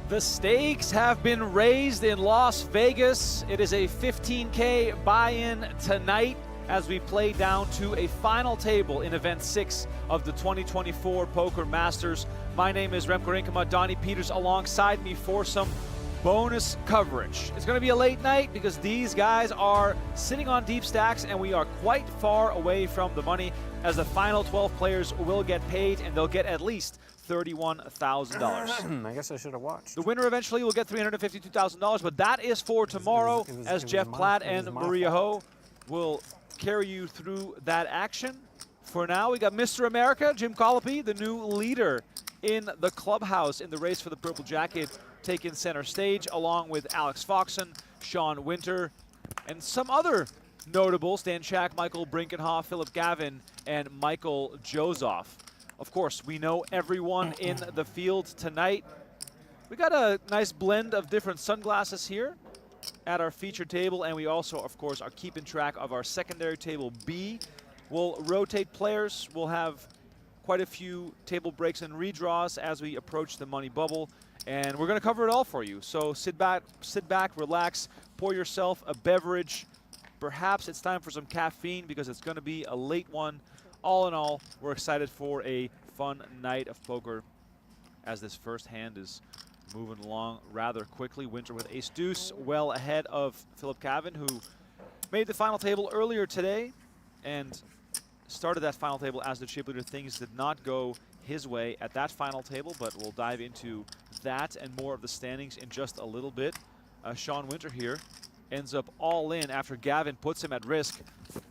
The stakes have been raised in Las Vegas. It is a $15K buy-in tonight as we play down to a final table in Event 6 of the 2024 Poker Masters. My name is Remko Rinkema, Donnie Peters alongside me for some bonus coverage. It's going to be a late night because these guys are sitting on deep stacks and we are quite far away from the money, as the final 12 players will get paid and they'll get at least $31,000. I guess I should have watched. The winner eventually will get $352,000, but that is for tomorrow, as Jeff Platt and Maria Ho will carry you through that action. For now, we got Mr. America, Jim Collopy, the new leader in the clubhouse in the race for the purple jacket, taking center stage, along with Alex Foxen, Sean Winter, and some other notables: Dan Shack, Michael Brinkenhoff, Philip Gavin, and Michael Joseph. Of course, we know everyone in the field tonight. We got a nice blend of different sunglasses here at our featured table, and we also, of course, are keeping track of our secondary table B. We'll rotate players. We'll have quite a few table breaks and redraws as we approach the money bubble, and we're going to cover it all for you. So sit back, relax, pour yourself a beverage. Perhaps it's time for some caffeine because it's going to be a late one. All in all, we're excited for a fun night of poker as this first hand is moving along rather quickly. Winter with ace deuce, well ahead of Philip Gavin, who made the final table earlier today and started that final table as the chip leader. Things did not go his way at that final table, but we'll dive into that and more of the standings in just a little bit. Sean Winter here ends up all in after Gavin puts him at risk.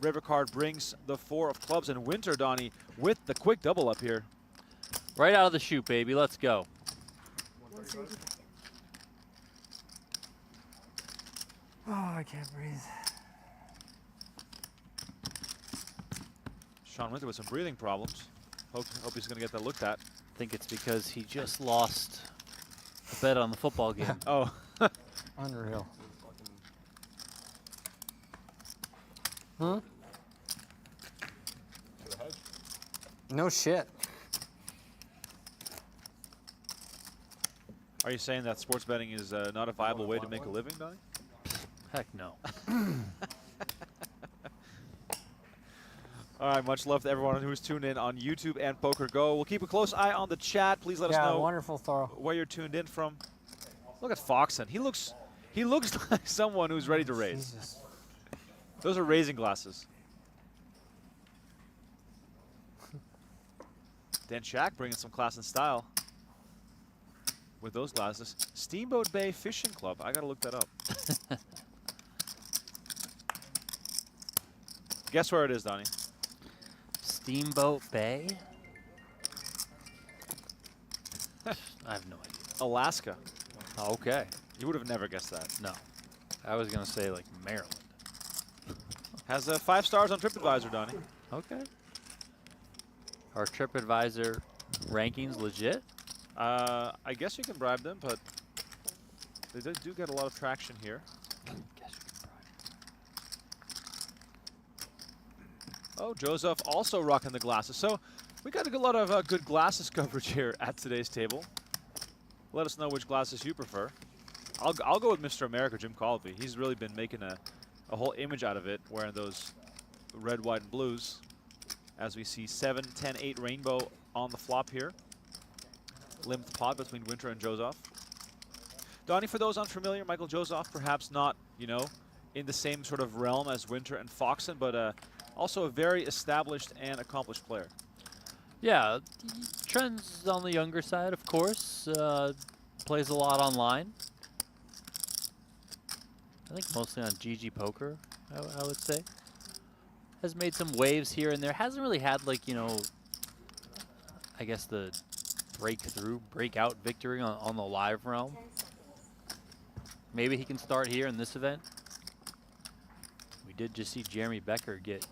River card brings the 4 of clubs, and Winter, Donnie, with the quick double up here. Right out of the chute, baby. Let's go. Oh, I can't breathe. Sean Winter with some breathing problems. Hope he's going to get that looked at. I think it's because he just lost a bet on the football game. Oh. Unreal. Huh? No shit. Are you saying that sports betting is not a viable way to make a living, Donnie? Heck no. All right, much love to everyone who's tuned in on YouTube and PokerGo. We'll keep a close eye on the chat. Please let us know wonderful throw. Where you're tuned in from. Look at Foxen. He looks like someone who's ready to raise. Jesus. Those are raising glasses. Dan Shack bringing some class and style with those glasses. Steamboat Bay Fishing Club. I gotta look that up. Guess where it is, Donnie? Steamboat Bay? I have no idea. Alaska. Okay. You would have never guessed that. No. I was going to say, like, Maryland. Has 5 stars on TripAdvisor, Donnie. Okay. Are TripAdvisor rankings legit? I guess you can bribe them, but they do get a lot of traction here. Oh, Joseph also rocking the glasses. So we got a lot of good glasses coverage here at today's table. Let us know which glasses you prefer. I'll go with Mr. America, Jim Collopy. He's really been making a whole image out of it, wearing those red, white, and blues. As we see 7, 10, 8 rainbow on the flop here. Limped pot between Winter and Joseph. Donnie, for those unfamiliar, Michael Joseph, perhaps not, you know, in the same sort of realm as Winter and Foxen, but also a very established and accomplished player. Yeah, trends on the younger side, of course. Plays a lot online. I think mostly on GG Poker, I would say. Has made some waves here and there. Hasn't really had, like, you know, I guess the breakout victory on the live realm. Maybe he can start here in this event. We did just see Jeremy Becker get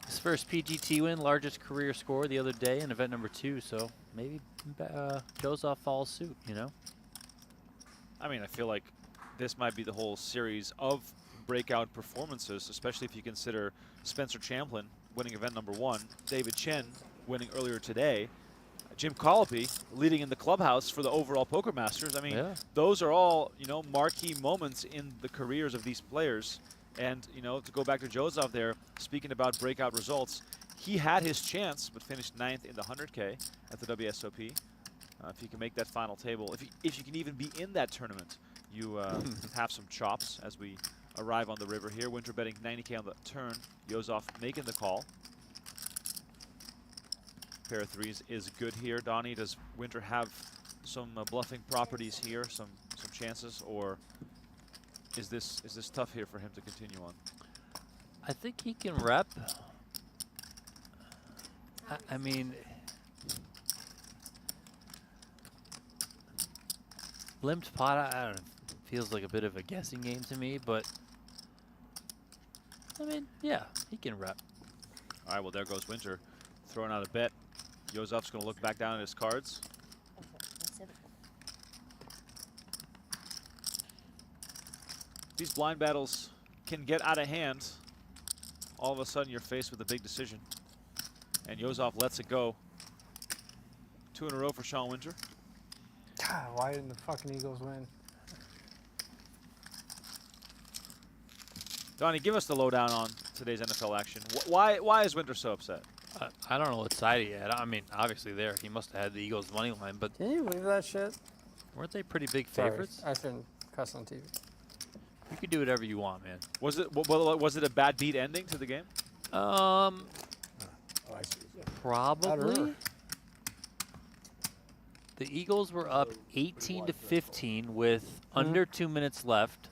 his first PGT win, largest career score the other day in event number 2. So maybe Joseph follows suit, you know? I mean, I feel like this might be the whole series of breakout performances, especially if you consider Spencer Champlin winning event number 1, David Chen winning earlier today. Jim Collopy leading in the clubhouse for the overall Poker Masters. I mean, Yeah. those are all, you know, marquee moments in the careers of these players. And, you know, to go back to Joseph there, speaking about breakout results, he had his chance, but finished 9th in the 100K at the WSOP. If you can make that final table, if you can even be in that tournament, you have some chops as we arrive on the river here. Winter betting 90K on the turn. Joseph making the call. Pair of threes is good here. Donnie, does Winter have some bluffing properties here, some chances, or is this tough here for him to continue on? I think he can rep. I mean, limped pot, I don't know, feels like a bit of a guessing game to me, but I mean, yeah, he can rep. All right, well, there goes Winter throwing out a bet. Joseph's going to look back down at his cards. These blind battles can get out of hand. All of a sudden, you're faced with a big decision. And Joseph lets it go. 2 in a row for Sean Winter. God, why didn't the fucking Eagles win? Donnie, give us the lowdown on today's NFL action. Why is Winter so upset? I don't know what side he had. I mean, obviously there, he must have had the Eagles money line, but Can you believe that shit? weren't they pretty big Sorry, favorites? I shouldn't cuss on TV. You could do whatever you want, man. Was it a bad beat ending to the game? Probably. The Eagles were up 18-15 with under 2 minutes left.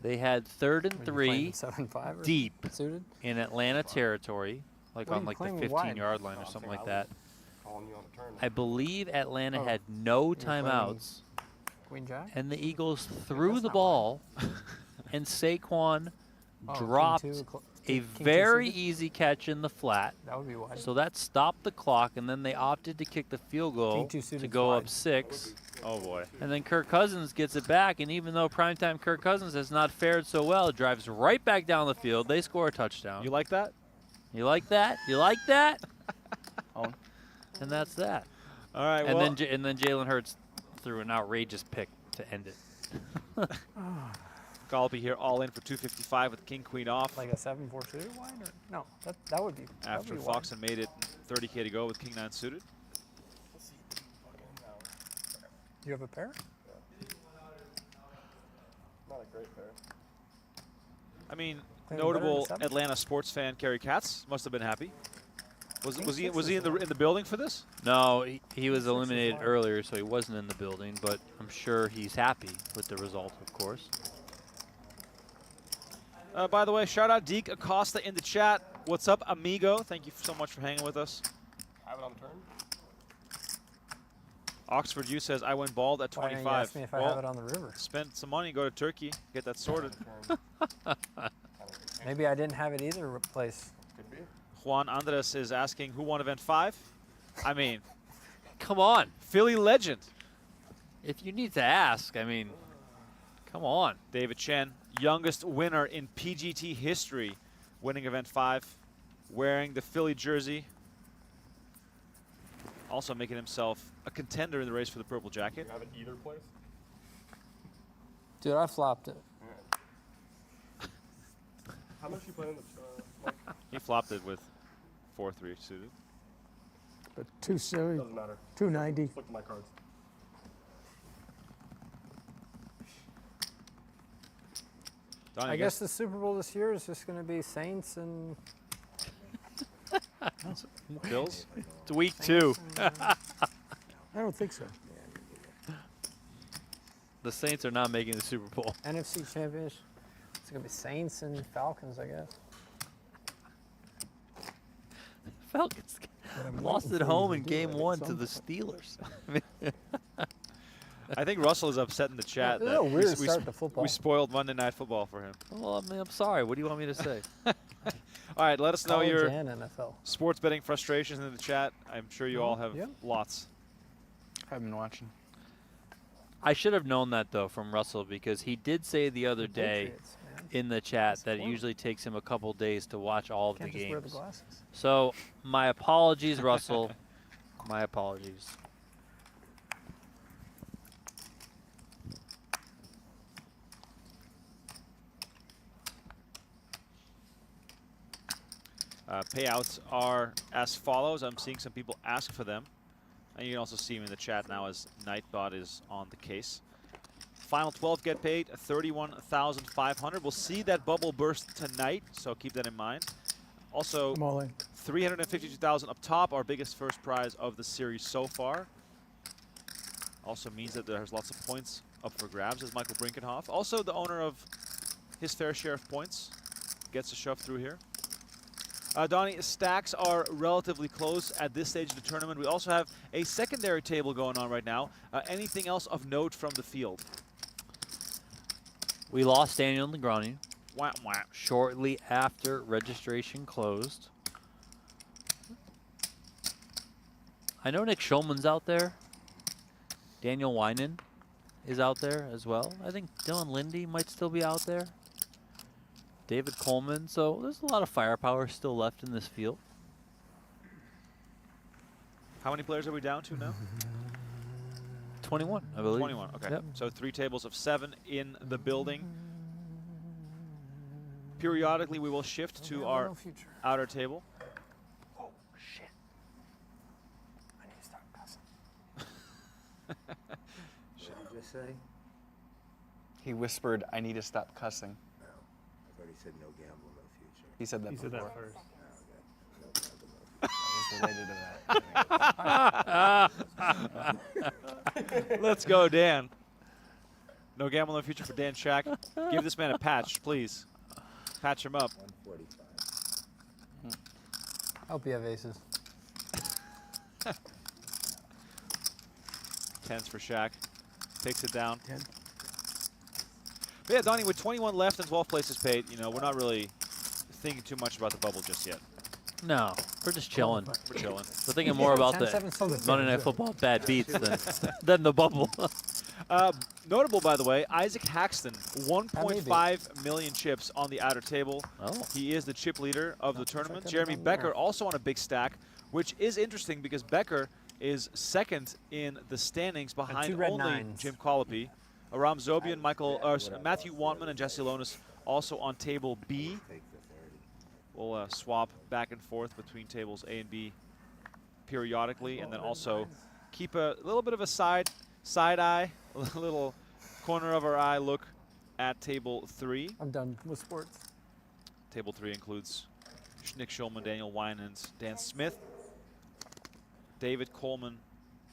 They had 3rd and 3 7-5 deep suited? in Atlanta territory, like What are on you like the playing wide? 15-yard line or something like that. Calling you on the turn. I believe Atlanta Oh. had no playing timeouts, Queen Jack? and the Eagles threw that's the not ball, and Saquon Oh, King dropped two, a King two very suited? easy catch in the flat. That would be wide. So that stopped the clock, and then they opted to kick the field goal King two to suited go wide. up 6. Oh boy. And then Kirk Cousins gets it back, and even though primetime Kirk Cousins has not fared so well, drives right back down the field. They score a touchdown. You like that? You like that? You like that? On. And that's that. All right. And well, then Jalen Hurts threw an outrageous pick to end it. Collopy here all in for 255 with King Queen off. Like a 7-4 suited wide? Or? No, that would be. After that'd be wide. Foxen made it 30K to go with King 9 suited. Do you have a pair? Not a great pair. I mean, Playing better than notable 7? Atlanta sports fan Kerry Katz must have been happy. Was King he 6 was he is in the building for this? No, he was Six is eliminated wide. earlier, so he wasn't in the building, but I'm sure he's happy with the result, of course. By the way, shout out Deke Acosta in the chat. What's up, amigo? Thank you so much for hanging with us. Have it on the turn. Oxford U says I went bald at Why didn't you 25. ask me if I Well, have it on the river? spend some money, go to Turkey, get that sorted. Maybe I didn't have it either place. Could be. Juan Andres is asking who won event 5. I mean, Come on. Philly legend If you need to ask, I mean, come on. David Chen, youngest winner in PGT history, winning event 5, wearing the Philly jersey. Also making himself a contender in the race for the purple jacket. You have it either place. Dude, I flopped it. How much you put in the like, He flopped it with 4-3 suited. But 270, doesn't matter. 290. Look at my cards. Donnie, I guess the Super Bowl this year is just going to be Saints and Bills. It's week 2. I don't think so. The Saints are not making the Super Bowl. NFC Championship. It's going to be Saints and Falcons, I guess. Falcons I'm lost waiting at for you home to in do game it at 1 some to the point. Steelers. I think Russell is upset in the chat Isn't that it weird to start the football? we spoiled Monday Night Football for him. Well, I mean, I'm sorry. What do you want me to say? All right, let us know College your and NFL. sports betting frustrations in the chat. I'm sure you all have Yeah. lots. I've been watching. I should have known that, though, from Russell, because he did say the other day Patriots, man. in the chat That's that it horrible. usually takes him a couple days to watch all of the Can't just wear the games. glasses. So my apologies, Russell. My apologies. Payouts are as follows. I'm seeing some people ask for them. And you can also see them in the chat now as Nightbot is on the case. Final 12 get paid, 31,500. We'll see that bubble burst tonight, so keep that in mind. Also, I'm all in. 352,000 up top, our biggest first prize of the series so far. Also means that there's lots of points up for grabs as Michael Brinkenhoff. Also, the owner of his fair share of points gets a shove through here. Donnie, stacks are relatively close at this stage of the tournament. We also have a secondary table going on right now. Anything else of note from the field? We lost Daniel Negreanu Wah, wah. shortly after registration closed. I know Nick Schulman's out there. Daniel Winan is out there as well. I think Dylan Lindy might still be out there. David Coleman. So there's a lot of firepower still left in this field. How many players are we down to now? 21, I believe. 21, okay. Yep. So 3 tables of 7 in the building. Periodically, we will shift to our outer table. Oh, shit. I need to start cussing. What did you just say? He whispered, "I need to stop cussing." No. I thought he said no gamble, no future. He said that He said before. that first. No gamble, no future. It was related to that. Let's go, Dan. No gamble, no future for Dan Shack. Give this man a patch, please. Patch him up. 145. I hope you have aces. 10s for Shack. Takes it down. 10. But yeah, Donnie, with 21 left and 12 places paid, you know, we're not really thinking too much about the bubble just yet. No, we're just chilling. We're chilling. We're thinking more about 10, the 7, 7. Monday Night Football bad beats than the bubble. Notable, by the way, Isaac Haxton, 1.5 million chips on the outer table. Oh. He is the chip leader of the tournament. could've Jeremy done Becker more. also on a big stack, which is interesting because Becker is second in the standings behind 2 red only nines. Jim Collopy. Aram Zobian, Matthew Wantman, and Jesse Lonis also on table B. Take the 30. We'll swap back and forth between tables A and B periodically, and then also keep a little bit of a side eye, a little corner of our eye look at table 3. I'm done with sports. Table 3 includes Nick Schulman, Daniel Winans, Dan Smith, David Coleman,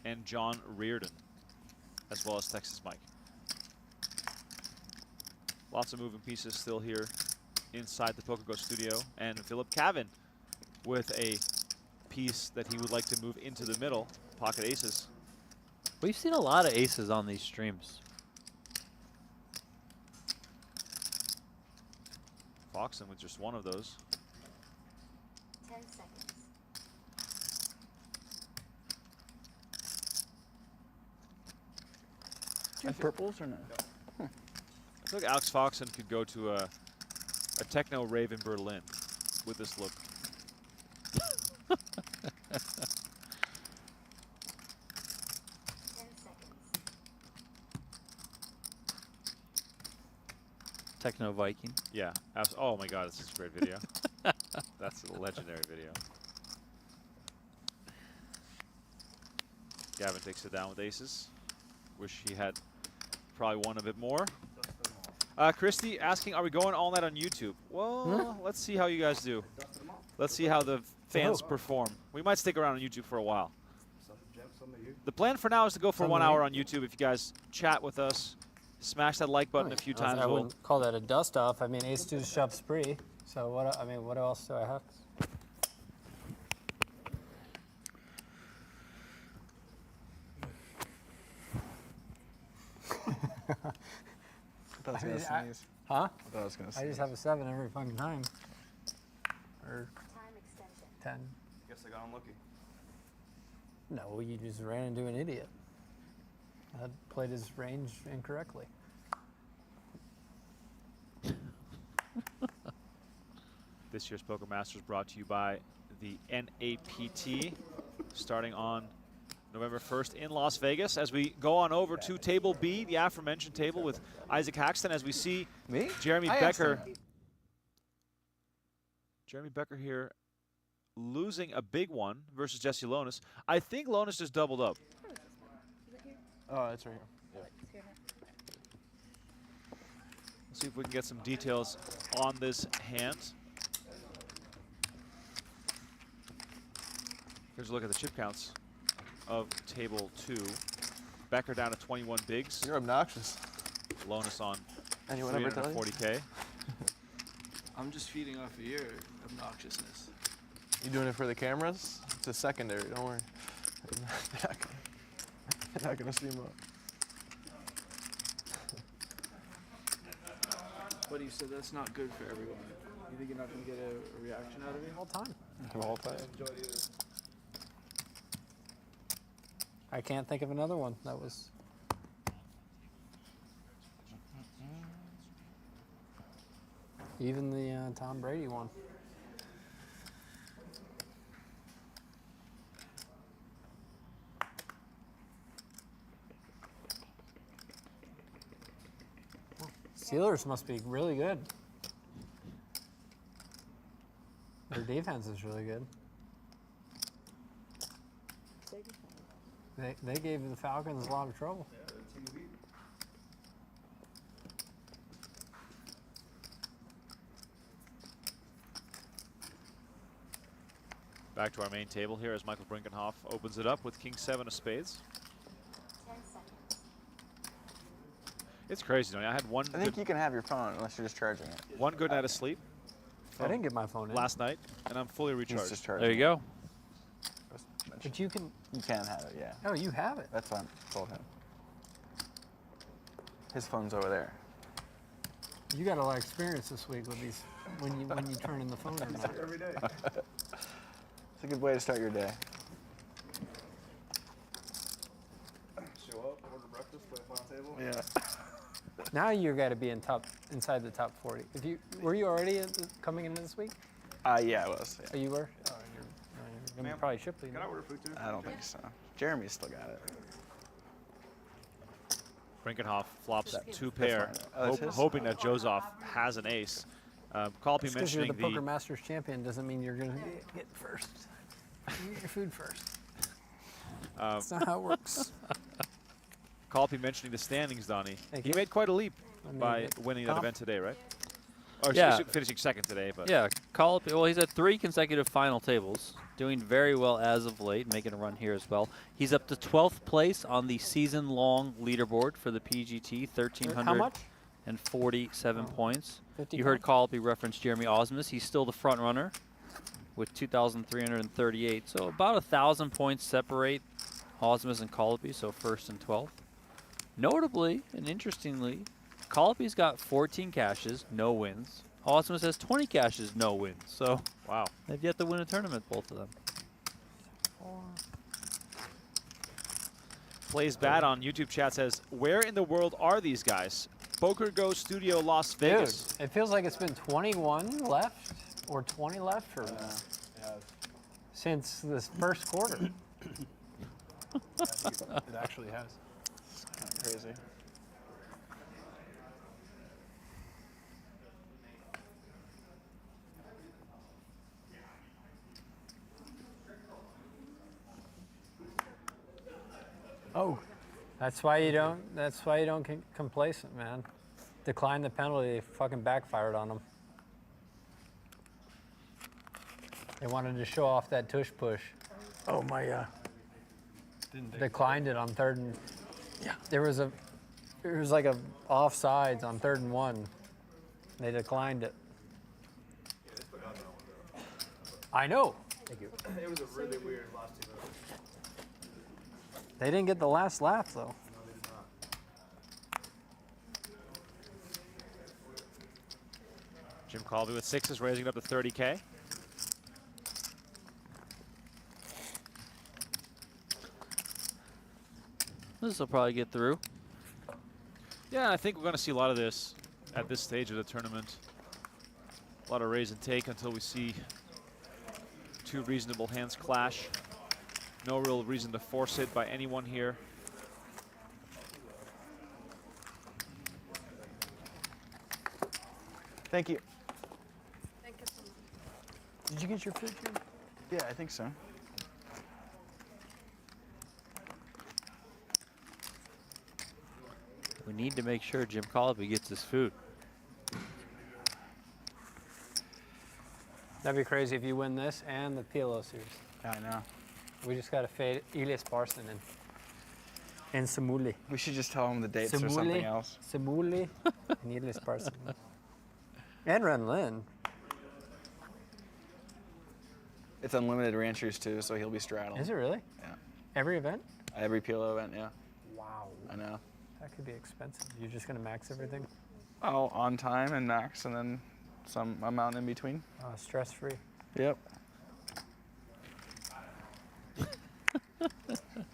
and John Reardon, as well as Texas Mike. Lots of moving pieces still here inside the PokerGO studio, and Philip Cavan with a piece that he would like to move into the middle, pocket aces. We've seen a lot of aces on these streams. Foxen with just one of those. 10 seconds. Do you have purples or no? I feel like Alex Foxen could go to a techno rave in Berlin with this look. 10 seconds. Techno Viking. Yeah. Oh my God, this is a great video. That's a legendary video. Gavin takes it down with aces. Wish he had probably won a bit more. Christy asking, are we going all night on YouTube? Well, let's see how you guys do. Let's see how the fans perform. We might stick around on YouTube for a while. The plan for now is to go for 1 hour on YouTube. If you guys chat with us, smash that like button a few times. I We'll wouldn't call that a dust off. I mean, ace 2 shove spree. So what? I mean, what else do I have? I thought I was gonna sneeze. Huh? I thought I was gonna sneeze. I just have a 7 every fucking time. Or Time extension. 10. Guess I got unlucky. No, you just ran into an idiot. I played his range incorrectly. This year's Poker Masters brought to you by the NAPT, starting on November 1st in Las Vegas. As we go on over to table B, the aforementioned table with Isaac Haxton, as we see Me? Jeremy I asked Becker. him. Jeremy Becker here losing a big one versus Jesse Lonis. I think Lonis just doubled up. Oh, it's right here. Let's see if we can get some details on this hand. Here's a look at the chip counts of table 2. Becker down to 21 bigs. You're obnoxious. Lonis on Anyone ever tell you? 340K. I'm just feeding off of your obnoxiousness. You doing it for the cameras? It's a secondary, don't worry. They're not gonna see him up. But you said that's not good for everyone. You think you're not going to get a reaction out of me? All time. All time. Enjoy it either. I can't think of another one that was. Even the Tom Brady one. Steelers must be really good. Their defense is really good. They gave the Falcons a lot of trouble. Back to our main table here as Michael Brinkenhoff opens it up with King 7 of spades. 10 seconds. It's crazy, Donnie. I had one I think you can have your phone unless you're just charging it. one good night of sleep I didn't get my phone in. last night, and I'm fully He's recharged. just charging. There you go. But you can. You can have it, yeah. Oh, you have it. That's fine. Told him. His phone's over there. You got a lot of experience this week with these when you turn in the phone or not. Every day. It's a good way to start your day. Show up, order breakfast, play final table. Yeah. Now you got to be inside the top 40. If you were you already coming in this week? Yeah, I was. Oh, you were. Oh, you're gonna probably ship Can I order food too? I don't think so. Jeremy's still got it. Brinkenhoff flops That- 2 that's pair, fine. Oh, that's his? hoping that Joseph has an ace. Collopy Just because you're mentioning the Poker Masters champion doesn't mean you're gonna get first. You get your food first. That's not how it works. Collopy mentioning the standings, Donnie. Thank He you. made quite a leap I mean, by winning that comp- event today, right? Or Yeah. finishing second today, but Yeah, Collopy. Well, he's at 3 consecutive final tables, doing very well as of late, making a run here as well. He's up to 12th place on the season-long leaderboard for the PGT, How much? 1,347 points. 50 You heard Collopy reference Jeremy Osmus. He's still the front runner with 2,338. So about 1,000 points separate Osmus and Collopy, so first and 12th. Notably and interestingly, Collopy's got 14 cashes, no wins. Osmus has 20 cashes, no wins. So wow. they've yet to win a tournament, both of them. Plays bad on YouTube chat says, where in the world are these guys? PokerGO Studio Las Vegas. Dude, it feels like it's been 21 left or 20 left for since this first quarter. It actually has. It's kind of crazy. Oh, that's why you don't. That's why you don't get complacent, man. Decline the penalty. They fucking backfired on them. They wanted to show off that tush push. Oh, my, Declined it on 3rd and. Yeah. There was like a offsides on 3rd and 1. They declined it. I know. Thank you. It was a really weird last 2 minutes. They didn't get the last laugh though. Jim Collopy with 6s, raising it up to 30K. This will probably get through. Yeah, I think we're going to see a lot of this at this stage of the tournament. A lot of raise and take until we see 2 reasonable hands clash. No real reason to force it by anyone here. Thank you. Thank you so much. Did you get your food, Jim? Yeah, I think so. We need to make sure Jim Collopy gets his food. That'd be crazy if you win this and the PLO series. I know. We just got to fade Elias Barson and Samuli. We should just tell him the dates or something else. Samuli and Elias Barson. And Ren Lin. It's unlimited ranchers too, so he'll be straddling. Is it really? Yeah. Every event? Every PLO event, yeah. Wow. I know. That could be expensive. You're just going to max everything? Oh, on time and max, and then some amount in between. Stress-free. Yep. 10 seconds.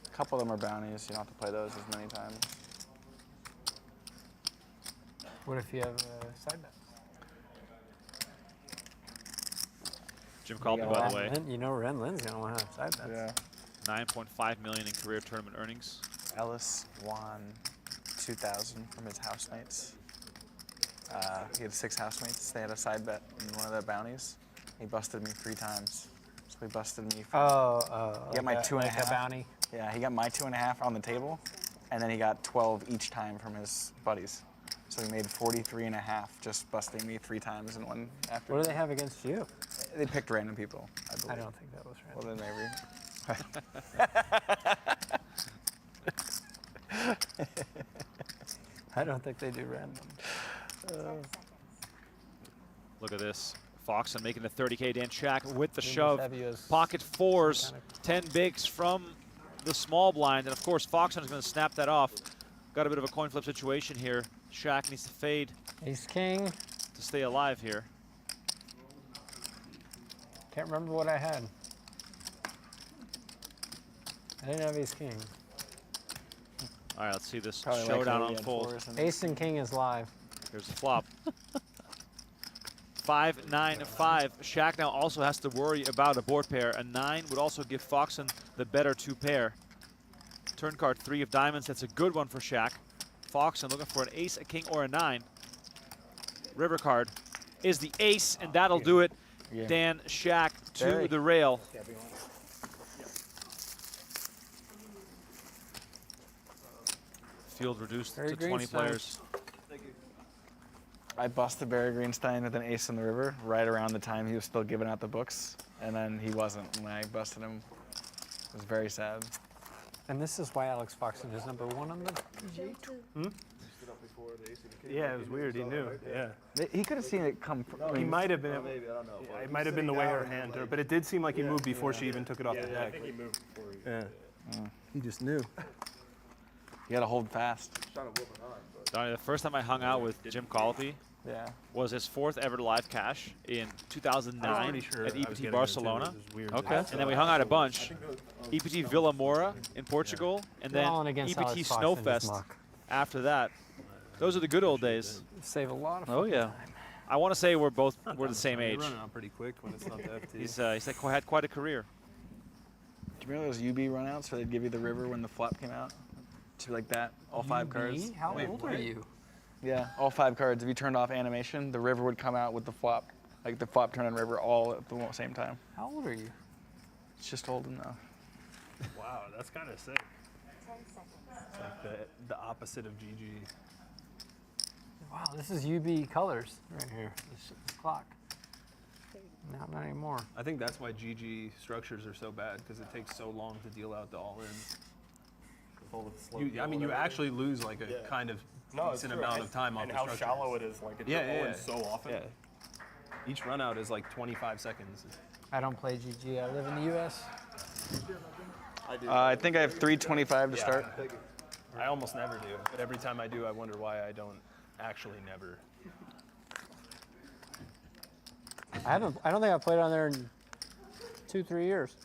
A couple of them are bounties. You don't have to play those as many times. What if you have side bets? Jim Collopy, by the way, You know Ren Lin's going to want to have side bets. Yeah. $9.5 million in career tournament earnings. Ellis won 2,000 from his housemates. He had 6 housemates. They had a side bet in one of their bounties. He busted me 3 times. So he busted me. He got my 2.5 like a bounty. Yeah, he got my 2.5 on the table, and then he got 12 each time from his buddies. So he made 43.5 just busting me 3 times in one afternoon. What do they have against you? They picked random people, I believe. I don't think that was random. Well, then maybe. I don't think they do random. 10 seconds. Look at this. Foxon making the 30K. Dan Shack with the They must shove. have you as Pocket fours, some kind 10 bigs from the small blind. And of course, Foxon is going to snap that off. Got a bit of a coin flip situation here. Shack needs to fade Ace King. to stay alive here. Can't remember what I had. I didn't have Ace King. All right, let's see this Probably showdown likely he had unfold. 4s and- Ace and King is live. Here's the flop. 5-9-5. Shack now also has to worry about a board pair. A 9 would also give Foxon the better 2 pair. Turn card 3 of diamonds. That's a good one for Shack. Foxon looking for an ace, a king, or a 9. River card is the ace, and that'll do it. Yeah. Dan Shack to Very. the rail. Field reduced Very to 20 Greenstein. players. I busted Barry Greenstein with an ace in the river right around the time he was still giving out the books, and then he wasn't when I busted him. It was very sad. And this is why Alex Foxon is #1 on the PGA Tour. Yeah, it was weird. He knew. Yeah. He could have seen it come. He might have been. Maybe, I don't know. It might have been the way her hand threw, but it did seem like he moved before she even took it off the deck. I think he moved before he Yeah. He just knew. You got to hold fast. trying to whoop it on. But Donnie, the first time I hung out with Jim Collopy Yeah. was his 4th ever live cash in 2009 pretty sure at I was EPT getting Barcelona. it too. It was weird. Okay, and then we hung out a bunch. EPT Villa Moura in Portugal, and then All in against EPT Alex Foxon, just Snowfest muck. after that. Those are the good old days. Save a lot of Oh, fucking yeah. time. I want to say we're the same They age. run out pretty quick when it's not the FT. He's had quite a career. Do you remember those UB runouts where they'd give you the river when the flop came out? To like that, all 5 cards. How old are you? Yeah, all 5 cards. If you turned off animation, the river would come out with the flop, like the flop turn and river all at the same time. How old are you? It's just old enough. Wow, that's kind of sick. 10 seconds. Like the opposite of GG. Wow, this is UB colors right here. This clock. Not anymore. I think that's why GG structures are so bad, because it takes so long to deal out the all-ins. I mean, you actually lose like a kind of decent amount of time off and the how structure. shallow it is. Like it's Yeah. so often. Yeah. Each run out is like 25 seconds. I don't play GG. I live in the US. I think I have 325 to start. I almost never do, but every time I do, I wonder why I don't actually never. I don't think I've played on there in 2-3 years.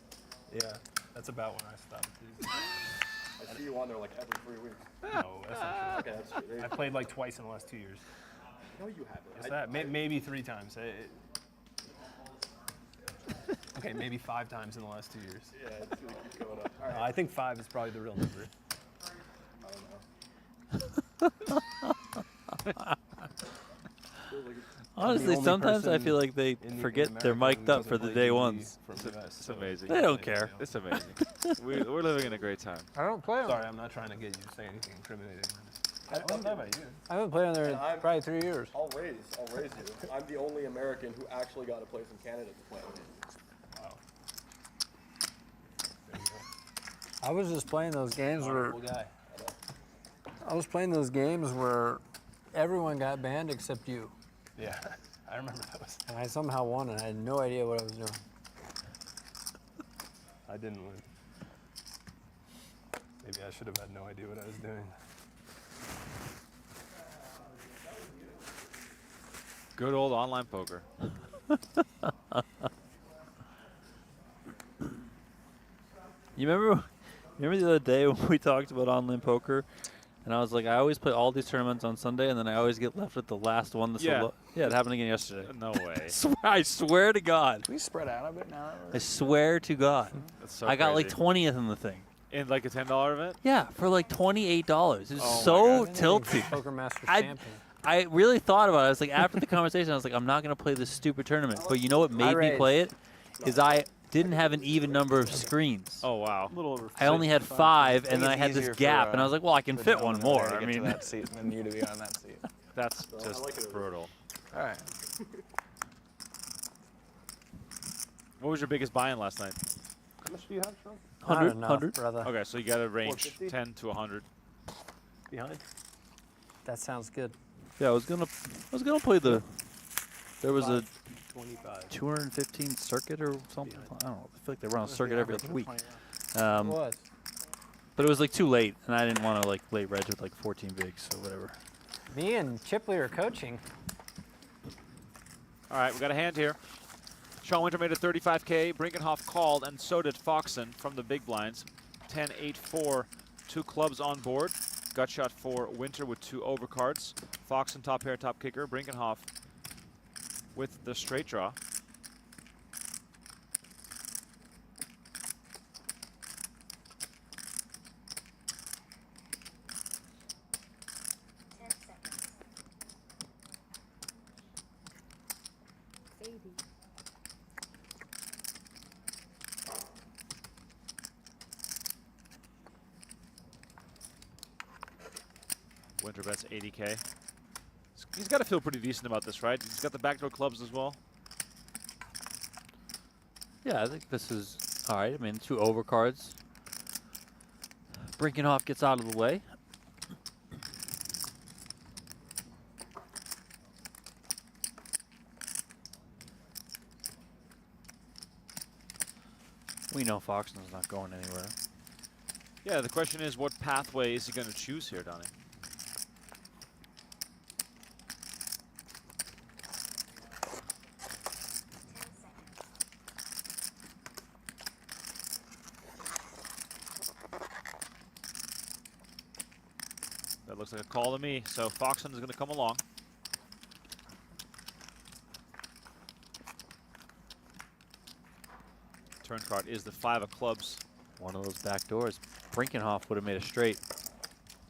Yeah, that's about when I stopped. Too. I see you on there like every 3 weeks. No, that's not Okay, that's true. true. I played like twice in the last 2 years. No, you haven't. Is that maybe 3 times? Okay, maybe 5 times in the last 2 years. Yeah, it's gonna keep going up. All right. I think 5 is probably the real number. Honestly, only sometimes I person feel like they in forget they're America mic'd who up for doesn't the play day GG ones. from the US, It's so amazing. They don't care. It's amazing. We're living in a great time. I don't play on. Sorry, I'm not trying to get you to say anything incriminating. I don't know about you. I haven't played on there in I'm- probably 3 years. I'll raise you. I'm the only American who actually got a place in Canada to play. Wow. I was just playing those games where Honorable guy. I was playing those games where everyone got banned except you, Yeah, I remember those. and I somehow won, and I had no idea what I was doing. I didn't win. Maybe I should have had no idea what I was doing. Good old online poker. You remember the other day when we talked about online poker, and I was like, I always play all these tournaments on Sunday, and then I always get left with the last one. Yeah. Yeah, it happened again yesterday. No way. I swear to God. Can we spread out a bit now? I swear to God. That's so I got like crazy. 20th in the thing. In like a $10 event? Yeah, for like $28. It was Oh my so God. tilty. Poker Master I- Champion. I really thought about it. I was like, after the conversation, I was like, I'm not going to play this stupid tournament. But you know what made me raged. play it? Is I didn't have an even number of screens. Oh, wow. A little over. I only had 5, I and think then I it's had this easier for, gap, and I was like, well, I can the fit one gentleman more. there to I get mean, to that seat than you to be on that seat. That's I just like it. brutal. All right. What was your biggest buy-in last night? How much do you have, Sean? 100, Not enough, 100. brother. Okay, so you got a range 450? 10 to 100. Behind? That sounds good. Yeah, I was gonna play the. There was a 25. 215 circuit or something. I don't know. I feel like they run a circuit every other week. It was. But it was like too late, and I didn't want to like late reg with like 14 bigs or whatever. Me and Chipley are coaching. All right, we got a hand here. Sean Winter made a 35K. Brinkenhoff called, and so did Foxon from the big blinds. 10, 8, 4, 2 clubs on board. Gut shot for Winter with 2 overcards. Foxon top pair, top kicker. Brinkenhoff with the straight draw. Winter bets 80K. He's got to feel pretty decent about this, right? He's got the backdoor clubs as well. Yeah, I think this is all right. I mean, 2 overcards. Brinkenhoff gets out of the way. We know Foxton's not going anywhere. Yeah, the question is, what pathway is he going to choose here, Donnie? That looks like a call to me, so Foxton is going to come along. Turn card is the 5 of clubs. One of those back doors. Brinkenhoff would have made a straight.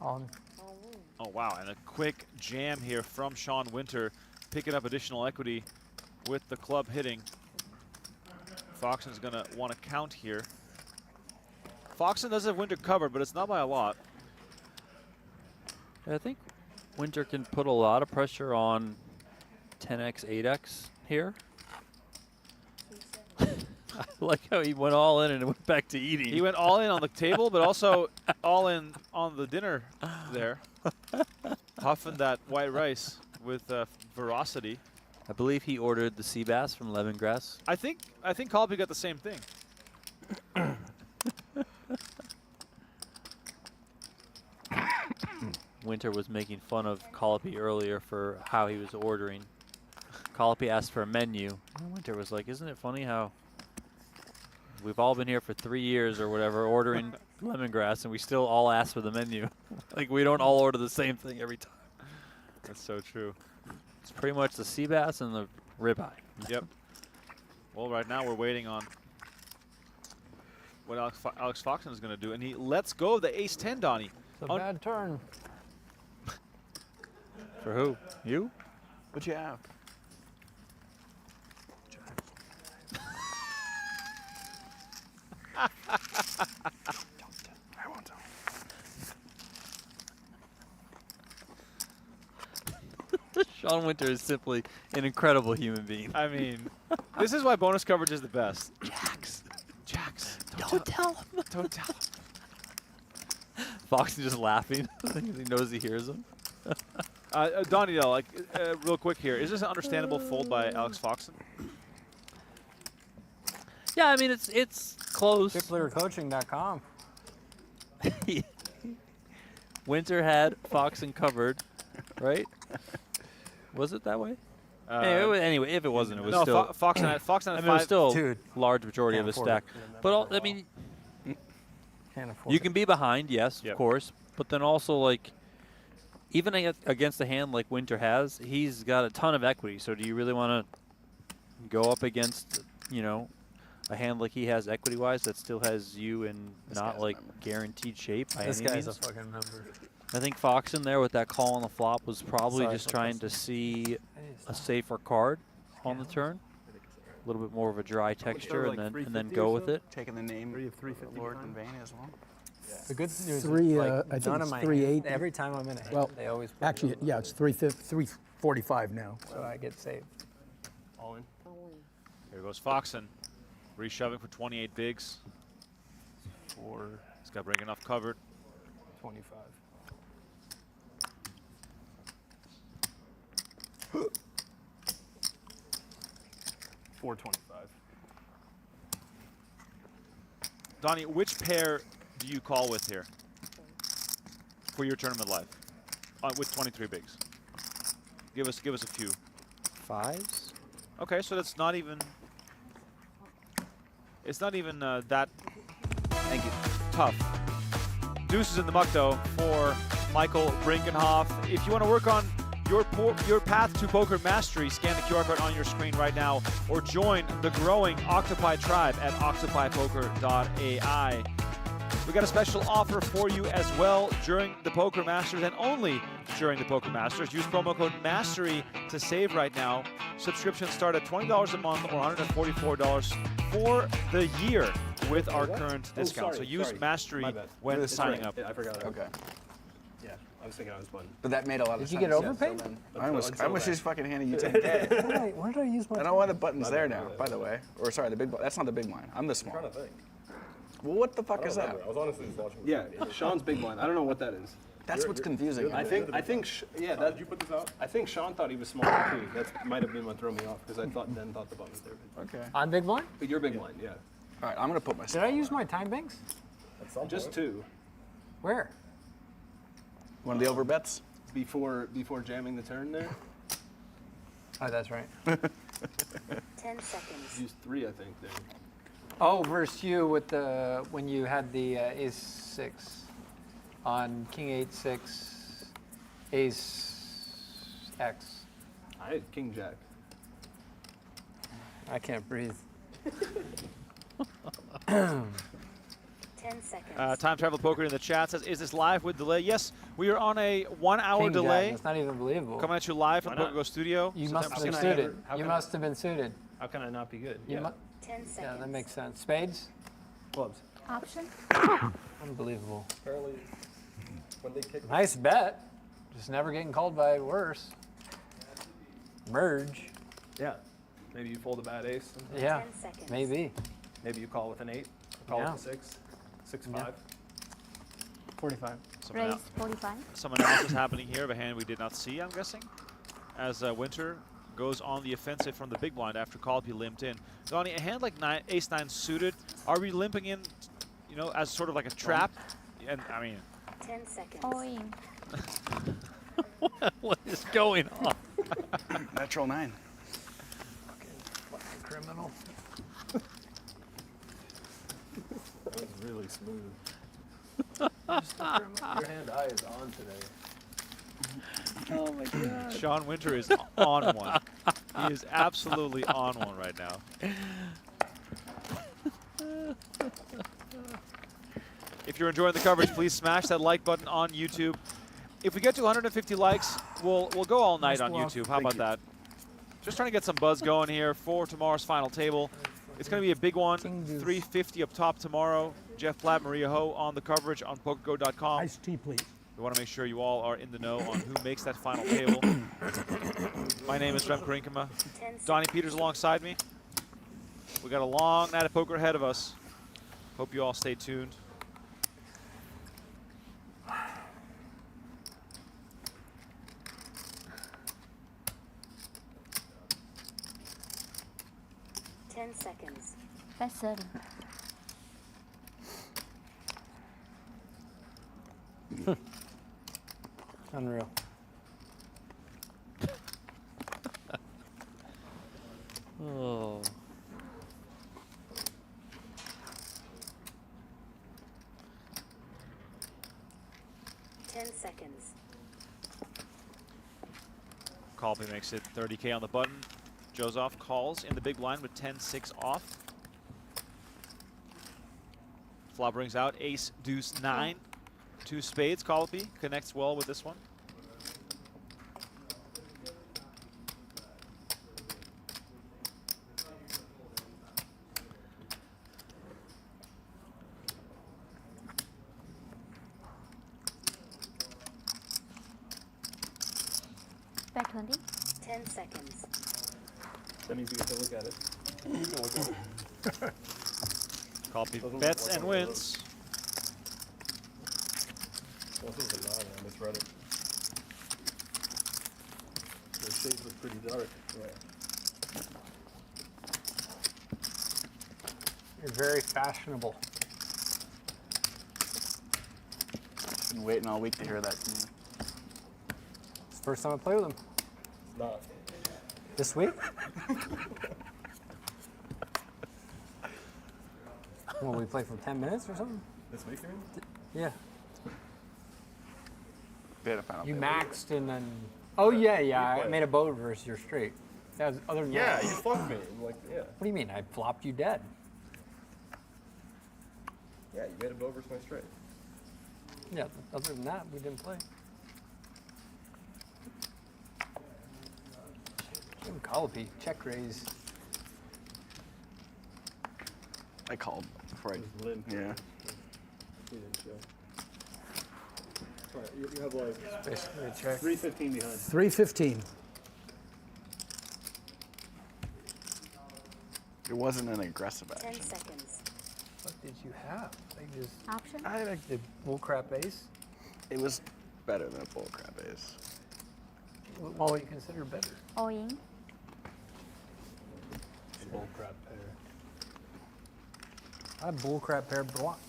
On. Oh, wow, and a quick jam here from Sean Winter, picking up additional equity with the club hitting. Foxton's going to want to count here. Foxton does have Winter covered, but it's not by a lot. I think Winter can put a lot of pressure on 10x, 8x here. I like how he went all in and went back to eating. He went all in on the table, but also all in on the dinner there. Huffing that white rice with ferocity. I believe he ordered the sea bass from Lemongrass. I think Collopy got the same thing. Winter was making fun of Collopy earlier for how he was ordering. Collopy asked for a menu. And Winter was like, isn't it funny how we've all been here for 3 years or whatever ordering lemongrass and we still all ask for the menu. Like we don't all order the same thing every time. That's so true. It's pretty much the sea bass and the ribeye. Yep. Well, right now we're waiting on what Alex Foxen is going to do, and he lets go of the ace-10, Donnie. It's a bad turn. For who? You? What'd you have? I won't tell. Sean Winter is simply an incredible human being. I mean, this is why bonus coverage is the best. Jax. Don't tell him. Don't tell him. Fox is just laughing. He knows he hears him. Donnie, though, like, real quick here, is this an understandable fold by Alex Foxen? Yeah, I mean, it's close. Chipleadercoaching.com. Winter had Foxen covered, right? Was it that way? Anyway, if it wasn't, it was still. Foxen had I mean, it was still a large majority of his stack. But I mean, Can't afford you can be behind, yes, of course. But then also, like, even against a hand like Winter has, he's got a ton of equity. So do you really want to go up against, you know, a hand like he has equity-wise that still has you in not like guaranteed shape by This any guy's means? a fucking member. I think Foxen there with that call on the flop was probably just trying to see a safer card on the turn, a little bit more of a dry texture, and then go with it. Taking the name of Lord in vain as well. The good news is, Three, like, I think none it's of my 3-8. every time I'm in a hand, Well, they always put Actually, yeah, it's 345 now. so I get saved. All in. Here goes Foxen, reshoving for 28 bigs. He's got to bring enough covered. 25. $425. Donnie, which pair do you call with here for your tournament life with 23 bigs? Give us a few. Fives? Okay, so that's not even. It's not even that. Thank you. Tough. Deuces in the muck though for Michael Brinkenhoff. If you want to work on your path to poker mastery, scan the QR code on your screen right now, or join the growing Octopi tribe at octopipoker.ai. We got a special offer for you as well during the Poker Masters, and only during the Poker Masters. Use promo code MASTERY to save right now. Subscriptions start at $20 a month or $144 for the year with our current discount. So use Mastery when signing up. Yeah, I forgot. Okay. Yeah, I was thinking I was button. But that made a lot of Did sense. you get overpaid? I almost just fucking handed you 10K. Why did I use my? I don't know why the button's there now, by the way. Or sorry, the big button. That's not the big blind. I'm the small. I'm trying to think. Well, what the fuck is that? I was honestly just watching. Yeah, Sean's big blind. I don't know what that is. That's what's confusing. I think, yeah. Did you put this out? I think Sean thought he was small too. That might have been what threw me off because I thought the button was there. Okay. I'm big blind. But you're big blind, yeah. All right, I'm gonna put Did myself. I use my time banks? Just two Where? One of the overbets. before jamming the turn there. Oh, that's right. 10 seconds. Used three, I think there. Oh, versus you with the when you had the ace 6 on king 8-6, ace X. I had king jack. I can't breathe. 10 seconds. Time Travel Poker in the chat says, is this live with delay? Yes, we are on a 1 hour King delay. Jack, that's not even believable. Coming at you live from the Why not? PokerGO studio. You must have been September 16th. suited. You must have been suited. How can I not be good? You Yeah. 10 seconds. Yeah, that makes sense. Spades? Clubs. Option. Unbelievable. Apparently, when they kick. Nice bet. Just never getting called by worse. Merge. Yeah. Maybe you fold a bad ace. Yeah, 10 seconds. maybe. Maybe you call with an 8. Call Yeah. with a 6. 6-5. 45. Raise 45. Some analysis happening here of a hand we did not see, I'm guessing, as Winter goes on the offensive from the big blind after Collopy limped in. Donnie, a hand like ace-9 suited, are we limping in, you know, as sort of like a trap? And I mean, 10 seconds. All in. What is going on? Natural 9. Fucking criminal. That's really smooth. Your hand eye is on today. Oh my God. Sean Winter is on one. He is absolutely on one right now. If you're enjoying the coverage, please smash that like button on YouTube. If we get to 150 likes, we'll go all night on YouTube. How about that? Just trying to get some buzz going here for tomorrow's final table. It's going to be a big one. 350 up top tomorrow. Jeff Platt, Maria Ho on the coverage on PokerGO.com. Iced tea, please. We want to make sure you all are in the know on who makes that final table. My name is Remko Rinkema. Donnie Peters alongside me. We got a long night of poker ahead of us. Hope you all stay tuned. Seconds. 5:30. Unreal. Oh. Seconds. Collopy makes it 30K on the button. Joseph calls in the big blind with 10-6 off. Flop brings out ace, deuce, 9. 2 spades. Collopy connects well with this one. Back 20. 10 seconds. That means you get to look at it. You can look at it. Collopy bets and wins. Well, this is a 9, I misread it. The shades look pretty dark. Yeah. You're very fashionable. Been waiting all week to hear that from you. It's the first time I play with him. It's not. This week? Well, we play for 10 minutes or something? This week, you mean? Yeah. We had a final You table. maxed and then. Oh, yeah, I played. made a boat versus your straight. That was, other than Yeah, that. you fucked me. I'm like, yeah. What do you mean? I flopped you dead. Yeah, you made a bow versus my straight. Yeah, other than that, we didn't play. Jim Collopy, check raise. I called before I. Lynn. Yeah. He didn't show. Alright, you have like Basically a check. 315 behind. 315. It wasn't an aggressive 10 action. seconds. What did you have? They just Option. I had a, did bullcrap ace. it was better than a bullcrap ace. What would you consider better? All in. Bullcrap pair. I have bullcrap pair block.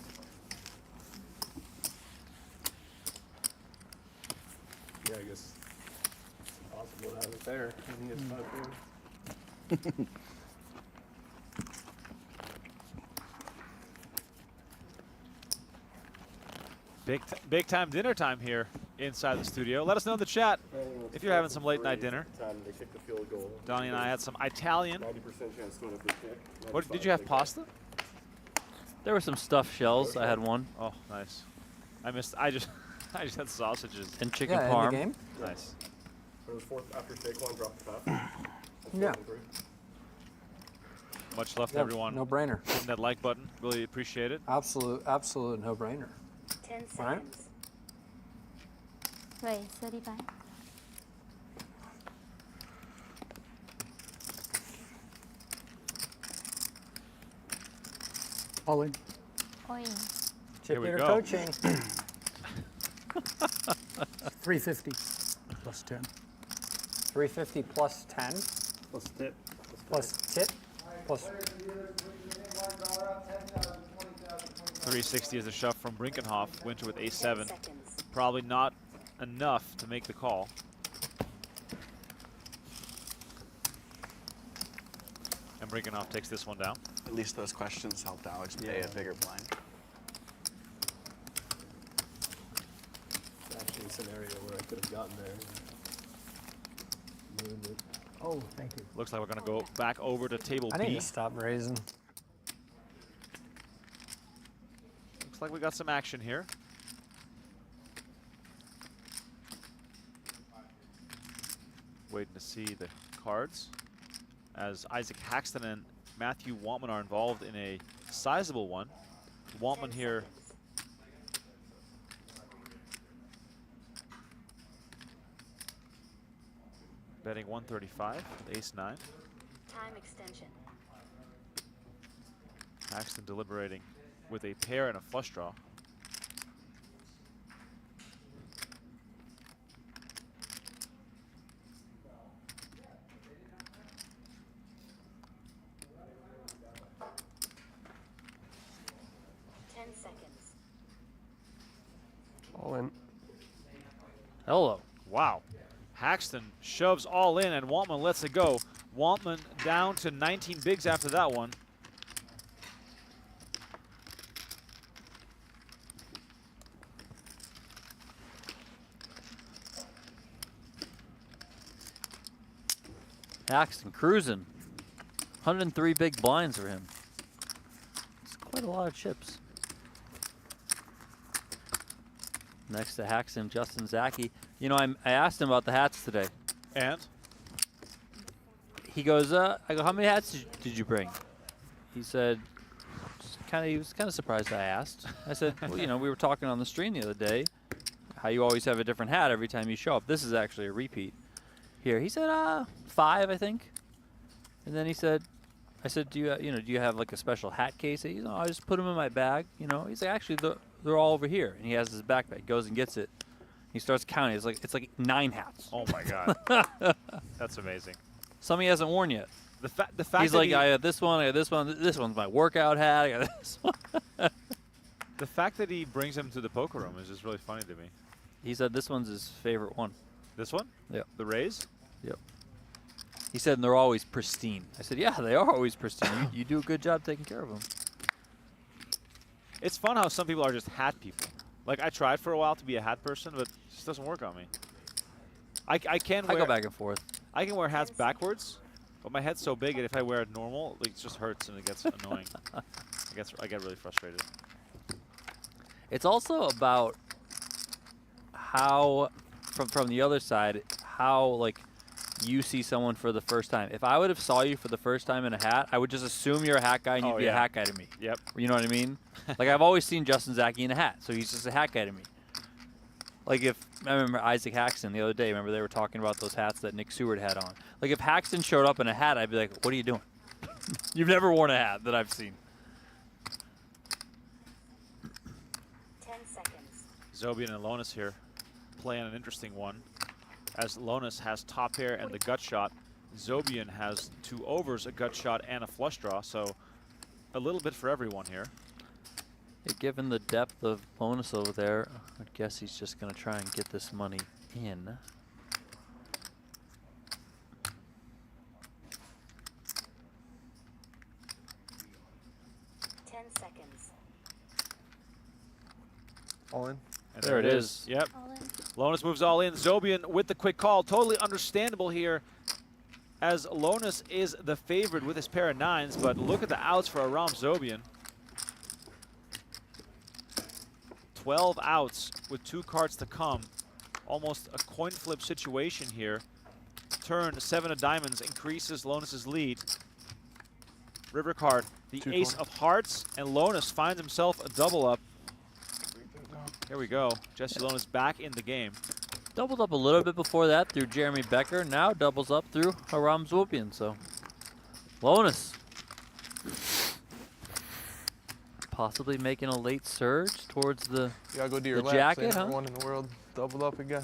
Yeah, I guess it's possible to have it there. I think it's 5-4. Big time dinner time here inside the studio. Let us know in the chat if you're having some late night dinner. Time they kick the field goal. Donnie and I had some Italian. 90% chance to win if they kick. What did you have? Pasta? There were some stuffed shells. I had one. Oh, nice. I just had sausages. And chicken Yeah, parm. in the game. Nice. It was fourth after Saquon dropped the pass. Yeah. Much love to Yeah, everyone. no brainer. Hitting that like button. Really appreciate it. Absolute no brainer. 10 Right. seconds. Wait, 35. All in. All in. Chip we hitter go. coaching. 350 plus 10. 350 plus 10 Plus tip. plus tip plus 360 is a shove from Brinkenhoff. Winter with 10 ace-7. seconds. Probably not enough to make the call. And Brinkenhoff takes this one down. At least those questions helped Alex pay a bigger blind. It's actually a scenario where I could have gotten there. Ruined it. Oh, thank you. Looks like we're going to go back over to table I need B. to stop raising. Looks Looks like we got some action here. Waiting to see the cards as Isaac Haxton and Matthew Wantman are involved in a sizable one. Wantman here betting 135 with ace 9. Time extension. Haxton deliberating with a pair and a flush draw. All in. Hello. Wow. Haxton shoves all in and Wantman lets it go. Wantman down to 19 bigs after that one. Haxton cruising. 103 big blinds for him. It's quite a lot of chips. Next to Haxton, Justin Zaki. You know, I asked him about the hats today. And? He goes, I go, how many hats did you bring? He said, he was kind of surprised I asked. I said, well, you know, we were talking on the stream the other day, how you always have a different hat every time you show up. This is actually a repeat here. He said, 5, I think. And then he said, I said, do you have like a special hat case? He's, no, I just put them in my bag. You know, he's like, actually, they're all over here. And he has his backpack, goes and gets it. He starts counting. It's like 9 hats. Oh my God. That's amazing. Some he hasn't worn yet. The fact he's that like, I got this one, I got this one. This one's my workout hat. I got this one. The fact that he brings him to the poker room is just really funny to me. He said this one's his favorite one. This one? Yep. The Rays? Yep. He said, and they're always pristine. I said, yeah, they are always pristine. you do a good job taking care of them. It's fun how some people are just hat people. Like, I tried for a while to be a hat person, but it just doesn't work on me. I go back and forth. I can wear hats backwards, but my head's so big that if I wear it normal, like, it just hurts and it gets annoying. I get really frustrated. It's also about how, from the other side, how, like, you see someone for the first time. If I would have saw you for the first time in a hat, I would just assume you're a hat guy and you'd be a hat guy to me. Yep. You know what I mean? Like, I've always seen Justin Zaki in a hat, so he's just a hat guy to me. Like, I remember Isaac Haxton the other day, remember they were talking about those hats that Nick Seward had on. Like, if Haxton showed up in a hat, I'd be like, what are you doing? You've never worn a hat that I've seen. 10 seconds. Zobian and Lonis here playing an interesting one. As Lonis has top pair and the gut shot, Zobian has 2 overs, a gut shot, and a flush draw. So a little bit for everyone here. Yeah, given the depth of bonus over there, I guess he's just going to try and get this money in. Seconds. All in. And there it is. Yep. Lonis moves all in. Zobian with the quick call. Totally understandable here as Lonis is the favorite with his pair of 9s, but look at the outs for Aram Zobian. 12 outs with 2 cards to come. Almost a coin flip situation here. Turn 7 of diamonds increases Lonis's lead. River card, the ace of hearts, and Lonis finds himself a double up. Here we go. Jesse Lonis back in the game. Doubled up a little bit before that through Jeremy Becker. Now doubles up through Aram Zobian. So Lonis possibly making a late surge towards the You gotta go do your laps, jacket, huh? One in the world, doubled up again.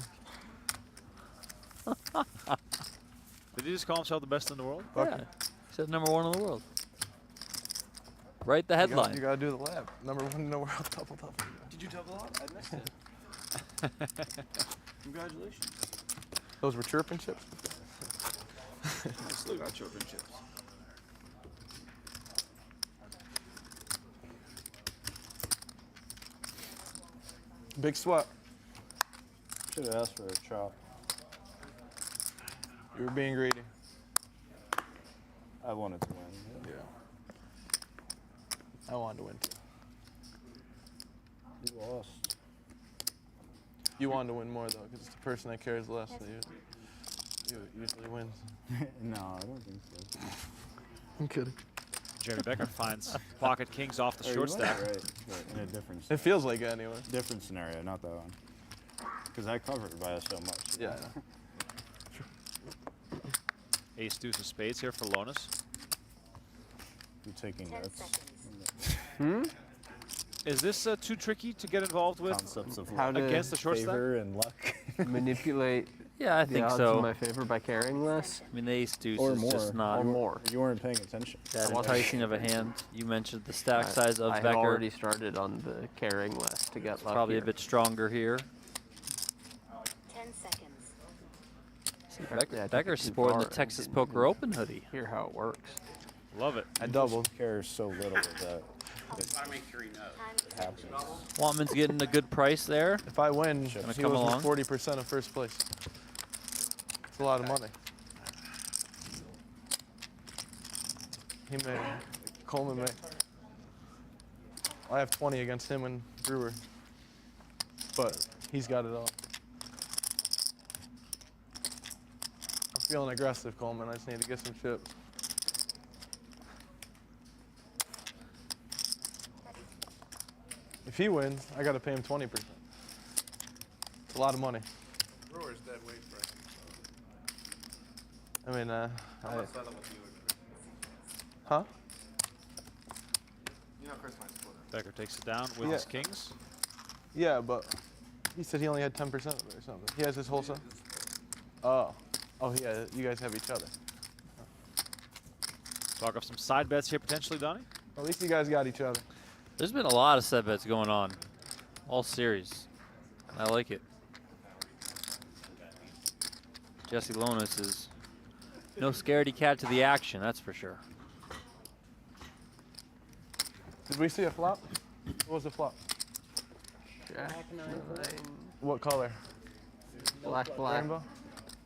Did he just call himself the best in the world? Yeah, he said #1 in the world. Write the headline. You gotta do the lap. #1 in the world, doubled up. Did you double up? I missed it. Congratulations. Those were chirping chips? I still got chirping chips. Big swap. Should have asked for a chop. You were being greedy. I wanted to win. Yeah. I wanted to win too. You lost. You wanted to win more though, because it's the person that cares less that usually wins. No, I don't think so. I'm kidding. Jeremy Becker finds pocket kings off the Oh, short you might stack. be right, but in a different It feels like it anyway. different scenario, not that one. Because I covered by so much. Yeah. Ace deuce of spades here for Lonis. You're taking 10 notes. seconds. Is this too tricky to get involved with Concepts of How to against the short stack? favor and luck. manipulate Yeah, I the think odds so. in my favor by carrying less. I mean, the ace deuce Or is more. just not Or more. You weren't paying attention. that I wasn't. enticing of a hand. You mentioned the stack size of I had Becker. already started on the carrying less to get luckier. Probably a bit stronger here. 10 seconds. See, Yeah, I took it Becker's too sporting the far and Texas didn't Poker even Open hoodie. Hear how it works. Love it. I doubled. Care so little with that. Time extension. Wantman's getting a good price there. If I win, Gonna he come owes along. me 40% of first place. It's a lot of money. He may. Coleman may. I have 20 against him and Brewer. But he's got it all. I'm feeling aggressive, Coleman. I just need to get some chips. If he wins, I got to pay him 20%. It's a lot of money. Brewer's dead weight for I mean, settle with you. huh? You know Chris might split it. Becker takes it down with Yeah. his kings. Yeah, but he said he only had 10% of it or something. He has his whole set. Oh. Oh, yeah, you guys have each other. Talk of some side bets here potentially, Donnie. At least you guys got each other. There's been a lot of set bets going on all series. I like it. Jesse Lonis is no scaredy cat to the action, that's for sure. Did we see a flop? What was the flop? Jack 9, What color? black, black, Rainbow?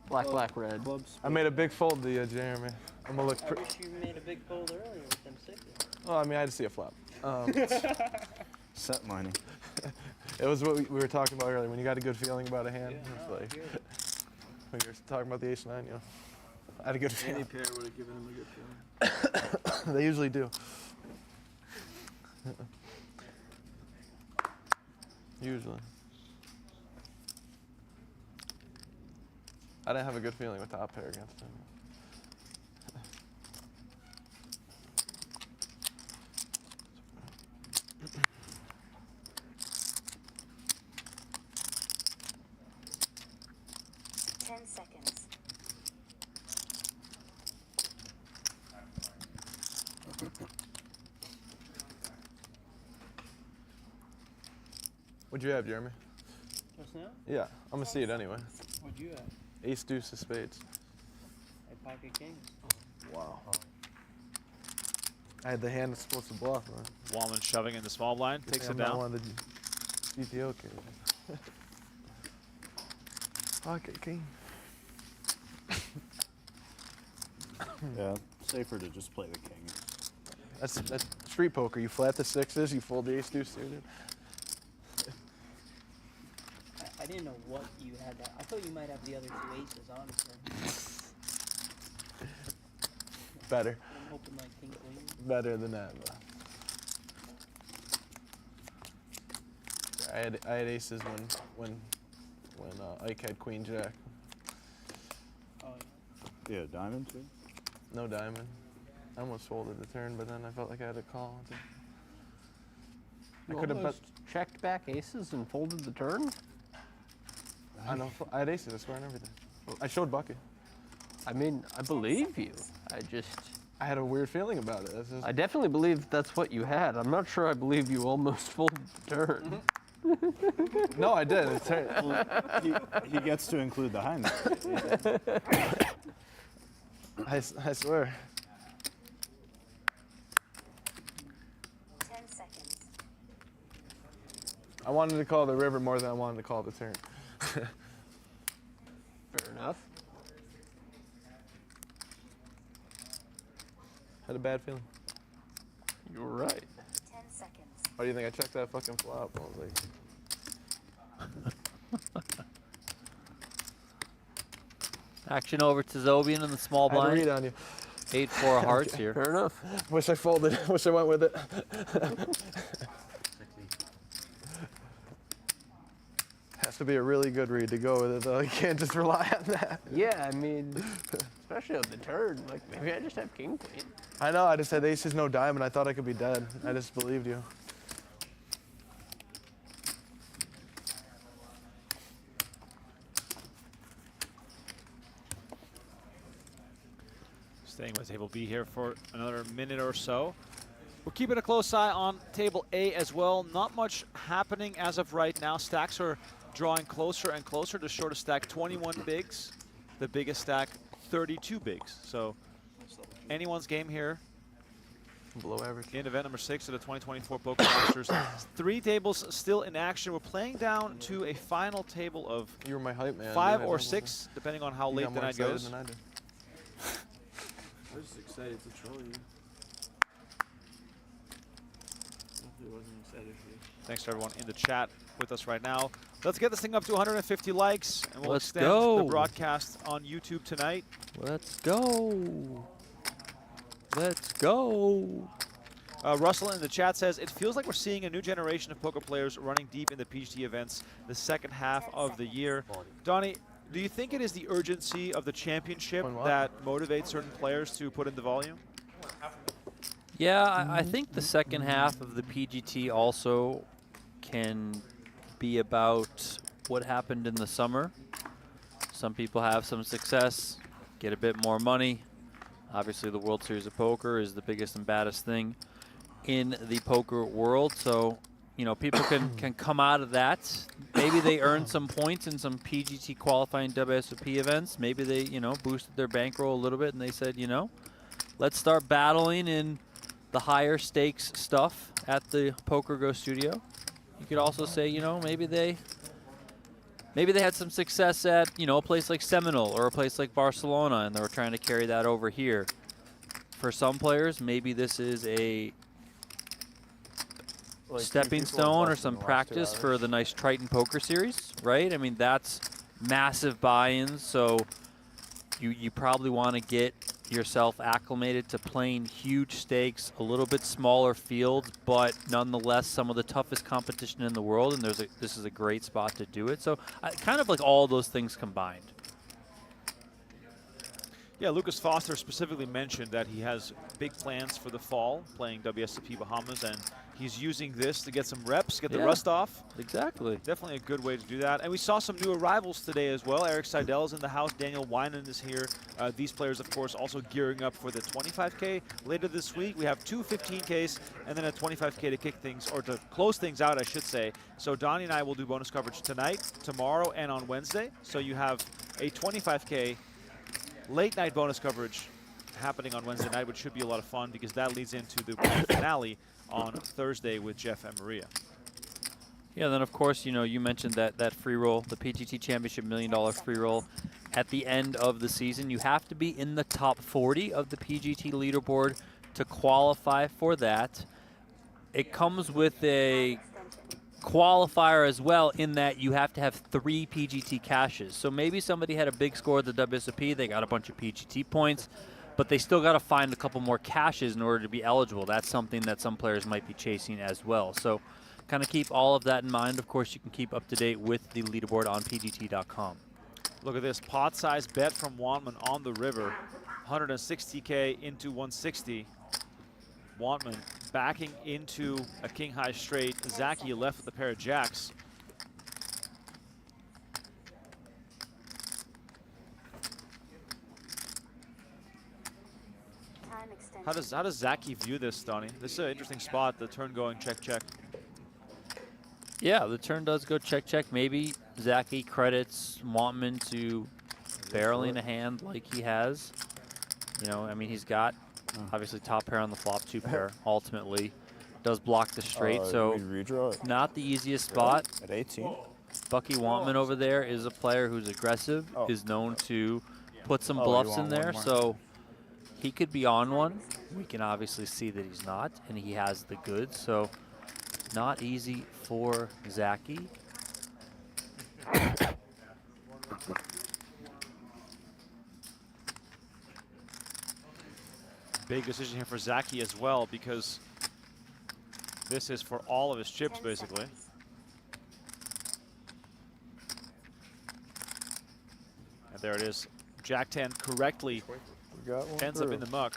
black, red. I made a big fold to you, Jeremy. I'm gonna look. I wish you made a big fold earlier with them sixes. Well, I mean, I had to see a flop. Set money. It was what we were talking about earlier. When you got a good feeling about a hand, it's like when you were talking about the ace-9, you know, I had a good Any feeling. pair would have given him a good feeling. They usually do. Usually. I didn't have a good feeling with top pair against him. Seconds. What'd you have, Jeremy? Just now? Yeah, I'm gonna see it anyway. What'd you have? Ace, deuce of spades. A pocket kings. Wow. I had the hand that's supposed to bluff, man. Wallman shoving in the small blind, takes it I'm not down. one of the GTO kids. Pocket king. Yeah, safer to just play the king. That's street poker. You flat the sixes, you fold the ace deuce suited. I didn't know what you had that. I thought you might have the other two aces, honestly. Better. I'm hoping like king queen. Better than that. I had aces when Ike had queen jack. Oh Yeah, diamond too. No diamond. I almost folded the turn, but then I felt like I had to call. I You could have bet. almost checked back aces and folded the turn? I know. I had aces, I swear, and everything. I showed Bucky. I mean, I believe you. I had a weird feeling about it. That's just, I definitely believe that's what you had. I'm not sure I believe you almost folded the turn. no, I did. It's Well, he gets to include the hind. I swear. 10 seconds. I wanted to call the river more than I wanted to call the turn. Fair enough. Had a bad feeling. You were right. 10 seconds. Why do you think I checked that fucking flop? I was like, Action over to Zobian in the small I had to blind. read on you. 8-4 hearts here. Fair enough. Wish I folded. Wish I went with it. Has to be a really good read to go with it, though. You can't just rely on that. Yeah, I mean, especially on the turn. Like, maybe I just have king queen. I know. I just had aces, no diamond. I thought I could be dead. I just believed you. Staying with table B here for another minute or so. We're keeping a close eye on table A as well. Not much happening as of right now. Stacks are drawing closer and closer. The shortest stack, 21 bigs. The biggest stack, 32 bigs. So anyone's game here. Below average. In event number 6 of the 2024 PokerStars. 3 tables still in action. We're playing down to a final table of You were my hype man. 5 or 6, depending on how You late got the more night excited goes. than I did. I was just excited to troll you. Definitely wasn't excited for you. Thanks to everyone in the chat with us right now. Let's get this thing up to 150 likes, and we'll Let's extend go. the broadcast on YouTube tonight. Let's go. Let's go. Russell in the chat says, it feels like we're seeing a new generation of poker players running deep in the PGT events the second half of the year. Donnie, do you think it is the urgency of the championship that motivates certain players to put in the volume? Yeah, I think the second half of the PGT also can be about what happened in the summer. Some people have some success, get a bit more money. Obviously, the World Series of Poker is the biggest and baddest thing in the poker world. So, you know, people can come out of that. Maybe they earned some points in some PGT qualifying WSOP events. Maybe they, you know, boosted their bankroll a little bit and they said, you know, let's start battling in the higher stakes stuff at the PokerGO studio. You could also say, you know, maybe they had some success at, you know, a place like Seminole or a place like Barcelona, and they were trying to carry that over here. For some players, maybe this is a stepping stone or some practice for the nice Triton Poker Series, right? I mean, that's massive buy-ins, so you probably want to get yourself acclimated to playing huge stakes, a little bit smaller fields, but nonetheless some of the toughest competition in the world, and this is a great spot to do it. So kind of like all those things combined. Yeah, Lucas Foster specifically mentioned that he has big plans for the fall, playing WSOP Bahamas, and he's using this to get some reps, get the rust off. Exactly. Definitely a good way to do that. And we saw some new arrivals today as well. Eric Seidel is in the house. Daniel Winan is here. These players, of course, also gearing up for the 25K later this week. We have 2 15Ks and then a 25K to kick things, or to close things out, I should say. So Donnie and I will do bonus coverage tonight, tomorrow, and on Wednesday. So you have a 25K late night bonus coverage happening on Wednesday night, which should be a lot of fun because that leads into the finale on Thursday with Jeff and Maria. Yeah, then of course, you know, you mentioned that free roll, the PGT Championship $1 Million free roll at the end of the season. You have to be in the top 40 of the PGT leaderboard to qualify for that. It comes with a qualifier as well in that you have to have 3 PGT caches. So maybe somebody had a big score at the WSOP, they got a bunch of PGT points, but they still got to find a couple more caches in order to be eligible. That's something that some players might be chasing as well. So kind of keep all of that in mind. Of course, you can keep up to date with the leaderboard on PGT.com. Look at this pot size bet from Wantman on the river, 160K into 160. Wantman backing into a king high straight. Zaki left with a pair of jacks. How does Zaki view this, Donnie? This is an interesting spot, the turn going check check. Yeah, the turn does go check check. Maybe Zaki credits Wantman to barreling a hand like he has. You know, I mean, he's got obviously top pair on the flop, 2 pair ultimately. Does block the straight, so not the easiest spot. At 18? Bucky Wantman over there is a player who's aggressive, is known to put some bluffs in there, so he could be on one. We can obviously see that he's not, and he has the goods, so Not easy for Zaki. Big decision here for Zaki as well, because this is for all of his chips, 10 basically. seconds. And there it is. Jack 10 correctly ends up in the muck.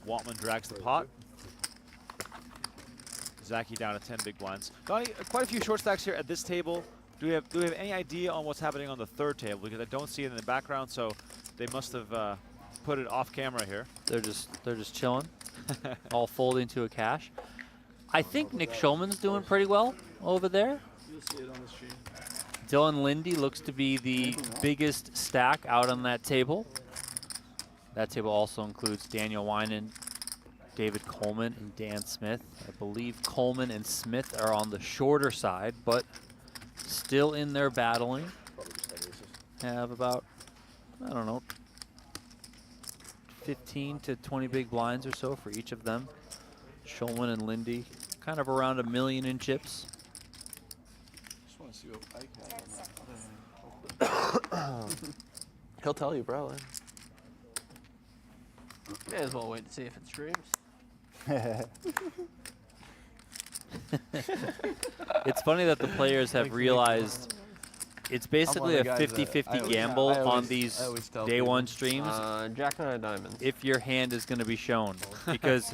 Waltman drags the pot. Zaki down to 10 big blinds. Donnie, quite a few short stacks here at this table. Do we have any idea on what's happening on the third table? Because I don't see it in the background, so they must have put it off camera here. They're just chilling, all folding to a cash. I think Nick Schulman's doing pretty well over there. You'll see it on the stream. Dylan Lindy looks to be the biggest stack out on that table. That table also includes Daniel Winan, David Coleman, and Dan Smith. I believe Coleman and Smith are on the shorter side, but still in there battling. Have about, I don't know, 15 to 20 big blinds or so for each of them. Schulman and Lindy, kind of around $1 million in chips. Just want to see what Ike 10 has. seconds. He'll tell you, probably. May as well wait to see if it streams. It's funny that the players have realized it's basically a 50-50 gamble on these day one streams Jack 9 of diamonds. if your hand is going to be shown. Because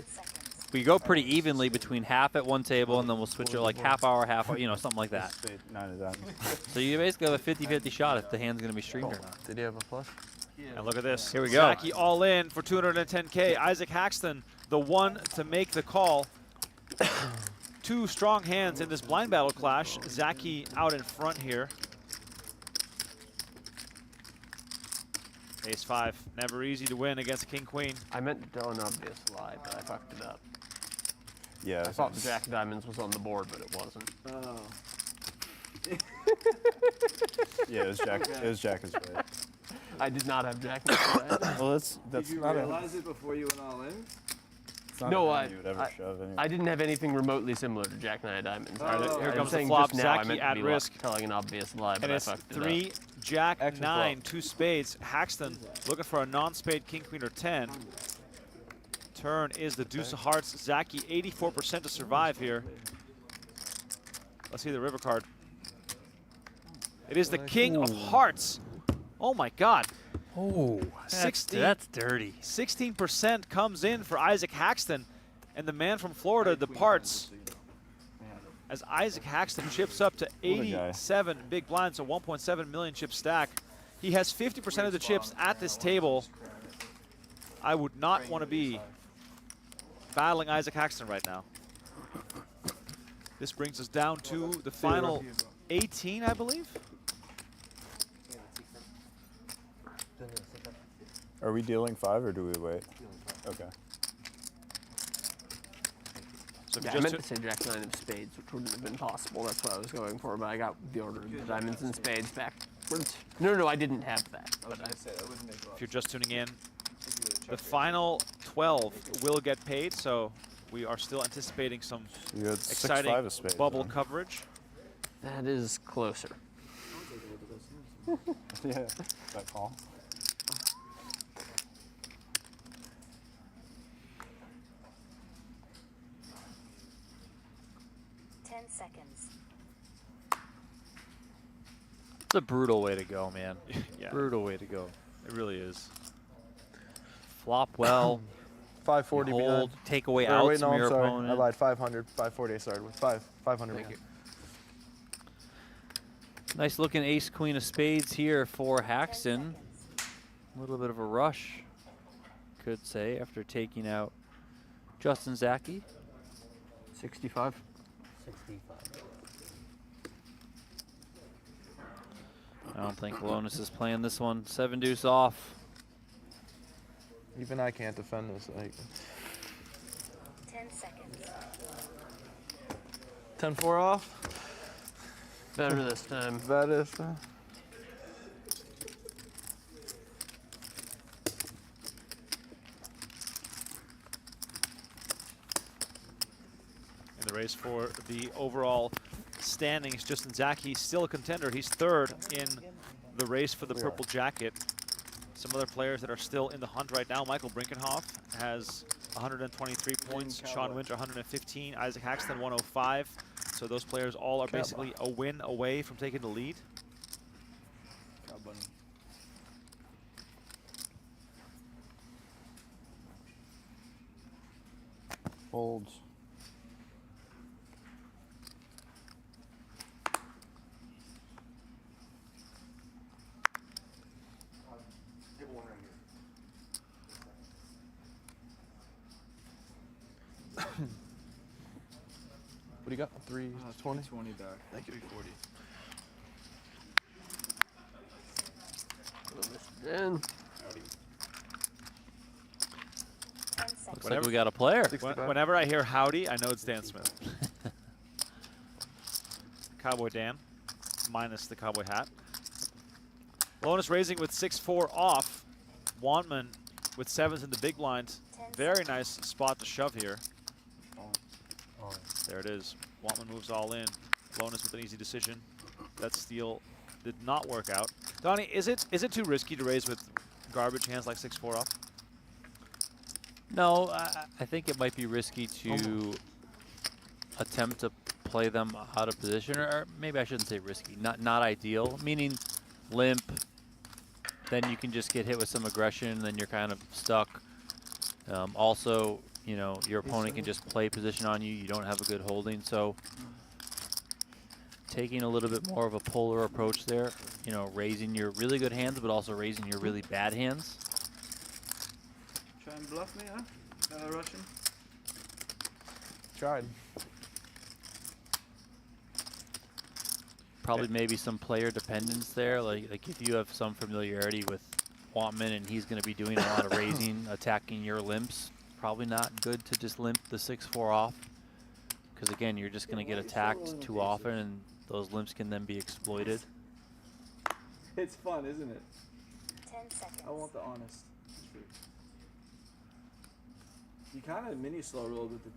we go pretty evenly between half at one table and then we'll switch it like half hour, you know, something like that. Nine of diamonds. So you basically have a 50-50 shot if the hand's going to be streamed or not. Did he have a flush? And look at this. Here we go. Zaki all in for 210K. Isaac Haxton, the one to make the call. Two strong hands in this blind battle clash. Zaki out in front here. Ace 5, never easy to win against King Queen. I meant don't obvious lie, but I fucked it up. Yeah. I thought the Jack of diamonds was on the board, but it wasn't. Oh. Yeah, it was Jack. It was Jack as right. I did not have Jack. Right? Well, that's Did you not realize it before you went all in? it's not No, a I- hand you would ever shove anyway. I didn't have anything remotely similar to Jack 9 of diamonds. Oh. Here I'm comes the saying flop. just now I Zaki meant to at be risk. telling an obvious lie, but And I it's fucked it 3, Jack, Extra 9, flop. 2 spades. Haxton looking for a non-spade King, Queen, or 10. Turn is the deuce of hearts. Zaki 84% to survive here. Let's see the river card. It is the king of hearts. Oh my God. Oh, 16. that's dirty. 16% comes in for Isaac Haxton, and the man from Florida departs as Isaac Haxton chips up to 87 big blinds, so 1.7 million chip stack. He has 50% of the chips at this table. I would not want to be battling Isaac Haxton right now. This brings us down to the final 18, I believe. Are we dealing 5 or do we wait? Okay. So Yeah, I meant to say Jack 9 of spades, which wouldn't have been possible. That's what I was going for, but I got the order of the diamonds and spades backwards. No, I didn't have that. But if you're just tuning in, the final 12 will get paid, so we are still anticipating some You had exciting 6-5 of spades. bubble huh? coverage. that is closer. Yeah. That call. Seconds. It's a brutal way to go, man. Yeah. Brutal way to go. It really is. Flop well, 540 hold, behind. take away Or outs wait, no, from I'm your sorry. opponent. I lied. 500. 540. I started with 500 Thank behind. Nice looking ace queen of spades here for Haxton. A little bit of a rush, could say, after taking out Justin Zaki. 65. 65. I don't think Lonis is playing this one. 7 deuce off. Even I can't defend this. Like 10 seconds. 10-4 off. Better this time. That is. race for the overall standings. Justin Zach, he's still a contender. He's third in the race for the purple jacket. Some other players that are still in the hunt right now. Michael Brinkenhoff has 123 points. Sean Winter 115. Isaac Haxton 105. So those players all are basically a win away from taking the lead. Folds. What do you got? 320? 20 back. Thank you. 340. Again. Looks like we got a player. Whenever I hear howdy, I know it's Dan Smith. Cowboy Dan, minus the cowboy hat. Lonis raising with 6-4 off. Wantman with 7s in the big blind. Very nice spot to shove here. There it is. Wantman moves all in. Lonis with an easy decision. That steal did not work out. Donnie, is it too risky to raise with garbage hands like 6-4 off? No, I think it might be risky to attempt to play them out of position, or maybe I shouldn't say risky. Not ideal, meaning limp. Then you can just get hit with some aggression, and then you're kind of stuck. Also, you know, your opponent can just play position on you. You don't have a good holding, so taking a little bit more of a polar approach there. You know, raising your really good hands, but also raising your really bad hands. Try and bluff me, huh? Russian? Tried. Probably maybe some player dependence there. Like if you have some familiarity with Wantman and he's going to be doing a lot of raising, attacking your limps, probably not good to just limp the 6-4 off. Because again, you're just going to get attacked too often and those limps can then be exploited. It's fun, isn't it? 10 seconds. I want the honest truth. You kind of mini slow rolled with the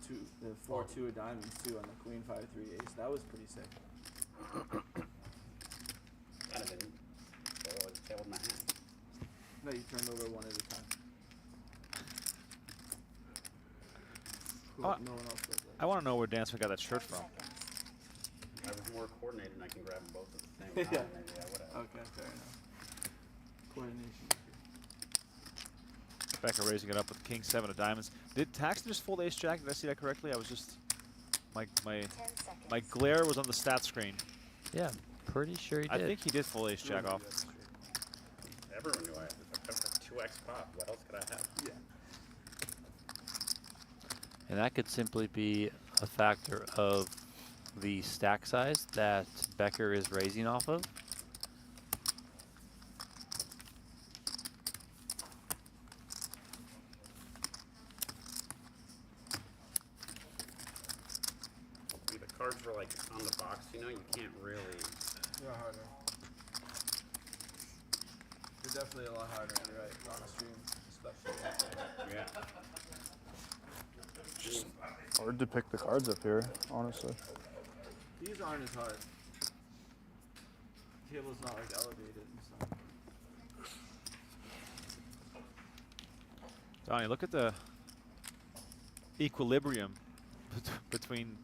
4-2 of diamonds too on the queen 5-3 ace. That was pretty sick. Kind of didn't. That was my hand. No, you turned over one at a time. Cool. No one else does that. I want to know where Dan Smith got that shirt from. I was more coordinated and I can grab them both at the same time. Yeah. Maybe, whatever. Okay, fair enough. Coordination. Becker raising it up with King 7 of diamonds. Did Taxton just fold ace jack? Did I see that correctly? I was just my glare was on the stat screen. Yeah, pretty sure he did. I think he did fold ace jack off. Everyone knew I had a 2x pot. What else could I have? Yeah. And that could simply be a factor of the stack size that Becker is raising off of. The cards were like on the box, you know, you can't really. You're harder. You're definitely a lot harder, right? On the stream, especially. Yeah. Hard to pick the cards up here, honestly. These aren't as hard. The table's not like elevated and stuff. Donnie, look at the equilibrium between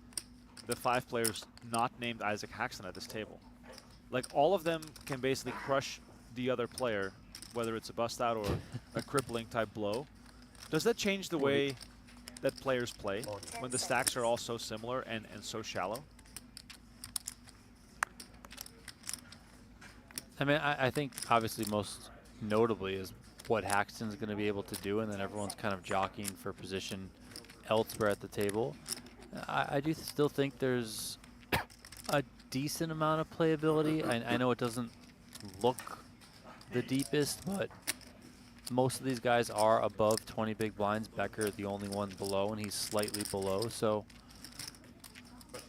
the 5 players not named Isaac Haxton at this table. Like all of them can basically crush the other player, whether it's a bust out or a crippling type blow. Does that change the way that players play when the stacks are all so similar and so shallow? I mean, I think obviously most notably is what Haxton's going to be able to do, and then everyone's kind of jockeying for position elsewhere at the table. I do still think there's a decent amount of playability. I know it doesn't look the deepest, but most of these guys are above 20 big blinds. Becker the only one below, and he's slightly below. So, I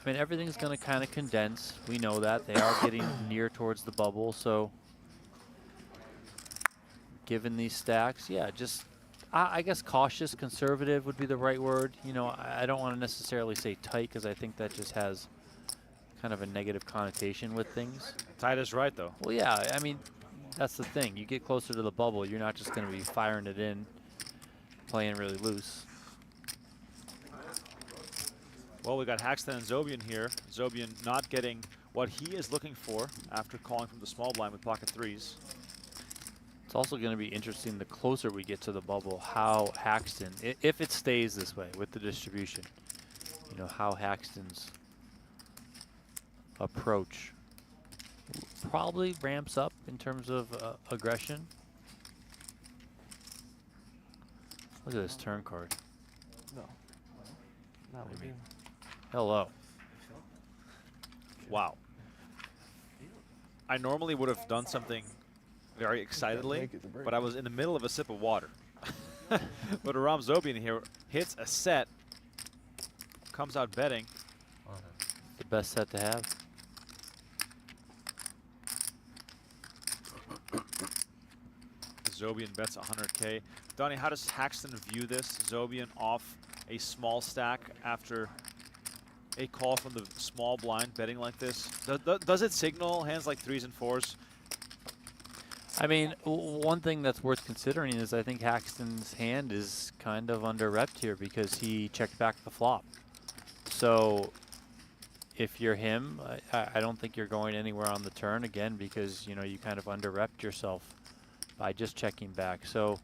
mean, everything's going to kind of condense. We know that. They are getting near towards the bubble. So, given these stacks, yeah, just I guess cautious, conservative would be the right word. You know, I don't want to necessarily say tight because I think that just has kind of a negative connotation with things. Tight is right, though. Well, yeah, I mean, that's the thing. You get closer to the bubble, you're not just going to be firing it in, playing really loose. Well, we got Haxton and Zobian here. Zobian not getting what he is looking for after calling from the small blind with pocket threes. It's also going to be interesting the closer we get to the bubble, how Haxton, if it stays this way with the distribution, you know, how Haxton's approach probably ramps up in terms of aggression. Look at this turn card. No. Not with you. Hello. Wow. I normally would have done something very excitedly, but I was in the middle of a sip of water. But Aram Zobian here hits a set, comes out betting. The best set to have. Zobian bets 100K. Donnie, how does Haxton view this? Zobian off a small stack after a call from the small blind betting like this. Does it signal hands like 3s and 4s? I mean, one thing that's worth considering is I think Haxton's hand is kind of under-repped here because he checked back the flop. So if you're him, I don't think you're going anywhere on the turn again because, you know, you kind of under-repped yourself by just checking back. So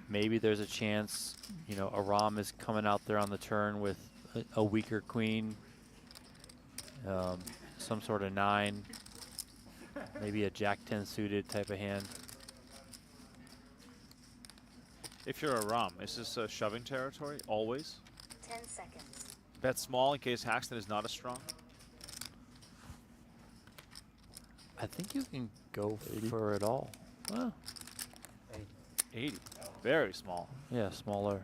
maybe there's a chance, you know, Aram is coming out there on the turn with a weaker queen, some sort of 9, maybe a Jack-10 suited type of hand. If you're Aram, is this a shoving territory always? 10 seconds. Bet small in case Haxton is not as strong? I think you can go for it all. Well, 80. Very small. yeah, smaller.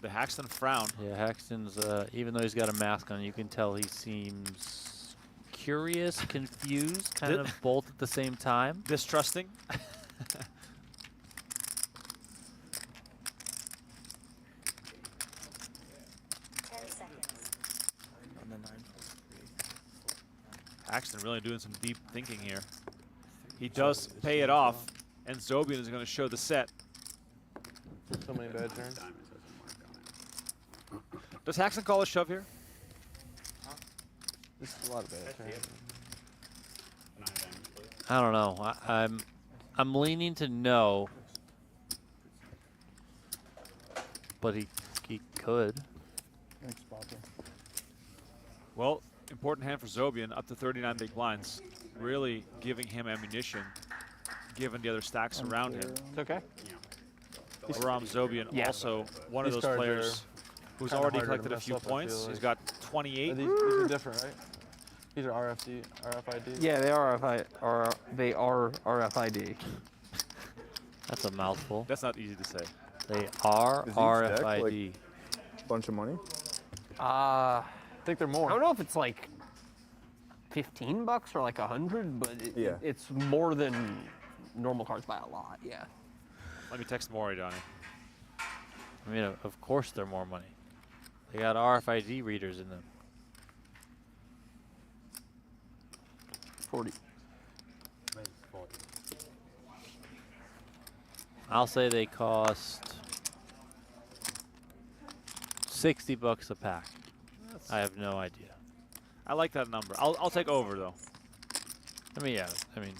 The Haxton frown. Yeah, Haxton's, even though he's got a mask on, you can tell he seems curious, confused, kind of both at the same time. Distrusting. 10 seconds. On the 9. Haxton really doing some deep thinking here. He does pay it off, and Zobian is going to show the set. So many bad turns. Does Haxton call a shove here? This is a lot of bad turns. I don't know. I'm leaning to no, but he could. Thanks, Bobby. Well, important hand for Zobian, up to 39 big blinds. Really giving him ammunition, given the other stacks around him. It's okay. Aram Zobian, also one of These those cards players who's kinda already harder to collected a mess few up, I points. feel He's like. got 28. These are different, right? These are RFID. Yeah, they are RFID. That's a mouthful. That's not easy to say. They are Is each deck, RFID. Bunch of money. I think they're more. I don't know if it's like $15 or like 100, but it's more than normal cards by a lot. Yeah. Let me text Maury, Donnie. I mean, of course they're more money. They got RFID readers in them. 40. I'll say they cost $60 a pack. I have no idea. I like that number. I'll take over though. I mean, yeah. I mean,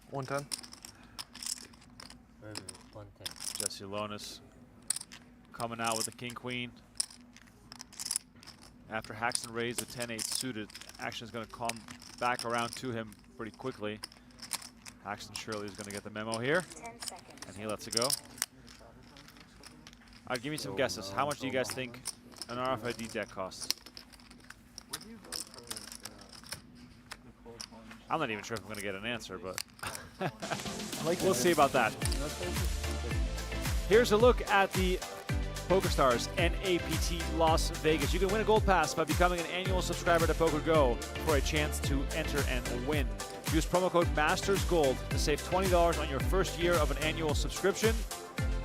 110. Jesse Lonis coming out with the king queen. After Haxton raised the 10-8 suited, action is going to come back around to him pretty quickly. Haxton surely is going to get the memo here, 10 seconds. and he lets it go. All right, give me some guesses. How much do you guys think an RFID deck costs? I'm not even sure if I'm going to get an answer, but we'll see about that. Here's a look at the PokerStars NAPT Las Vegas. You can win a gold pass by becoming an annual subscriber to PokerGo for a chance to enter and win. Use promo code MastersGold to save $20 on your first year of an annual subscription.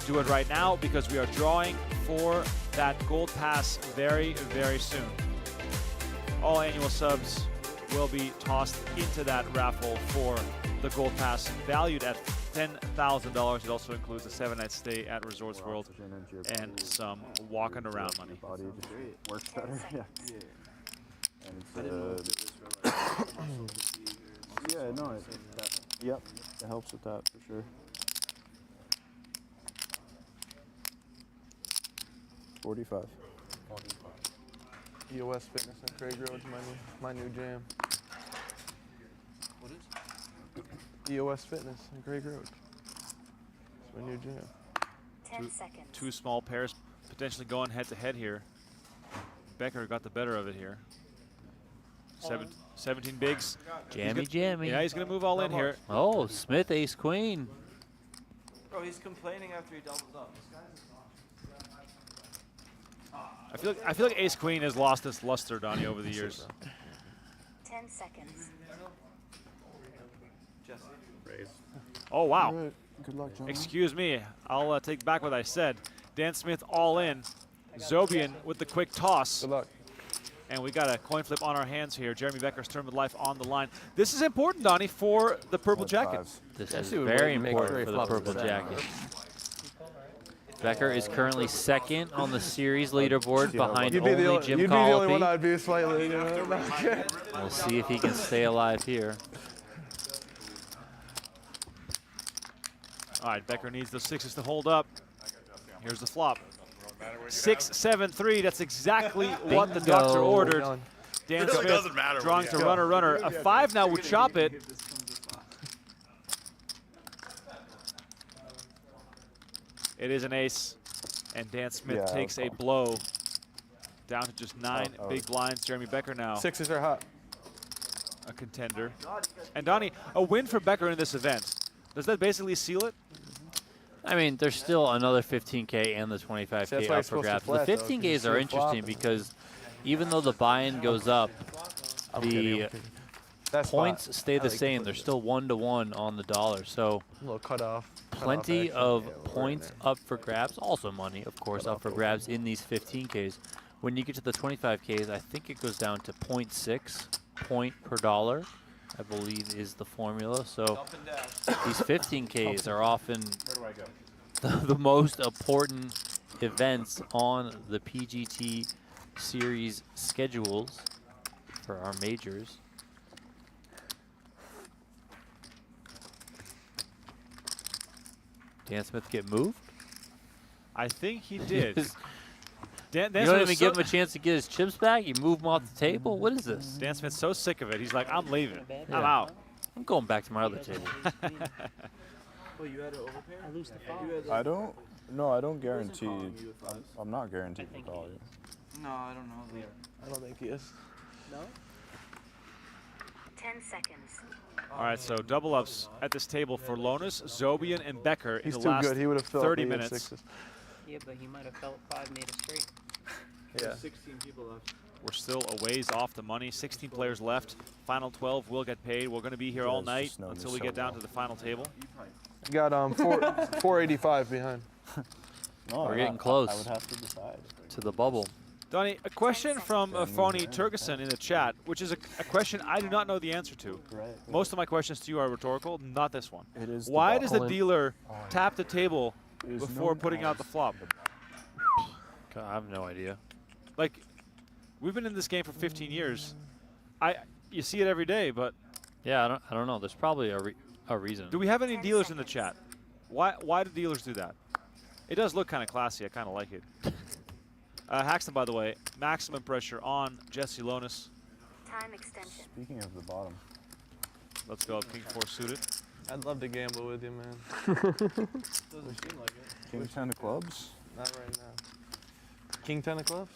Do it right now because we are drawing for that gold pass very, very soon. All annual subs will be tossed into that raffle for the gold pass valued at $10,000. It also includes a 7-night stay at Resorts World and some walking around money. Body just works better. Yeah. And it's, yeah, no, yep, it helps with that for sure. 45. EOS Fitness and Craig Road's my new jam. What is? EOS Fitness and Craig Road. It's my new jam. 10 seconds. Two small pairs potentially going head to head here. Becker got the better of it here. 17 bigs. Jammy. Yeah, he's going to move all in here. Oh, Smith, ace, queen. Bro, he's complaining after he doubles up. This guy's I feel like ace queen has lost its luster, Donnie, over the years. 10 seconds. Raise. Oh wow. Right. Good luck, John. Excuse me. I'll take back what I said. Dan Smith all in. Zobian with the quick toss. Good luck. And we got a coin flip on our hands here. Jeremy Becker's turn with life on the line. This is important, Donnie, for the purple jacket. This is very important for the purple jacket. Becker is currently second on the series leaderboard behind only Jim You'd be the only one Collopy. I'd be slightly. We'll see if he can stay alive here. All right, Becker needs those sixes to hold up. Here's the flop. 6, 7, 3. That's exactly what the doctor ordered. Dan Smith drawing to runner. A 5 now would chop it. It is an ace, and Dan Smith takes a blow down to just 9 big blinds. Jeremy Becker now Sixes are hot. a contender. And Donnie, a win for Becker in this event. Does that basically seal it? I mean, there's still another 15K and the 25K up for grabs. The 15Ks are interesting because even though the buy-in goes up, the points stay the same. They're still 1-to-1 on the dollar. So A little cut off. plenty of points up for grabs. Also money, of course, up for grabs in these 15Ks. When you get to the 25Ks, I think it goes down to 0.6 point per dollar, I believe is the formula. So these 15Ks are often the most important events on the PGT series schedules for our majors. Dan Smith get moved? I think he did. Dan You don't even give him a chance to get his chips back? You move him off the table? What is this? Dan Smith's so sick of it. He's like, I'm leaving. I'm out. I'm going back to my other table. Oh, you had an overpair? I lose the fall. I don't. No, I don't guarantee. I'm not guaranteed to call you. No, I don't know. I don't think he is. No? 10 seconds. All right, so double ups at this table for Lonis, Zobian, and Becker in He's the too last good. He would have felt 30 eight minutes. sixes. Yeah, but he might have felt 5 made a straight. Yeah. 16 people left. We're still a ways off the money. 16 players left. Final 12 will get paid. We're going to be here all night until we get down to the final table. Got 485 behind. No, We're getting close I would have to decide. to the bubble. Donnie, a question from Phony Turgeson in the chat, which is a question I do not know the answer to. Most of my questions to you are rhetorical, not this one. It is. Why does the dealer tap the table before putting out the flop? God, I have no idea. Like, we've been in this game for 15 years. You see it every day, but Yeah, I don't know. There's probably a reason. do we have any dealers in the chat? Why do dealers do that? It does look kind of classy. I kind of like it. Haxton, by the way, maximum pressure on Jesse Lonis. Time extension. Speaking of the bottom. Let's go, King 4 suited. I'd love to gamble with you, man. Doesn't seem like it. King 10 of clubs. Not right now. King 10 of clubs?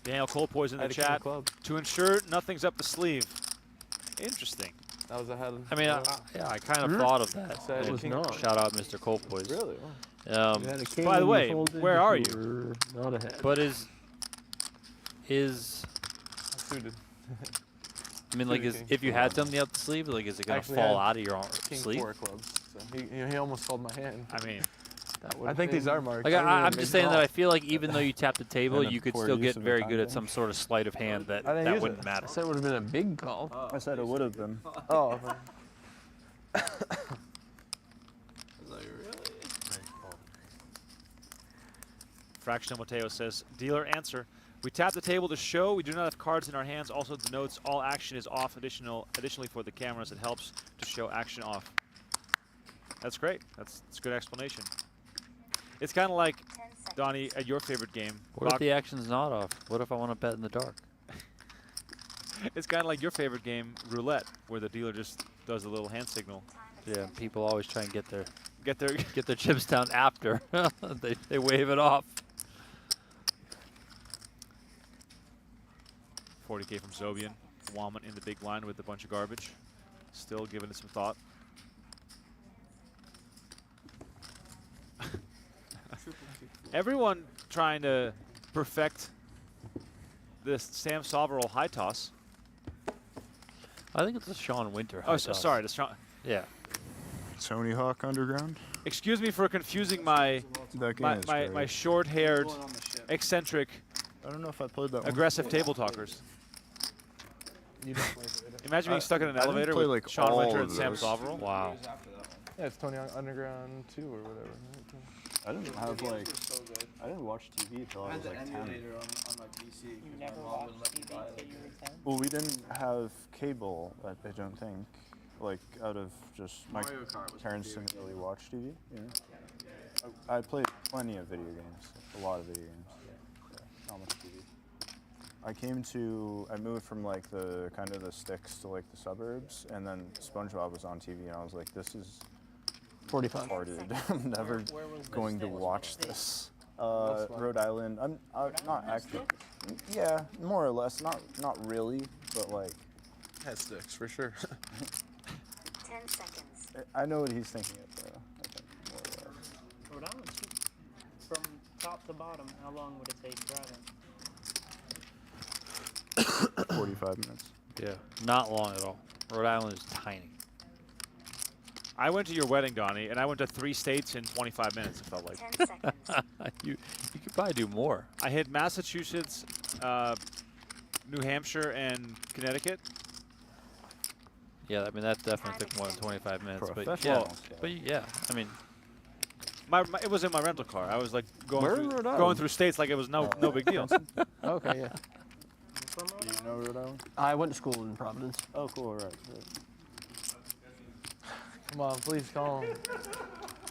Daniel Colepoise in the I had a king chat. of clubs. To ensure nothing's up the sleeve. Interesting. That was ahead of. I mean, I kind of thought of that. Said It was king- not. Shout out Mr. Colepoise. Really? By the way, where are you? Not ahead. But is Suited. I mean, like, if you had something up the sleeve, like, is it gonna fall out of your sleeve? King 4 clubs. So he almost called my hand. I mean, I think these are marked. Like, I'm just saying that I feel like even though you tap the table, And you could poor still use get of very your good time at some sort of sleight of hand that I didn't use wouldn't it. matter. I said it would have been a big call. I said it would have been. Oh. Fractional Mateo says, dealer answer. We tap the table to show we do not have cards in our hands. Also denotes all action is off. Additionally, for the cameras, it helps to show action off. That's great. That's a good explanation. It's kind of like, Donnie, at your favorite game. What if the action's not off? What if I want to bet in the dark? It's kind of like your favorite game, roulette, where the dealer just does a little hand signal. Yeah, people always try and get their Get their chips down after. they wave it off. 40K from Zobian. Woman in the big line with a bunch of garbage. Still giving it some thought. Everyone trying to perfect this Sam Soverall high toss. I think it's a Sean Winter. Oh, sorry, the Sean. Yeah. Tony Hawk Underground. Excuse me for confusing my short-haired, eccentric, I don't know if I played that aggressive table talkers. Imagine being stuck in an I didn't elevator play, with like, Sean all Winter of and Sam those. Soverall. Wow. Yeah, it's Tony Underground 2 or whatever. I didn't have like. I didn't watch TV until I was like 10. on my PC. You never watched TV till you were 10? Well, we didn't have cable. I don't think. Like out of just my Mario Kart was parents my didn't favorite really watch TV. You know? I played plenty of video games. A lot of video games. Yeah, not much TV. I moved from like the kind of the sticks to like the suburbs, and then SpongeBob was on TV, and I was like, this is 45. retarded. I'm never Where was the going to sticks? watch this. Rhode Island. I'm not actually. Yeah, more or less. Not really, but like. Head sticks for sure. 10 seconds. I know what he's thinking of though. I think more or less. Rhode Island, from top to bottom, how long would it take driving? 45 minutes. Yeah. Not long at all. Rhode Island is tiny. I went to your wedding, Donnie, and I went to 3 states in 25 minutes, it felt like. 10 seconds. you could probably do more. I hit Massachusetts, New Hampshire, and Connecticut. Yeah, I mean, that definitely took more than 25 minutes. But yeah, Professional. yeah, I mean, It was in my rental car. I was like Where in going Rhode through Island? states like it was no big deal. Okay, yeah. You know Rhode Island? I went to school in Providence. Oh, cool. Right. Come on, please call him.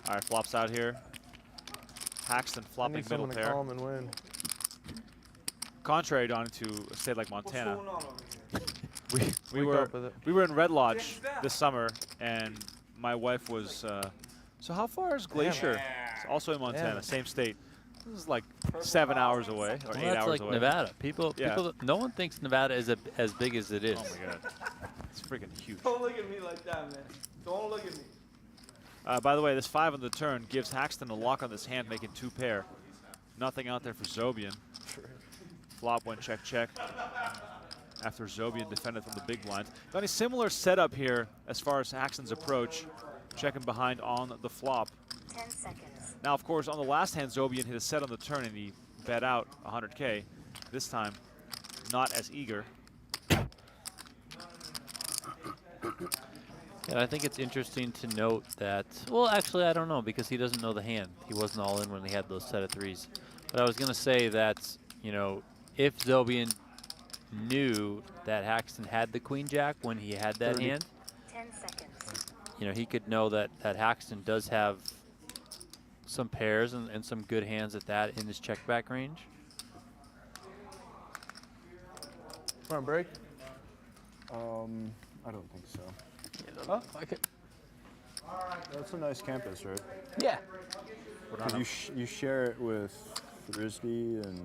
All right, flops out here. Paxton I flopping need middle someone to pair. call him and win. Contrary, Donnie, to a state like Montana. We Wake were up with it. we were in Red Lodge this summer, and my wife was. So how far is Glacier? It's also in Montana, Damn. same state. This is like 7 hours away or well, 8 that's hours like away. Nevada. People, Yeah. no one thinks Nevada is as big as it is. Oh my god, it's freaking huge. Don't look at me like that, man. Don't look at me. By the way, this 5 on the turn gives Haxton a lock on this hand, making 2 pair. Nothing out there for Zobian. Flop went check check. After Zobian defended from the big blind. Got a similar setup here as far as Haxton's approach. Checking behind on the flop. 10 seconds. Now, of course, on the last hand, Zobian hit a set on the turn and he bet out 100K. This time, not as eager. And I think it's interesting to note that, well, actually, I don't know, because he doesn't know the hand. He wasn't all in when he had those set of 3s. But I was going to say that, you know, if Zobian knew that Haxton had the queen jack when he had that hand, 10 seconds. you know, he could know that Haxton does have some pairs and some good hands at that in his check back range. Come on, break. I don't think so. Oh, like it. That's a nice campus, right? Yeah. Because you share it with Frisbee and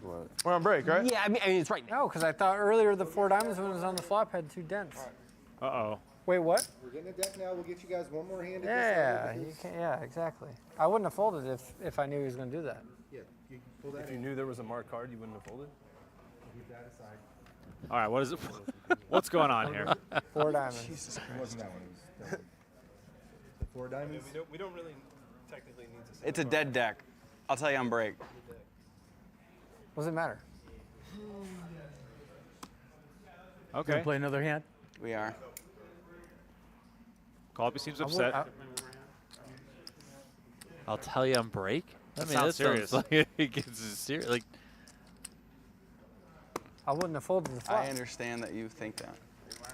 what? We're on break, right? Yeah, I mean it's right now. No, because I thought earlier the 4 diamonds when it was on the flop had 2 dents. Uh-oh. Wait, what? We're getting a deck now. We'll get you guys one more hand. Yeah, you can't. Yeah, exactly. I wouldn't have folded if I knew he was going to do that. Yeah, you pull that. If you knew there was a marked card, you wouldn't have folded. Keep that aside. All right, what is it? What's going on here? 4 diamonds. Jesus Christ. It wasn't that one. It was the 4 diamonds. We don't really technically need to say It's a dead deck. I'll tell you on break. What does it matter? Okay. Gonna play another hand? We are. Collopy seems I would- upset. I'll tell you on break. That sounds serious. Like it's serious. Like I wouldn't have folded the flop. I understand that you think that.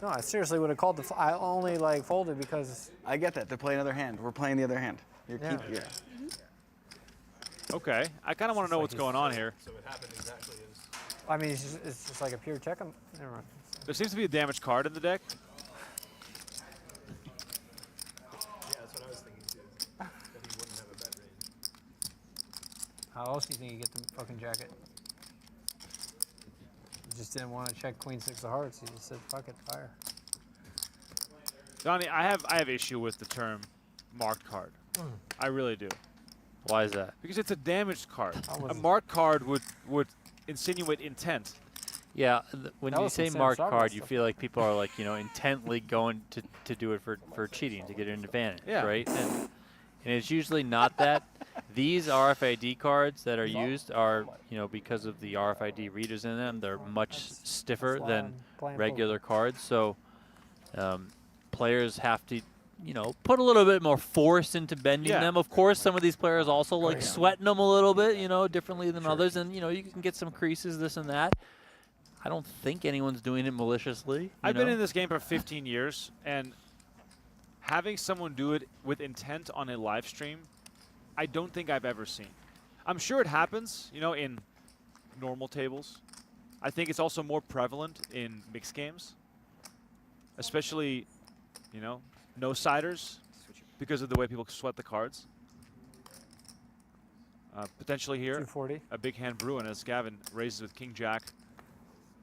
No, I seriously would have called the flop. I only like folded because. I get that. They're playing another hand. We're playing the other hand. You're Yeah. keep. Yeah. Okay, I kind of want to know what's going on here. So it happened exactly as. I mean, it's just like a pure check. Never mind. There seems to be a damaged card in the deck. Yeah, that's what I was thinking too. That he wouldn't have a bet range. How else do you think you get the fucking jacket? You just didn't want to check Queen 6 of Hearts. You just said, "Fuck it, fire." Donnie, I have issue with the term marked card. I really do. why is that? Because it's a damaged card. I A wasn't- marked card would insinuate intent. Yeah, when That you was some say Sam marked Sarver card, you stuff. feel like people are like, you know, intently going to do it for cheating, to get an advantage, Yeah. right? And it's usually not that. These RFID cards that are used are, you know, because of the RFID readers in them, they're much stiffer than regular cards. So players have to, you know, put a little bit more force into bending Yeah. them. Of course, some of these players also like sweating them a little bit, you know, differently than others. And, you know, you can get some creases, this and that. I don't think anyone's doing it maliciously. I've been in this game for 15 years, and having someone do it with intent on a live stream, I don't think I've ever seen. I'm sure it happens, you know, in normal tables. I think it's also more prevalent in mixed games, especially, you know, no-siders, because of the way people sweat the cards. Potentially here, 240. a big hand brewing as Gavin raises with King Jack,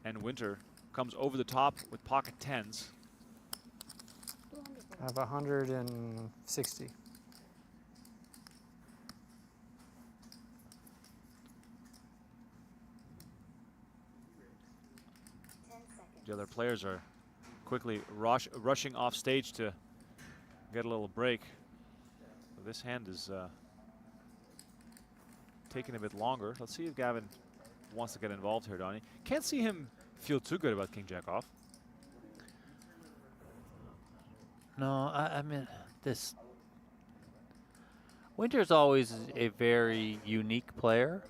and Winter comes over the top with pocket tens. I have 160. The other players are quickly rushing off stage to get a little break. This hand is taking a bit longer. Let's see if Gavin wants to get involved here, Donnie. Can't see him feel too good about King Jack off. No, I mean, this Winter's always a very unique player.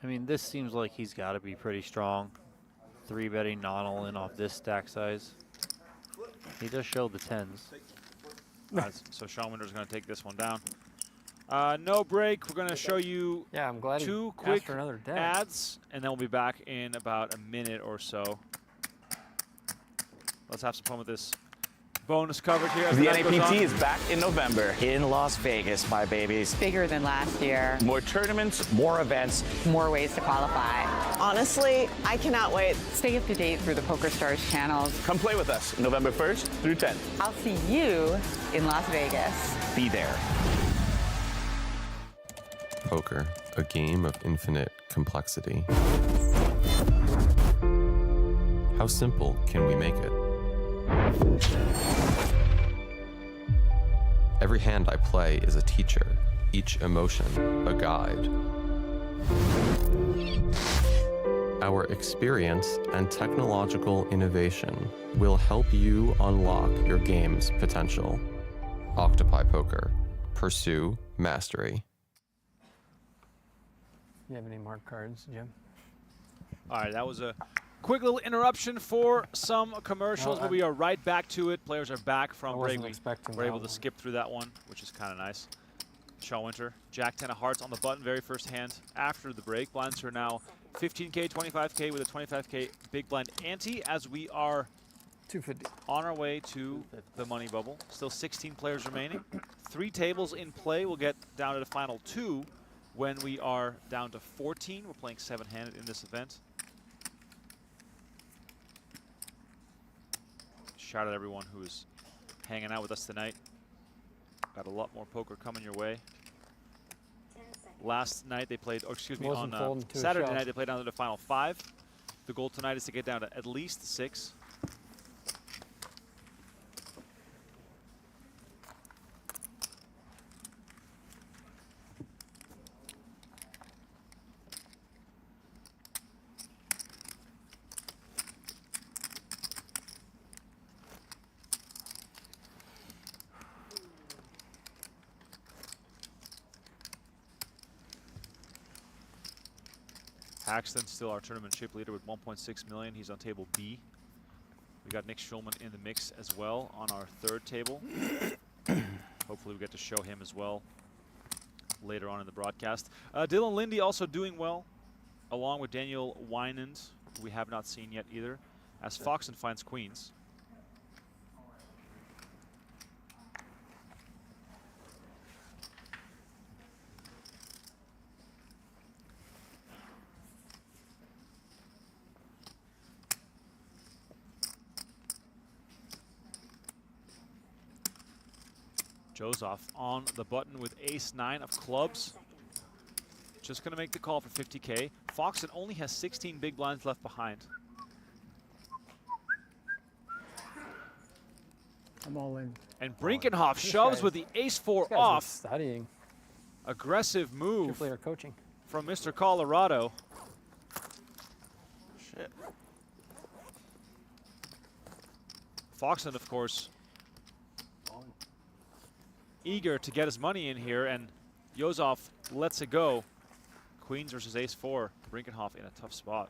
I mean, this seems like he's got to be pretty strong. 3-betting not all in off this stack size. He does show the tens. So Sean Winter's going to take this one down. No break. We're going to show you I'm glad two he quick asked for another deck. ads, and then we'll be back in about a minute or so. Let's have some fun with this bonus coverage here. as The night goes on. NAPT is back in November in Las Vegas, my babies. Bigger than last year. More tournaments, more events. More ways to qualify. Honestly, I cannot wait. Stay up to date through the PokerStars channels. Come play with us November 1st through 10th. I'll see you in Las Vegas. Be there. Poker, a game of infinite complexity. How simple can we make it? Every hand I play is a teacher, each emotion a guide. Our experience and technological innovation will help you unlock your game's potential. Octopi Poker. Pursue mastery. You have any marked cards, Jim? All right, that was a quick little interruption for some commercials, No, but we are right back to it. Players are back I from wasn't break. expecting We're that able to one. skip through that one, which is kind of nice. Shaw Winter, Jack 10 of hearts on the button, very first hand after the break. Blinds are now 15K, 25K with a 25K big blind ante as we are 250 on our way to the money bubble. Still 16 players remaining. 3 tables in play. We'll get down to the final 2 when we are down to 14. We're playing 7-handed in this event. Shout out everyone who is hanging out with us tonight. Got a lot more poker coming your way. Last night they played, or excuse me, Wasn't on folding to a Saturday shove. night they played down to the final 5. The goal tonight is to get down to at least 6. Paxton still our tournament chip leader with 1.6 million. He's on table B. We got Nick Schulman in the mix as well on our 3rd table. Hopefully we get to show him as well later on in the broadcast. Dylan Lindy also doing well, along with Daniel Wynand, who we have not seen yet either, as Foxen finds queens. Joseph on the button with ace-9 of clubs. Just going to make the call for 50K. Foxen only has 16 big blinds left behind. I'm all in. And Brinkenhoff shoves with the ace-4 off. Studying. Aggressive move Player coaching from Mr. Colorado. Shit. Foxen, of course, eager to get his money in here, and Yozov lets it go. Queens versus ace-4. Brinkenhoff in a tough spot.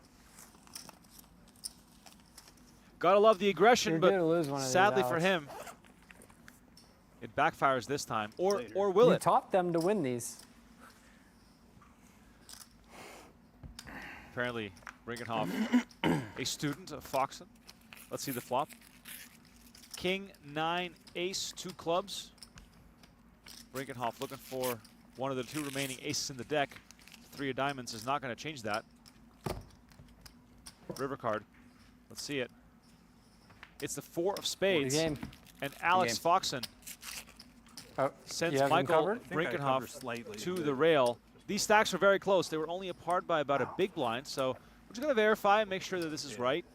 Gotta love the aggression, but sadly for him, it backfires this time. Or will you it? taught them to win these. Apparently, Brinkenhoff, a student of Foxen. Let's see the flop. King, 9, ace, 2 clubs. Brinkenhoff looking for one of the 2 remaining aces in the deck. 3 of diamonds is not going to change that. River card. Let's see it. It's the 4 of spades. And Alex Foxen sends Michael Brinkenhoff to the rail. These stacks are very close. They were only apart by about a big blind, so we're just going to verify and make sure that this is right.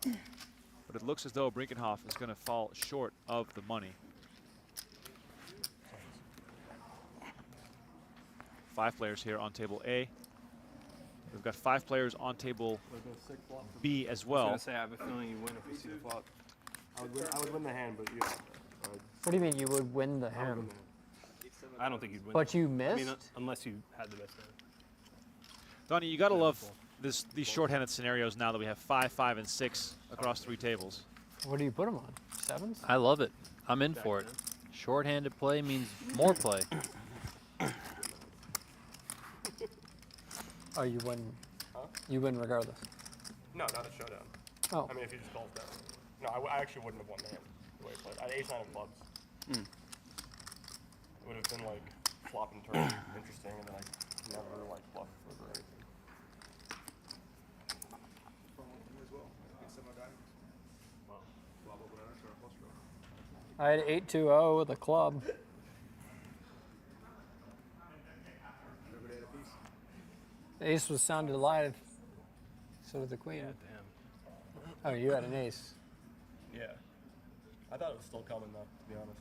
But it looks as though Brinkenhoff is going to fall short of the money. 5 players here on table A. We've got 5 players on table B as well. I was gonna say, I have a feeling you win if we see the flop. I would win the hand, but yeah. What do you mean you would win the hand? I don't think you'd win. But you missed? I mean, unless you had the best hand. Donnie, you got to love these shorthanded scenarios now that we have 5, 5, and 6 across 3 tables. What do you put them on? 7s? I love it. I'm in for it. Shorthanded play means more play. Oh, you win. Huh? You win regardless. No, not a showdown. Oh. I mean, if he just calls down. No, I actually wouldn't have won the hand the way he played. I had ace-9 of clubs. It would have been like flop and turn, interesting, and then I never like bluff or anything. I had 8-2-0 with a club. The ace was sounded alive. So did the queen. Yeah, damn. Oh, you had an ace. Yeah. I thought it was still coming though, to be honest.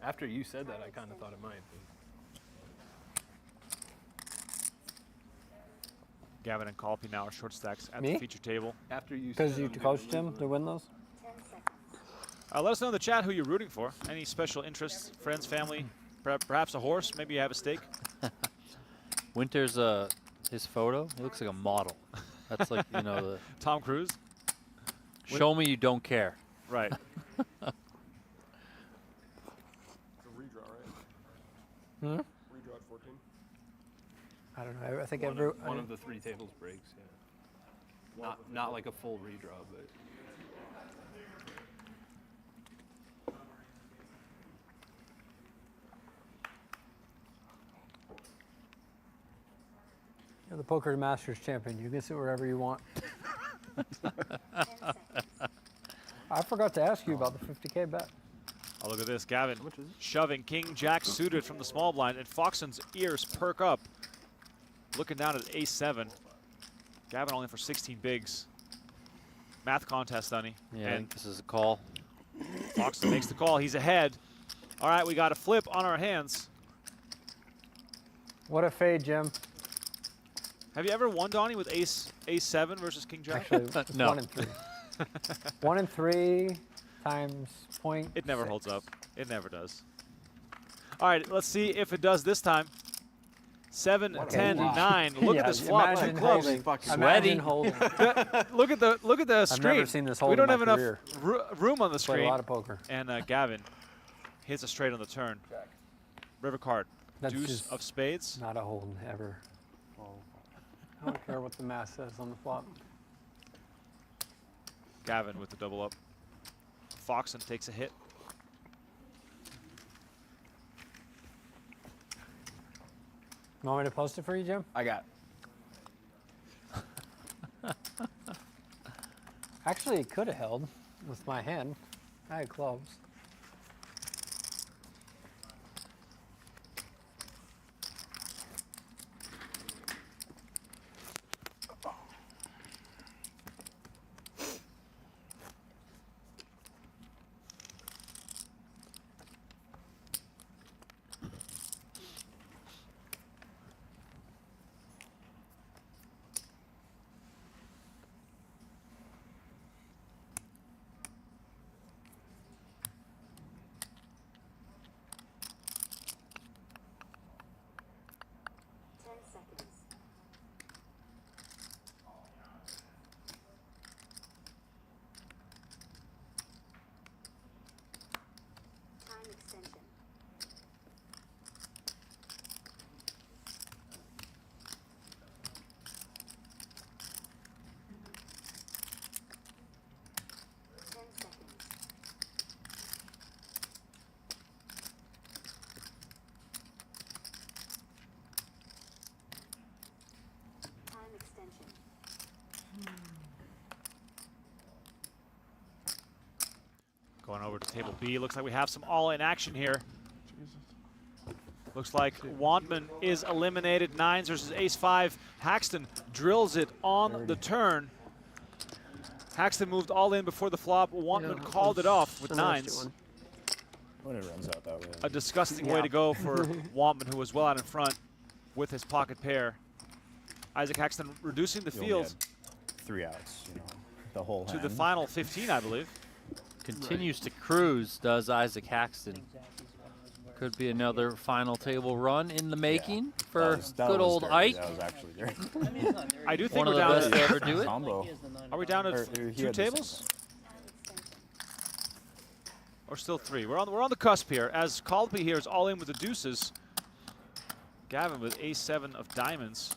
After you said that, I kind of thought it might. Gavin and Collopy now are short stacks at Me? the feature table. After you Because you coached him to win those? Let us know in the chat who you're rooting for. Any special interests, friends, family, perhaps a horse. Maybe you have a stake. Winter's his photo. He looks like a model. That's like, you know, the Tom Cruise. Show me you don't care. Right. It's a redraw, right? Redraw at 14. I don't know. I think one of the 3 tables breaks. Yeah. Not like a full redraw, but. You're the Poker Masters champion. You can sit wherever you want. I forgot to ask you about the 50K bet. Oh, look at this. Gavin shoving King Jack suited from the small blind, and Foxen's ears perk up. Looking down at ace-7. Gavin only for 16 bigs. Math contest, Donnie. Yeah, I and think this is a call. Foxen makes the call. He's ahead. All right, we got a flip on our hands. What a fade, Jim. Have you ever won, Donnie, with ace-7 versus King Jack? Actually, it's No. 1 and 3. 1 and 3 times point. It never holds up. It never does. All right, let's see if it does this time. 7, 10, 9. Look at this flop. Too close. Imagine holding. Look at the screen. I've never seen this hold We don't in have my enough career. room on the Played screen. a lot of poker. And Gavin hits a straight on the turn. River card. That's Deuce just of spades. Not a hold ever. I don't care what the math says on the flop. Gavin with the double up. Foxen takes a hit. You want me to post it for you, Jim? I got. Actually, it could have held with my hand. I had clubs. Going over to table B. Looks like we have some all-in action here. Looks like Wantman is eliminated. 9s versus ace-5. Haxton drills it on the turn. Haxton moved all in before the flop. Wantman called it off with 9s. When it runs out that way. A disgusting way to go for Wantman, who was well out in front with his pocket pair. Isaac Haxton reducing the field. 3 outs, you know, the whole to hand. the final 15, I believe. Continues to cruise, does Isaac Haxton. Could be another final table run in the making for good old Ike. That was actually great. I do think One we're of down the best to ever do it. Combo. Are we down Or at he 2 had the tables? Or still 3? We're on the cusp here, as Collopy here is all in with the deuces. Gavin with ace-7 of diamonds.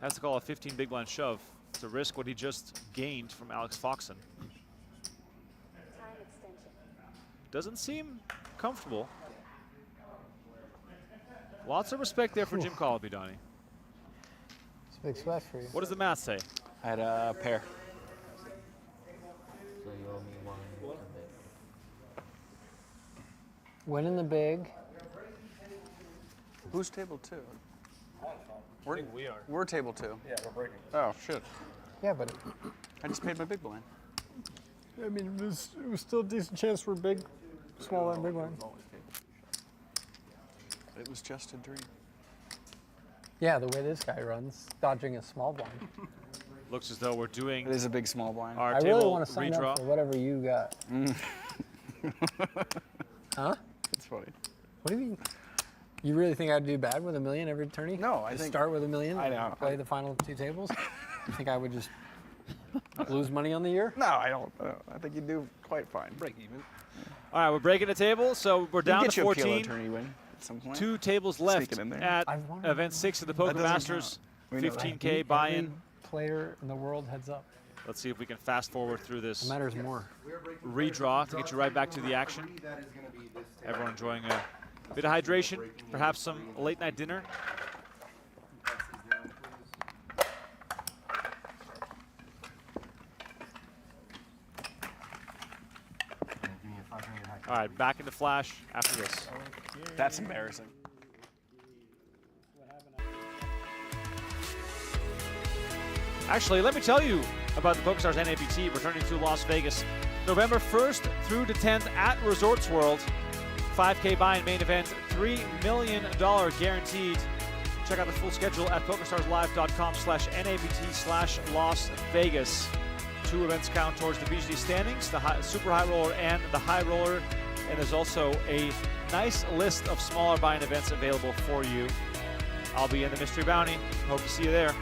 Has to call a 15 big blind shove to risk what he just gained from Alex Foxen. Doesn't seem comfortable. Lots of respect there for Jim Collopy, Donnie. It's a big splash for you. What does the math say? I had a pair. So you owe me 1 Win in the big. Who's table 2? We are. We're table 2. Yeah, we're breaking. Oh, shit. Yeah, but I just paid my big blind. I mean, it was still a decent chance for big, small and big one. It was just a dream. Yeah, the way this guy runs, dodging a small blind. Looks as though we're doing It is a big small blind. our I table really want to sign redraw. up for whatever you got. Huh? It's funny. What do you mean? You really think I'd do bad with $1 million every tourney? No, I Just think start with $1 million. I know. Play the final 2 tables. You think I would just lose money on the year? No, I don't. I think you do quite fine. Break even. All right, we're breaking the table, so we're down Get to you a PLO 14. tourney win at some point. 2 tables left Sneak it in there. at I wanna event 6 of the Poker That doesn't Masters. count. We know that. 15K buy-in. Every player in the world heads up. Let's see if we can fast forward through It this matters more. redraw to get you right back to the action. Everyone enjoying a bit of hydration, perhaps some late night dinner. All right, back into Flash after this. That's embarrassing. Actually, let me tell you about the PokerStars NAPT returning to Las Vegas November 1st through the 10th at Resorts World. 5K buy-in main event, $3 million guaranteed. Check out the full schedule at PokerStarsLive.com/NAPT/Las Vegas. 2 events count towards the BGD standings, the Super High Roller and the High Roller. And there's also a nice list of smaller buy-in events available for you. I'll be in the Mystery Bounty. Hope to see you there.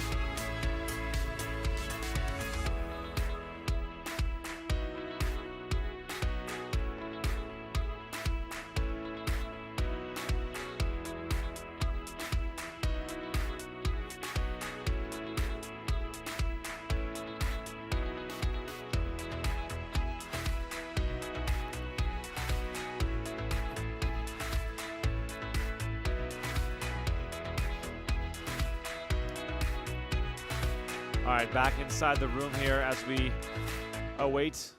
All right, back inside the room here as we await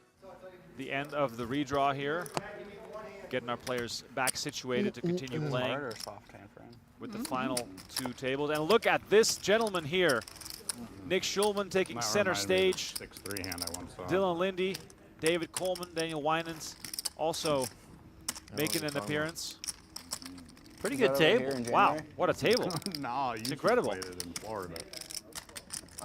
the end of the redraw here. Getting our players back situated to continue playing with the final 2 tables. And look at this gentleman here. Nick Schulman taking center stage. 6-3 hand I once saw. Dylan Lindy, David Coleman, Daniel Winans also making an appearance. Pretty good table. Wow, what a table. No, it's incredible. Played it in Florida.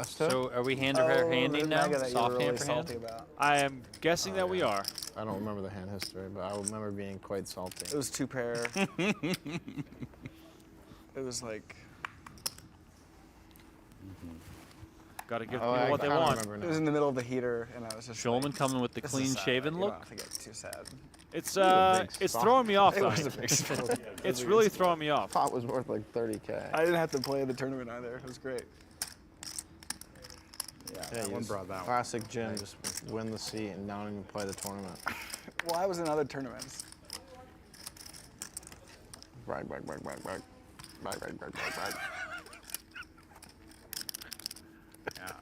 So are we hand-to-handing now? Soft hand for hand? I am guessing that we are. I don't remember the hand history, but I remember being quite salty. It was 2 pair. It was like. Got to give people what they want. It was in the middle of the heater, and I was just. Schulman like, coming with the clean-shaven look. I don't have to get too sad. It's throwing me off, It though. was a big spot. It's really throwing me off. Pot was worth like 30K. I didn't have to play the tournament either. It was great. Yeah, one brought that one. Classic Jim, just win the seat and not even play the tournament. Well, I was in other tournaments. Brag, brag, brag, brag, brag. Brag, brag, brag, brag, brag. Yeah.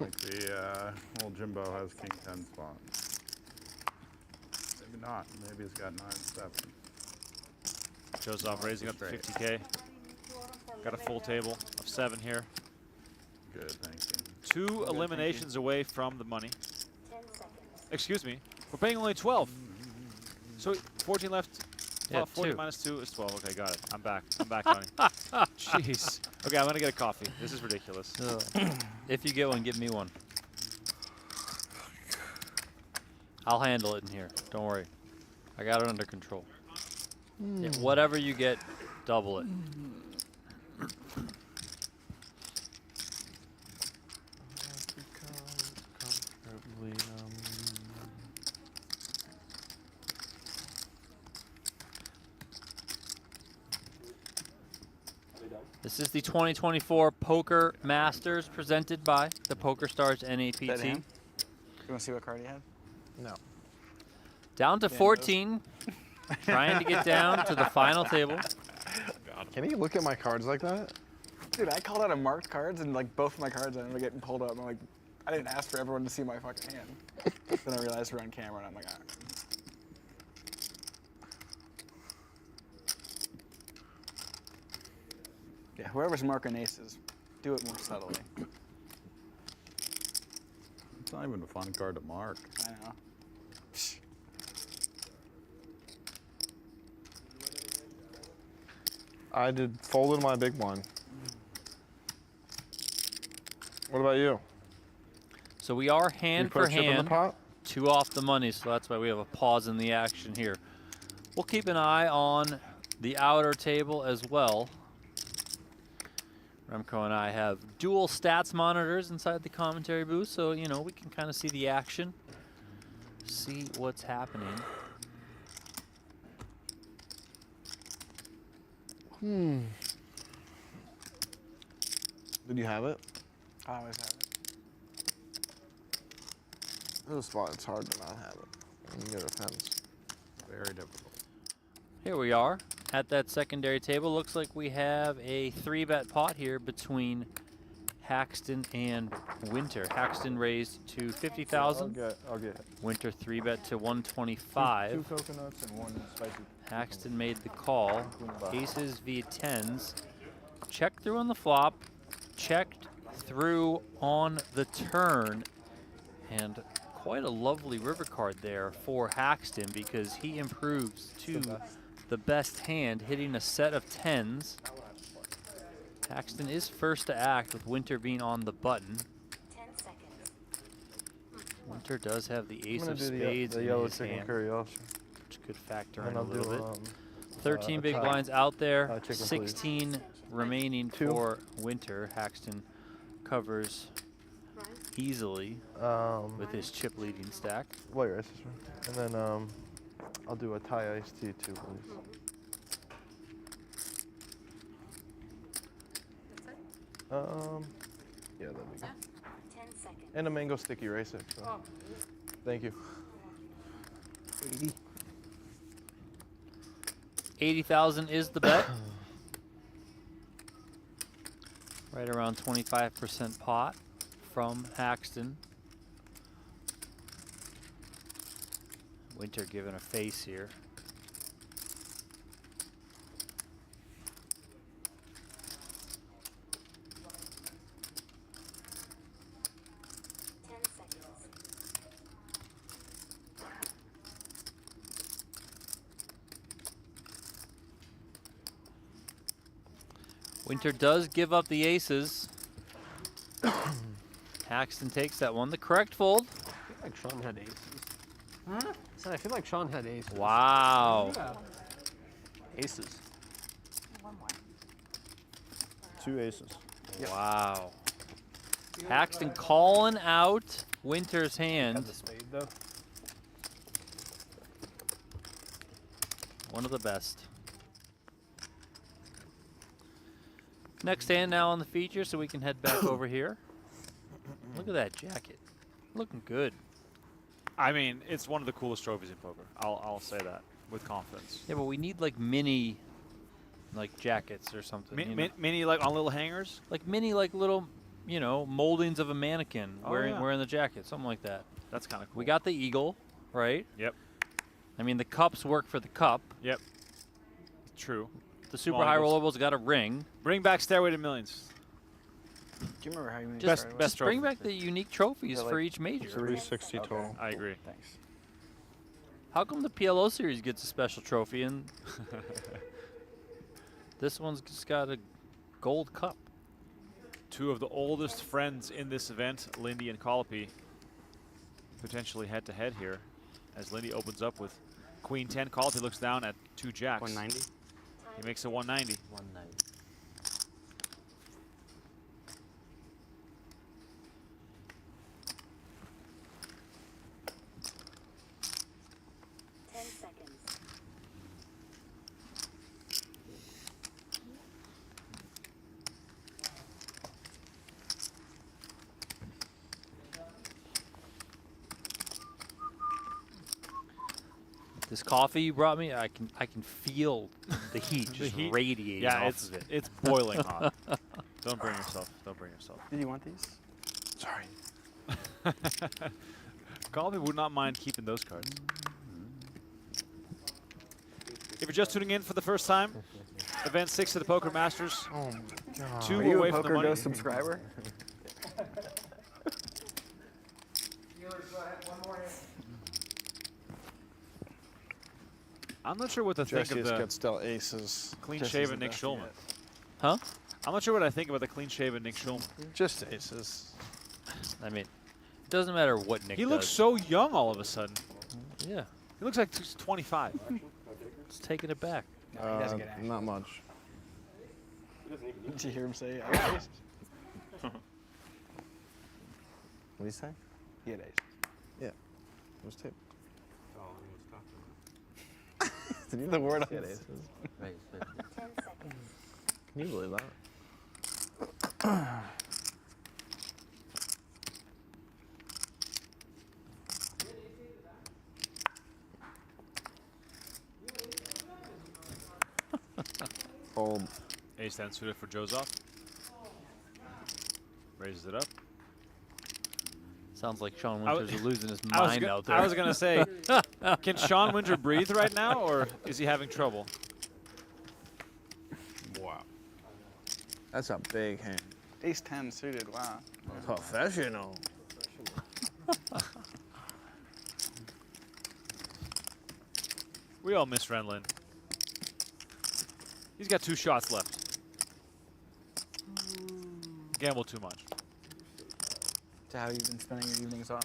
Like the old Jimbo has king 10 spot. Maybe not. Maybe he's got 9-7. Shows off raising up to 50K. Got a full table of 7 here. Good, thank you. 2 eliminations away from the money. Excuse me. We're paying only 12. So 14 left. Yeah, 40 2. minus 2 is 12. Okay, got it. I'm back. I'm back, Donnie. Jeez. Okay, I'm going to get a coffee. This is ridiculous. If you get one, give me one. I'll handle it in here. Don't worry. I got it under control. Yeah, whatever you get, double it. This is the 2024 Poker Masters presented by the PokerStars NAPT. You want to see what card he had? No. Down to 14. Trying to get down to the final table. Can you look at my cards like that? Dude, I called out a marked cards, and like both of my cards ended up getting pulled up. I'm like, I didn't ask for everyone to see my fucking hand. Then I realized we're on camera, and I'm like, ah. Yeah, whoever's marking aces, do it more subtly. It's not even a fun card to mark. I know. I did folded my big one. What about you? So we are hand for chip in the hand, pot? 2 off the money, so that's why we have a pause in the action here. We'll keep an eye on the outer table as well. Remko and I have dual stats monitors inside the commentary booth, so you know we can kind of see the action, see what's happening. Did you have it? I always have it. This is fun. It's hard to not have it. You get a fence. Very difficult. Here we are at that secondary table. Looks like we have a 3-bet pot here between Haxton and Winter. Haxton raised to 50,000. I'll get Winter 3-bet to 125. Two coconuts and one spicy. Haxton made the call. Aces via 10s. Check through on the flop. Checked through on the turn. And quite a lovely river card there for Haxton because he improves to the best hand, hitting a set of 10s. Haxton is first to act with Winter being on the button. 10 seconds. Winter does have the ace I'm of gonna do spades the in yellow his chicken hand, curry also. which could factor And in a I'll little do, bit. 13 big Thai. blinds out there, Chicken, please. 16 remaining for Winter. Haxton covers easily with his chip leading stack. White rice, and then I'll do a Thai iced tea too, please. Yeah, that'd be good. 10 seconds. And a mango sticky rice. So. Thank you. 80,000 is the bet. Right around 25% pot from Haxton. Winter giving a face here. Winter does give up the aces. Haxton takes that one. The correct fold. I feel like Sean had aces. Huh? I feel like Sean had aces. Wow. Yeah. Aces. One more. Two aces. Wow. Haxton calling out Winter's hand. Got the spade though. One of the best. Next hand now on the feature, so we can head back over here. Look at that jacket. Looking good. I mean, it's one of the coolest trophies in poker. I'll say that with confidence. Yeah, but we need like mini, like jackets or something. you know? Mini like on little hangers? Like mini, like little, you know, moldings of a mannequin Oh, wearing yeah. wearing the jacket, something like that. That's kind of cool. We got the eagle, right? Yep. I mean, the cups work for the cup. Yep. True. The super Small high eagles. rollerable's got a ring. Bring back Stairway to Millions. Do you remember how you made Just, it? best bring trophy. back the unique trophies They're for like each major. 360 total. I agree. Thanks. How come the PLO series gets a special trophy and this one's just got a gold cup? Two of the oldest friends in this event, Lindy and Collopy, potentially head-to-head here as Lindy opens up with Queen 10. Collopy looks down at 2 jacks. 190. He makes a 190. 190. This coffee you brought me, I can feel the heat just radiating off of it. It's boiling hot. Don't bring yourself. Don't bring yourself. Did you want these? Sorry. Collopy would not mind keeping those cards. If you're just tuning in for the first time, Event 6 of the Poker Masters. Oh my God. 2 Are you away a from the money. PokerGO subscriber? I'm not sure what to think of Jesse's the got still aces. clean-shaven Nick Schulman. Huh? I'm not sure what I think about the clean-shaven Nick Schulman. Just aces. I mean, it doesn't matter what Nick He does. looks so young all of a sudden. Yeah. He looks like he's 25. Just taking it back. Not much. Did you hear him say What do you say? He had aces. Yeah. It was tip. Did you the word on He had this? aces. 10 seconds. Can you believe that? Fold. Ace 10 suited for Joseph. Raises it up. Sounds like Sean I Winters is losing his I was mind go- out there. I was gonna say, can Sean Winter breathe right now, or is he having trouble? Wow. That's a big hand. Ace 10 suited, wow. Professional. We all miss Renlin. He's got 2 shots left. Gamble too much. To how you've been spending your evenings off.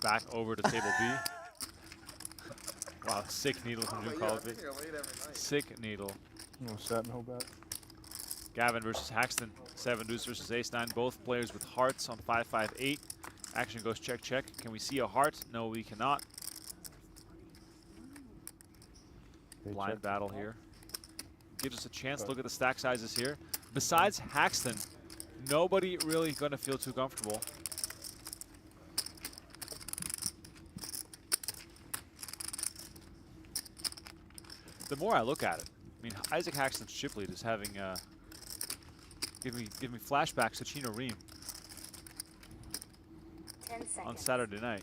Back over to table B. Wow, sick needle from Jim Collopy. Sick needle. No set, no bet. Gavin versus Haxton. 7 deuce versus ace 9. Both players with hearts on 5-5-8. Action goes check, check. Can we see a heart? No, we cannot. Blind battle here. Gives us a chance to look at the stack sizes here. Besides Haxton, nobody really going to feel too comfortable. The more I look at it, I mean, Isaac Haxton's chip lead is having give me flashbacks to Chino Ream 10 seconds. on Saturday night.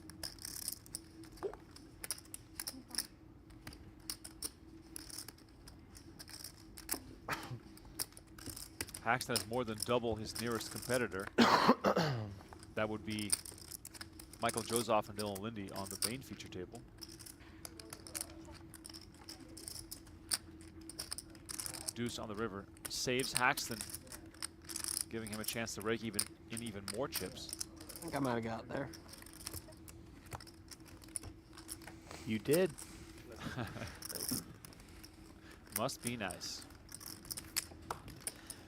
Haxton has more than double his nearest competitor. That would be Michael Joseph and Dylan Lindy on the main feature table. Deuce on the river. Saves Haxton, giving him a chance to rake even more chips. I think I might have got there. You did. Must be nice.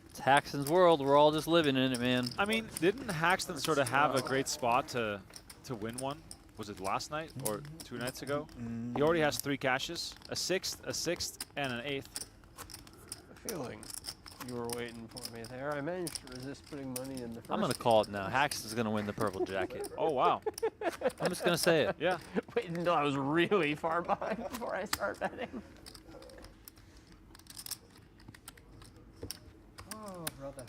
It's Haxton's world. We're all just living in it, man. I mean, didn't Haxton sort of have a great spot to win one? Was it last night or 2 nights ago? He already has 3 cashes, a 6th, and an 8th. Feeling you were waiting for me there. I managed to resist putting money in the first. I'm going to call it now. Haxton's going to win the purple jacket. Oh, wow. I'm just going to say it. Yeah. Wait until I was really far behind before I start betting. Oh, brother.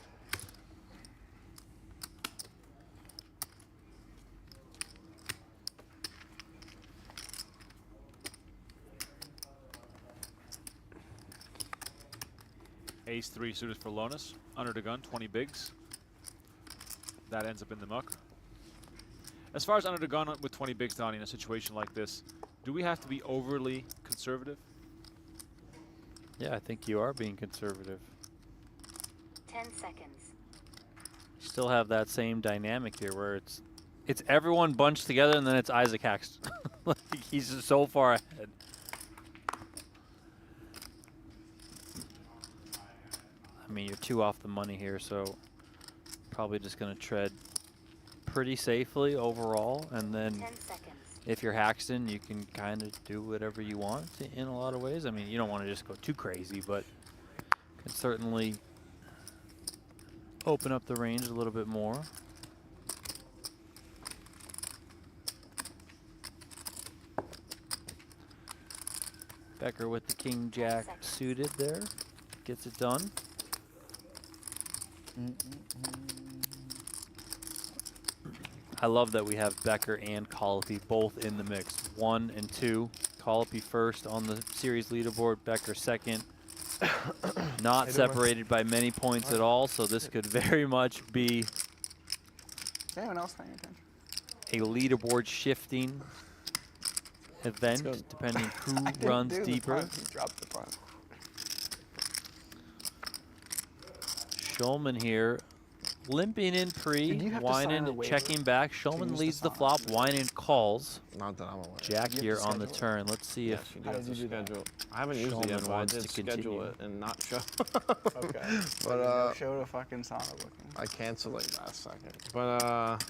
Ace 3 suited for Lonis. Under the gun, 20 bigs. That ends up in the muck. As far as under the gun with 20 bigs, Donnie, in a situation like this, do we have to be overly conservative? Yeah, I think you are being conservative. 10 seconds. Still have that same dynamic here where it's everyone bunched together and then it's Isaac Haxton. Like, he's just so far ahead. I mean, you're 2 off the money here, so probably just going to tread pretty safely overall. And then 10 seconds. if you're Haxton, you can kind of do whatever you want in a lot of ways. I mean, you don't want to just go too crazy, but can certainly open up the range a little bit more. Becker with the King Jack suited there. Gets it done. I love that we have Becker and Collopy both in the mix. 1 and 2. Collopy first on the series leaderboard, Becker second. Not separated by many points at all, so this could very much be Is anyone else paying attention? a leaderboard shifting event, depending who runs deeper. He dropped the front. Schulman here, limping in pre, whining, checking back. Schulman leads the flop, whining calls. Not that I'm aware. Jack here on the turn. Let's see if How did you do that? I haven't used it yet, but I did schedule it and not show. Okay. But show to fucking Sana booking. I canceled like last second. But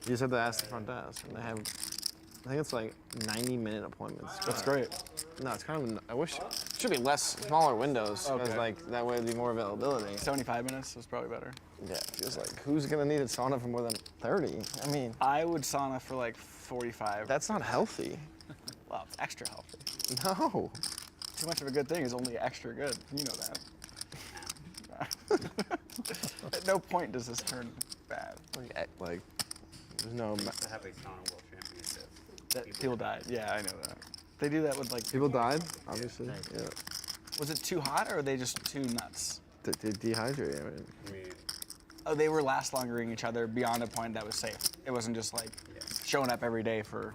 you said to ask the front desk, and they have, I think it's like 90-minute appointments. That's great. No, it's kind of. I wish it should be smaller windows, because like that way it'd be more availability. 75 minutes is probably better. Yeah, it feels like who's gonna need a sauna for more than 30? I mean, I would sauna for like 45. That's not healthy. Well, it's extra healthy. No. Too much of a good thing is only extra good. You know that. At no point does this turn bad. Like there's no. To have a China World Championship. People died. Yeah, I know that. They do that with like. People died, obviously. Yeah. Was it too hot or were they just too nuts? They dehydrate. I mean. Oh, they were last longering each other beyond a point that was safe. It wasn't just like showing up every day for.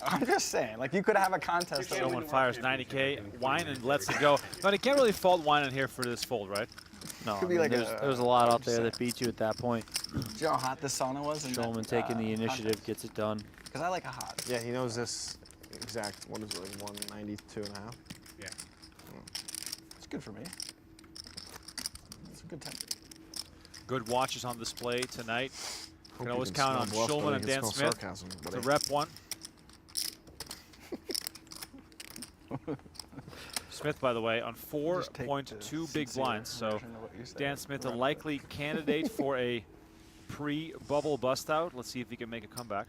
I'm just saying, like you could have a contest. Schulman fires 90K. Winan lets it go. But he can't really fault Winan here for this fold, right? No, Could I be mean, like there's a lot out there that beat you at that point. Do you know how hot this sauna was? Schulman taking the initiative, gets it done. Because I like a hot. Yeah, he knows this exact. What is it? Like 192.5. Yeah. It's good for me. It's a good time. Good watches on display tonight. You can you always can count on smell bluff, Schulman but and you can Dan smell Smith sarcasm, to buddy. rep one. Smith, by the way, on 4.2 big blinds, so Dan Smith a likely candidate for a pre-bubble bust out. Let's see if he can make a comeback.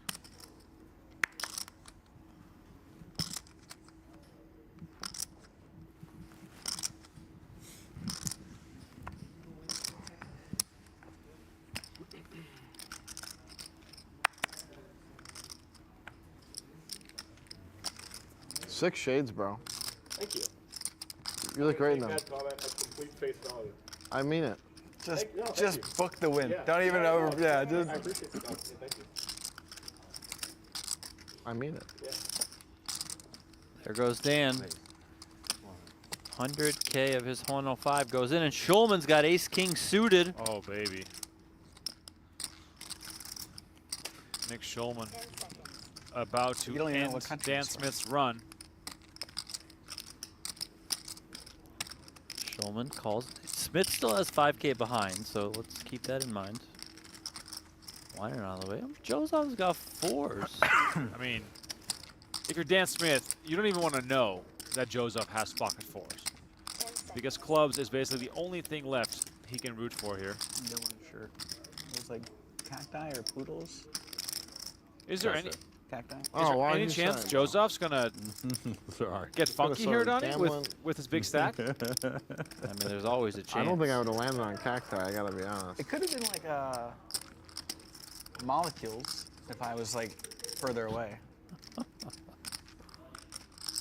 Six shades, bro. Thank you. You look great in them. That comment at complete face value. I mean it. Just book the win. Yeah. Don't even over. Yeah, just. I appreciate the comment. Thank you. I mean it. Yeah. There goes Dan. 100K of his 105 goes in, and Schulman's got ace-king suited. Oh, baby. Nick Schulman about to end Dan Smith's run. Schulman calls. Smith still has 5K behind, so let's keep that in mind. Winan out of the way. Josov's got fours. I mean, if you're Dan Smith, you don't even want to know that Joseph has pocket fours. Because clubs is basically the only thing left he can root for here. No one sure. It was like cacti or poodles. Is there any cacti? Is there any chance Joseph's gonna get funky here, Donnie, with his big stack? I mean, there's always a chance. I don't think I would have landed on cacti. I gotta be honest. It could have been like molecules if I was like further away.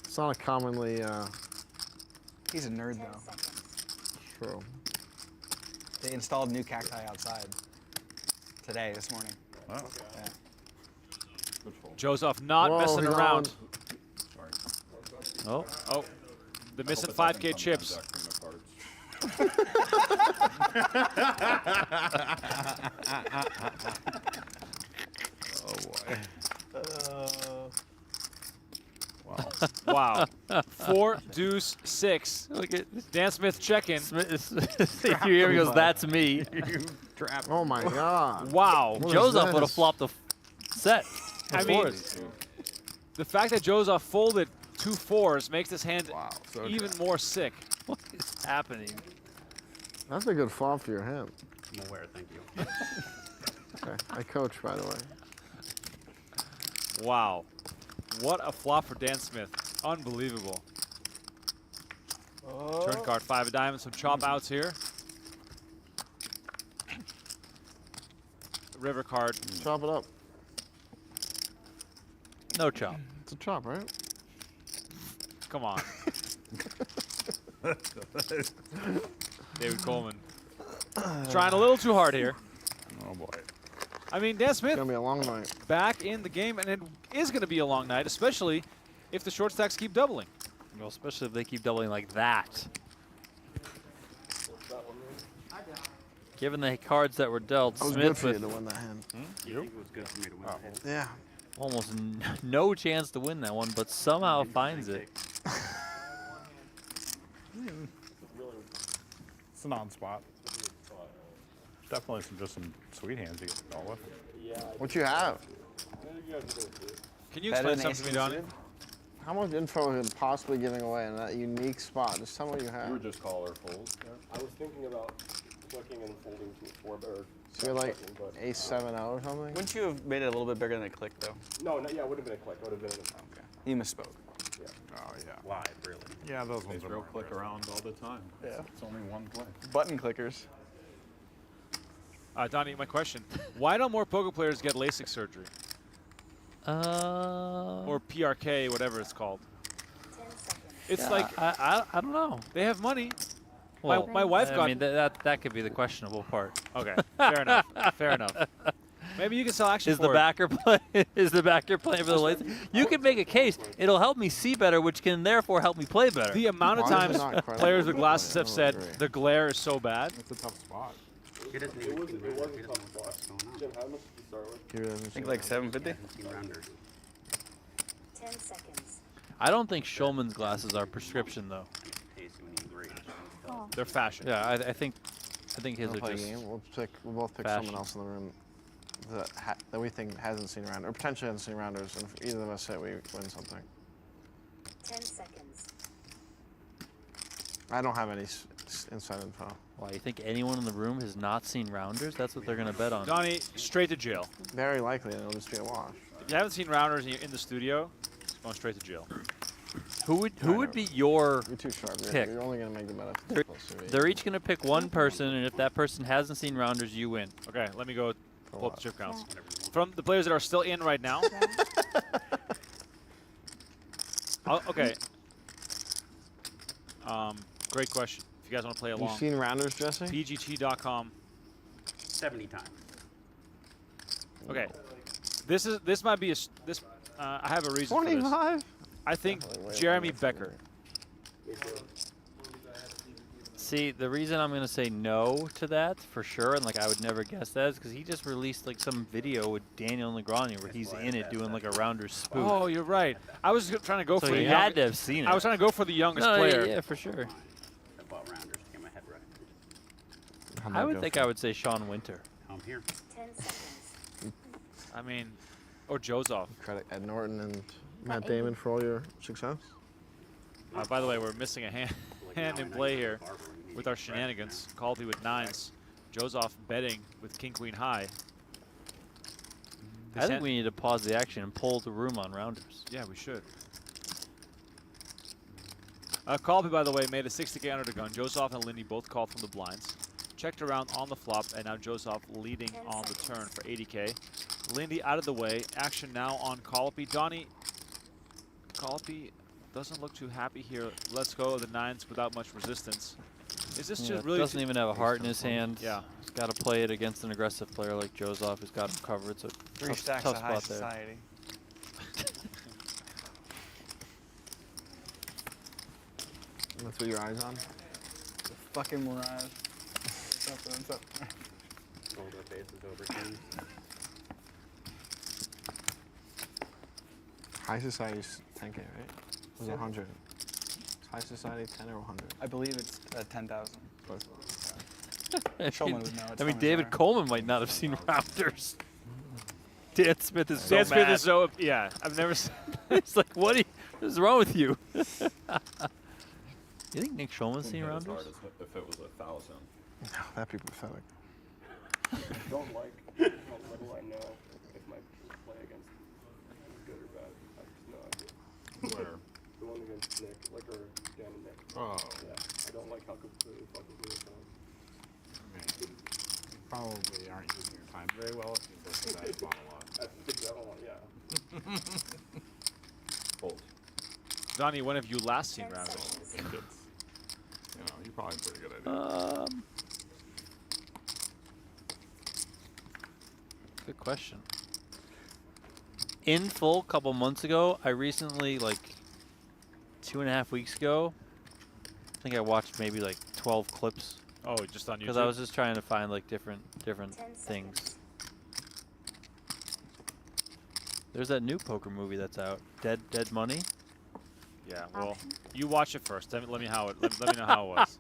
It's not a commonly. He's a nerd though. True. They installed new cacti outside today, this morning. Oh. Yeah. Joseph not messing around. Oh. Oh. The missing 5K chips. Oh boy. Wow. 4 deuce 6. Look at Dan Smith checking. You hear he goes, "That's me." Oh my God. Wow. Joseph would have flopped the set. I mean, the fact that Joseph folded 2 4s makes this hand even more sick. What is happening? That's a good flop for your hand. I'm aware, thank you. Okay. I coach, by the way. Wow. What a flop for Dan Smith. Unbelievable. Turn card 5 of diamonds, some chop outs here. River card. Chop it up. No chop. It's a chop, right? Come on. David Coleman. Trying a little too hard here. Oh boy. I mean, Dan Smith It's gonna be a long night. back in the game, and it is going to be a long night, especially if the short stacks keep doubling. Well, especially if they keep doubling like that. Given the cards that were dealt, That was Smith good for you with to win that hand. It was good for me to win that hand. Yeah. almost no chance to win that one, but somehow finds it. It's a non-spot. Definitely just some sweet hands you can go with. What you have? Can you explain something to me, Donnie? How much info are you possibly giving away in that unique spot? Just tell me what you have. You would just call or fold. I was thinking about clicking and folding to a 4 better. So you're like ace 7 out or something? Wouldn't you have made it a little bit bigger than a click though? No, yeah, it would have been a click. It would have been an Okay. You misspoke. Yeah. yeah. Live, really. Yeah, those ones They are throw more click impressive. around all the time. Yeah. It's only one play. Button clickers. Donnie, my question: why don't more poker players get LASIK surgery or PRK, whatever it's called? It's yeah, like I don't know. they have money. Well, my wife I got. mean, that could be the questionable part. Okay, fair enough. Fair enough. Maybe you can sell action Is for the it. backer play? Is the backer playing for the LASIK? You can make a case. It'll help me see better, which can therefore help me play better. The amount of times players with glasses have said the glare is so bad. It's a tough spot. He doesn't even see rounders. He doesn't know what's going on. Jim, how much did you start with? I think like 750. He doesn't see rounders. 10 seconds. I don't think Schulman's glasses are prescription though. They're fashion. Yeah, I think his We'll are play a just. game. We'll both pick fashion. someone else in the room that we think hasn't seen rounders, or potentially hasn't seen rounders, and if either of us hit, we win something. 10 seconds. I don't have any inside info. Why, you think anyone in the room has not seen rounders? That's what they're going to bet on. Donnie, straight to jail. Very likely, it'll just be a wash. If you haven't seen rounders and you're in the studio, it's going straight to jail. Who would be your You're too sharp. pick? You're only gonna make the bet if it's close to They're each going to pick one person, and if that person hasn't seen rounders, you win. Okay, let me go pull up the chip counts. From the players that are still in right now. Okay. Great question. If you guys want to play along. You've seen rounders, Jesse? PGT.com. 70 times. Okay. This might be a I have a reason for this. 25? I think Jeremy Becker. See, the reason I'm going to say no to that for sure, and like I would never guess that, is because he just released like some video with Daniel Negreanu where he's in it doing like a rounder spoof. Oh, you're right. I was trying to go So for he the had to have seen it. I was trying to go for the youngest No, player. Yeah, for sure. I bought rounders to get my head right. I would think I would say Sean Winter. I'm here. 10 seconds. I mean, or Joseph. Credit Ed Norton and Matt Damon for all your success. By the way, we're missing a hand in play here with our shenanigans. Collopy with 9s. Joseph betting with King Queen High. I think we need to pause the action and poll the room on rounders. Yeah, we should. Collopy, by the way, made a 60K under the gun. Joseph and Lindy both called from the blinds. Checked around on the flop, and now Joseph leading on the turn for 80K. Lindy out of the way. Action now on Collopy. Donnie, Collopy doesn't look too happy here. Let's go the 9s without much resistance. Is this just really doesn't even have a heart in his hand. Yeah. He's got to play it against an aggressive player like Joseph, who's got him covered. So Three stacks tough of high spot there. society. That's what your eyes on? The fucking mirage. What's up? Hold our faces over things. High Society's 10K, right? It was 100. High Society 10 or 100? I believe it's 10,000. I Shulman mean, would know. It's I mean from his David eye. Coleman might not have seen rounders. Dan Smith is so Dan Smith mad. is so, yeah, I've never seen. It's like, what is wrong with you? You think Nick Schulman's seen Hit as rounders? hard as if it was 1,000. No, that'd be pathetic. Don't like how little I know if my play against is good or bad. I have no idea. Where? The one against Nick, like, or Dan and Nick. Oh. Yeah, I don't like how completely fucking good it sounds. I mean, you probably aren't using your time very well if you go through that spot a lot. That's the big one, yeah. Fold. Donnie, when have you last seen rounders? You know, you probably have a pretty good idea. Good question. In full, a couple months ago, I recently, like 2.5 weeks ago, I think I watched maybe like 12 clips. Oh, just on YouTube? Because I was just trying to find like different things. There's that new poker movie that's out, Dead Money. Yeah, well, you watch it first. Let me how it. Let me know how it was.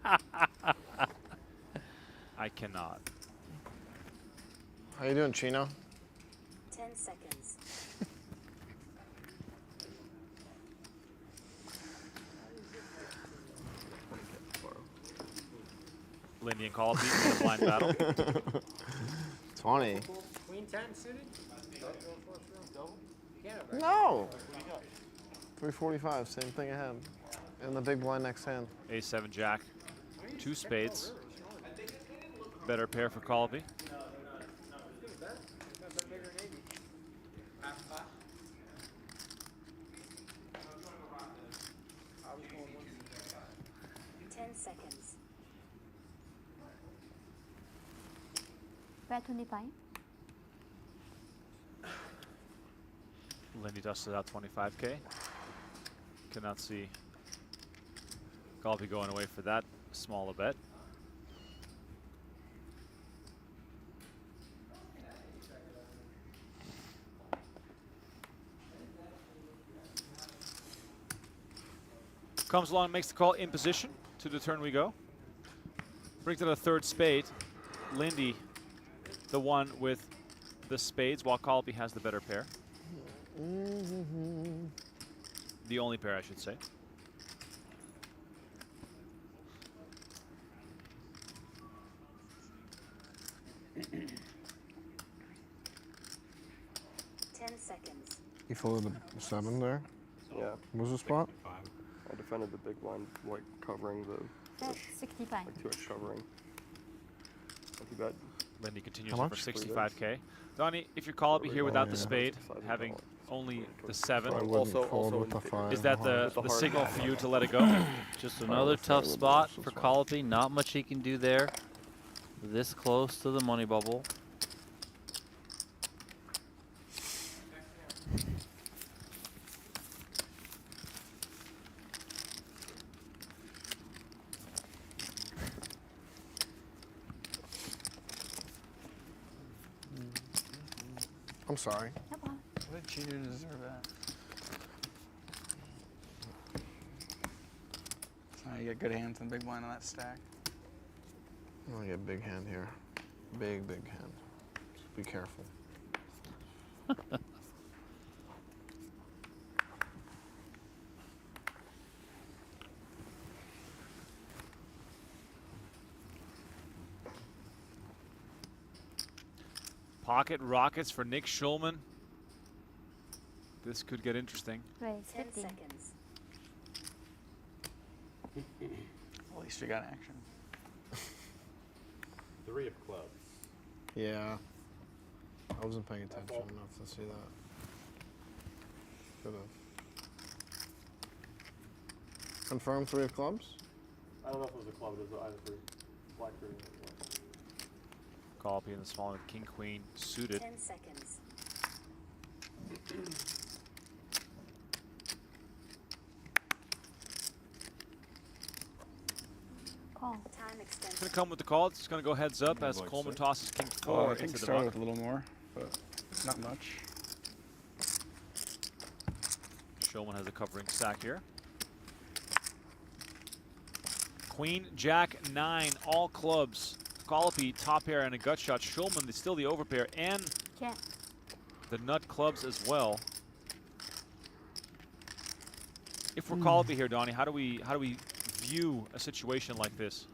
I cannot. How you doing, Chino? 10 seconds. Lindy and Collopy in a blind battle. 20. Queen 10 suited? No. 345, same thing ahead. And the big blind next hand. A7 Jack, 2 spades. Better pair for Collopy. Seconds. Bet 25. Lindy dusted out 25K. Cannot see Collopy going away for that small a bet. Comes along, makes the call in position. To the turn we go. Brings to the 3rd spade. Lindy, the one with the spades, while Collopy has the better pair. The only pair, I should say. Seconds. You followed the 7 there? Yeah. What was the spot? I defended the big blind, like covering the Bet 65. like 2x covering. Like you bet. Lindy continues How on for much? 65K. Donnie, if you're Collopy here without the spade, having only the 7, is that the signal for you to let it go? Just another tough spot for Collopy. Not much he can do there. This close to the money bubble. I'm sorry. What cheater deserve that? So you get good hands and big blind on that stack. I'm gonna get big hand here. Big hand. Just be careful. Pocket rockets for Nick Schulman. This could get interesting. Raise 10 50. seconds. At least you got action. 3 of clubs. Yeah. I wasn't paying attention enough to see that. Should have. Confirm 3 of clubs? I don't know if it was a club, it was either 3. Black 3. Collopy in the small with King Queen suited. 10 seconds. Call. Time It's extension. going to come with the call. It's going to go heads up as Coleman tosses King 4 I think into the started muck. with a little more, but not much. Schulman has a covering stack here. Queen, Jack, 9, all clubs. Collopy, top pair and a gut shot. Schulman is still the overpair and Check. the nut clubs as well. If we're Collopy here, Donnie, how do we view a situation like this?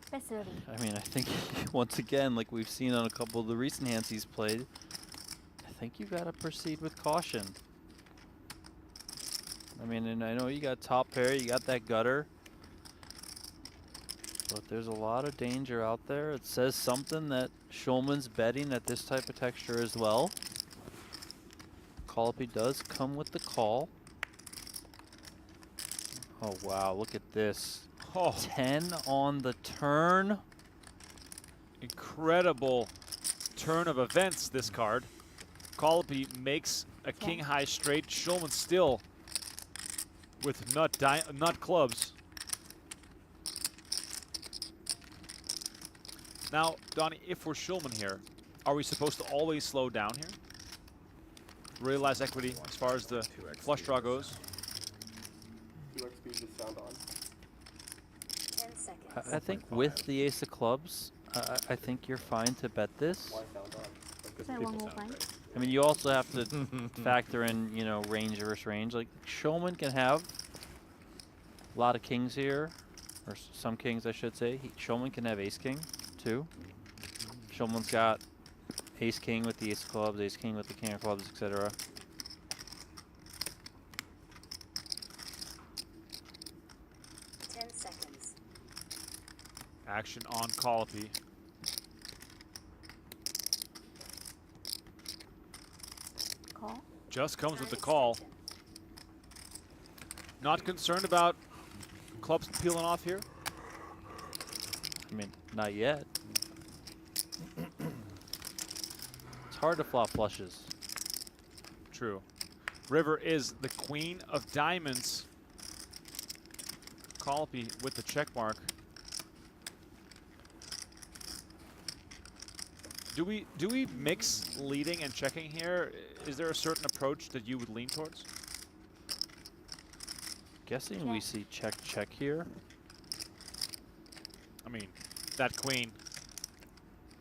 Bet 30. I mean, I think once again, like we've seen on a couple of the recent hands he's played, I think you got to proceed with caution. I mean, and I know you got top pair, you got that gutter. But there's a lot of danger out there. It says something that Schulman's betting at this type of texture as well. Collopy does come with the call. Oh, wow, look at this. Oh. 10 on the turn. Incredible turn of events, this card. Collopy makes a king high straight. Schulman still with nut clubs. Now, Donnie, if we're Schulman here, are we supposed to always slow down here? Realize equity as far as the flush draw goes? 2x speed with sound on. 10 seconds. I think with the ace of clubs, I think you're fine to bet this. Why sound on? Bet 1 more fine. I mean, you also have to factor in, you know, range versus range. Like, Schulman can have a lot of kings here, or some kings, I should say. Schulman can have ace-king, too. Schulman's got ace-king with the ace of clubs, ace-king with the king of clubs, etc. Action on Collopy. Call. Just comes with the call. Not concerned about clubs peeling off here? I mean, not yet. It's hard to flop flushes. True. River is the queen of diamonds. Collopy with the check mark. Do we mix leading and checking here? Is there a certain approach that you would lean towards? Guessing we see check here. I mean, that queen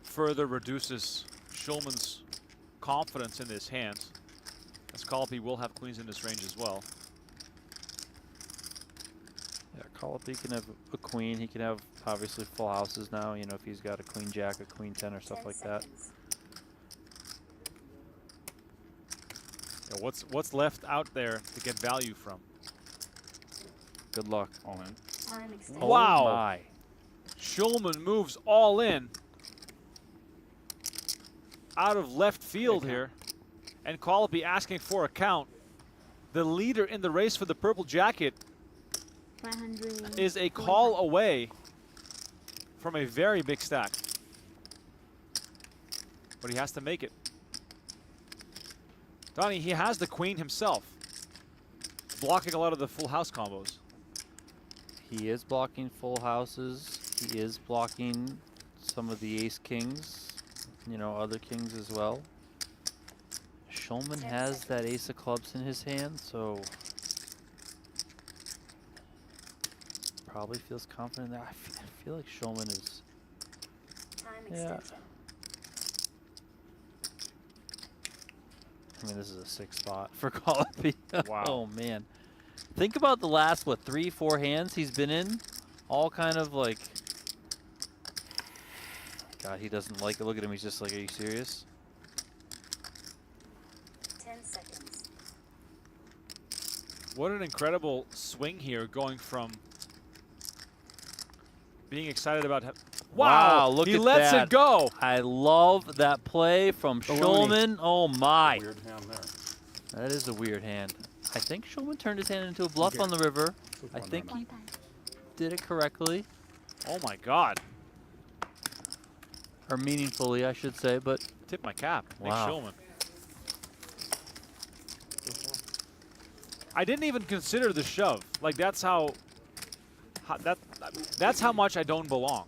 further reduces Schulman's confidence in his hands, as Collopy will have queens in this range as well. Yeah, Collopy can have a queen. He can have obviously full houses now. You know, if he's got a queen jack, a queen 10, or stuff like that. Yeah, what's left out there to get value from? Good luck. All in. Oh Wow. my. Schulman moves all in out of left field here, and Collopy asking for a count. The leader in the race for the purple jacket 100. is a call away from a very big stack, but he has to make it. Donnie, he has the queen himself, blocking a lot of the full house combos. He is blocking full houses. He is blocking some of the ace kings, you know, other kings as well. Schulman has that ace of clubs in his hand, so probably feels confident there. I feel like Schulman is. Yeah. I mean, this is a 6 spot for Collopy. Wow. Oh man. Think about the last, what, 3-4 hands he's been in? All kind of like, God, he doesn't like it. Look at him, he's just like, are you serious? 10 seconds. What an incredible swing here, going from being excited about. Wow, look he at lets that. it go. I love that play from Schulman. Oh my. Weird hand there. That is a weird hand. I think Schulman turned his hand into a bluff on the river. I think he did it correctly. Oh my God. Or meaningfully, I should say, but. Tip my cap, Nick Wow. Schulman. I didn't even consider the shove. Like, that's that's how much I don't belong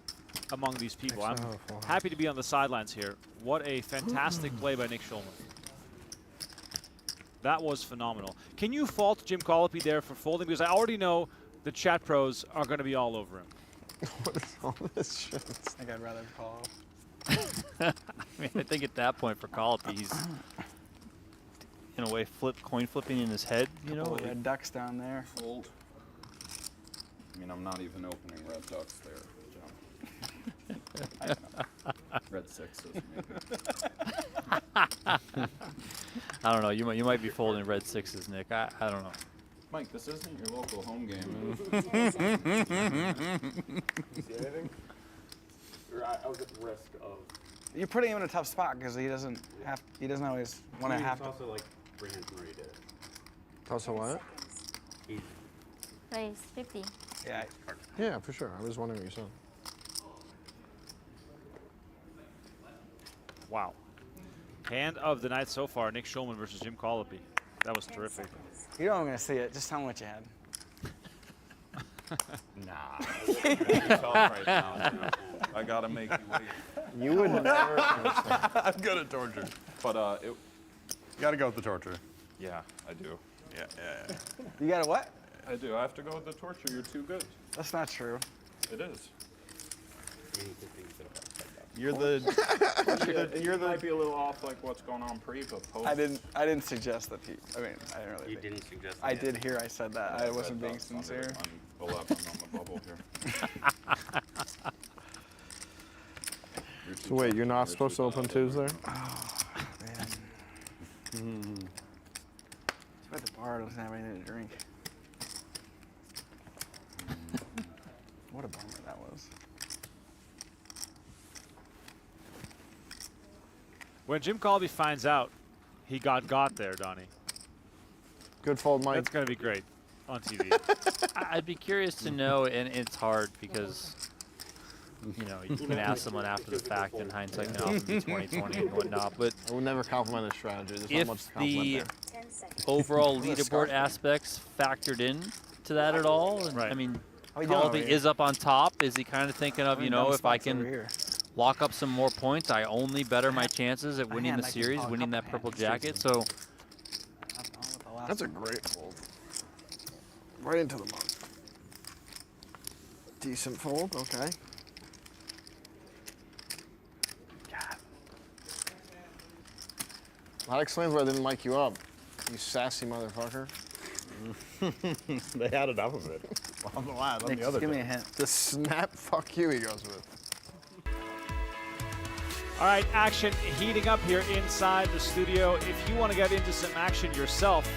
among these people. I'm happy to be on the sidelines here. What a fantastic play by Nick Schulman. That was phenomenal. Can you fault Jim Collopy there for folding? Because I already know the chat pros are going to be all over him. What is all this shit? I think I'd rather call. I mean, I think at that point for Collopy, he's in a way coin flipping in his head. You know, Couple red ducks down there. Fold. I mean, I'm not even opening red ducks there, John. I know. Red sixes, maybe. I don't know. You might be folding red 6s, Nick. I don't know. Mike, this isn't your local home game. See anything? Or I was at risk of. You're putting him in a tough spot because he doesn't always want to have It's to. also like Brandon Murray did it. Also what? Easy. Raise 50. Yeah. Yeah, for sure. I was wondering what you said. Wow. Hand of the night so far, Nick Schulman versus Jim Collopy. That was terrific. You know I'm going to see it. Just tell him what you had. Nah. Tell him right now. I gotta make you wait. You would never. I'm good at torture. But you gotta go with the torture. Yeah, I do. Yeah. You got a what? I do. I have to go with the torture. You're too good. That's not true. It is. You're the. You might be a little off, like what's going on pre, but post. I didn't suggest that. I mean, I didn't really. You didn't suggest. I did hear I said that. I wasn't being sincere. I'm 11 on the bubble here. So wait, you're not supposed to open 2s there? Oh man. It's about the bar doesn't have anything to drink. What a bummer that was. When Jim Collopy finds out he got there, Donnie. Good fold, Mike. That's going to be great on TV. I'd be curious to know, and it's hard because, you know, you can ask someone after the fact, and hindsight can often be 20/20 and whatnot. But I would never compliment his strategy. There's if not much to compliment the overall leaderboard aspects factored in to that at all, and, I mean, Collopy is up on top. Is he kind of thinking of, you know, if I can lock up some more points, I only better my chances at winning the series, winning that purple jacket. So that's a great fold. Right into the mug. Decent fold, okay. God. That explains why I didn't mic you up, you sassy motherfucker. They had enough of it. On the line, on the other give me day. a hint. The snap fuck you he goes with. All right, action heating up here inside the studio. If you want to get into some action yourself,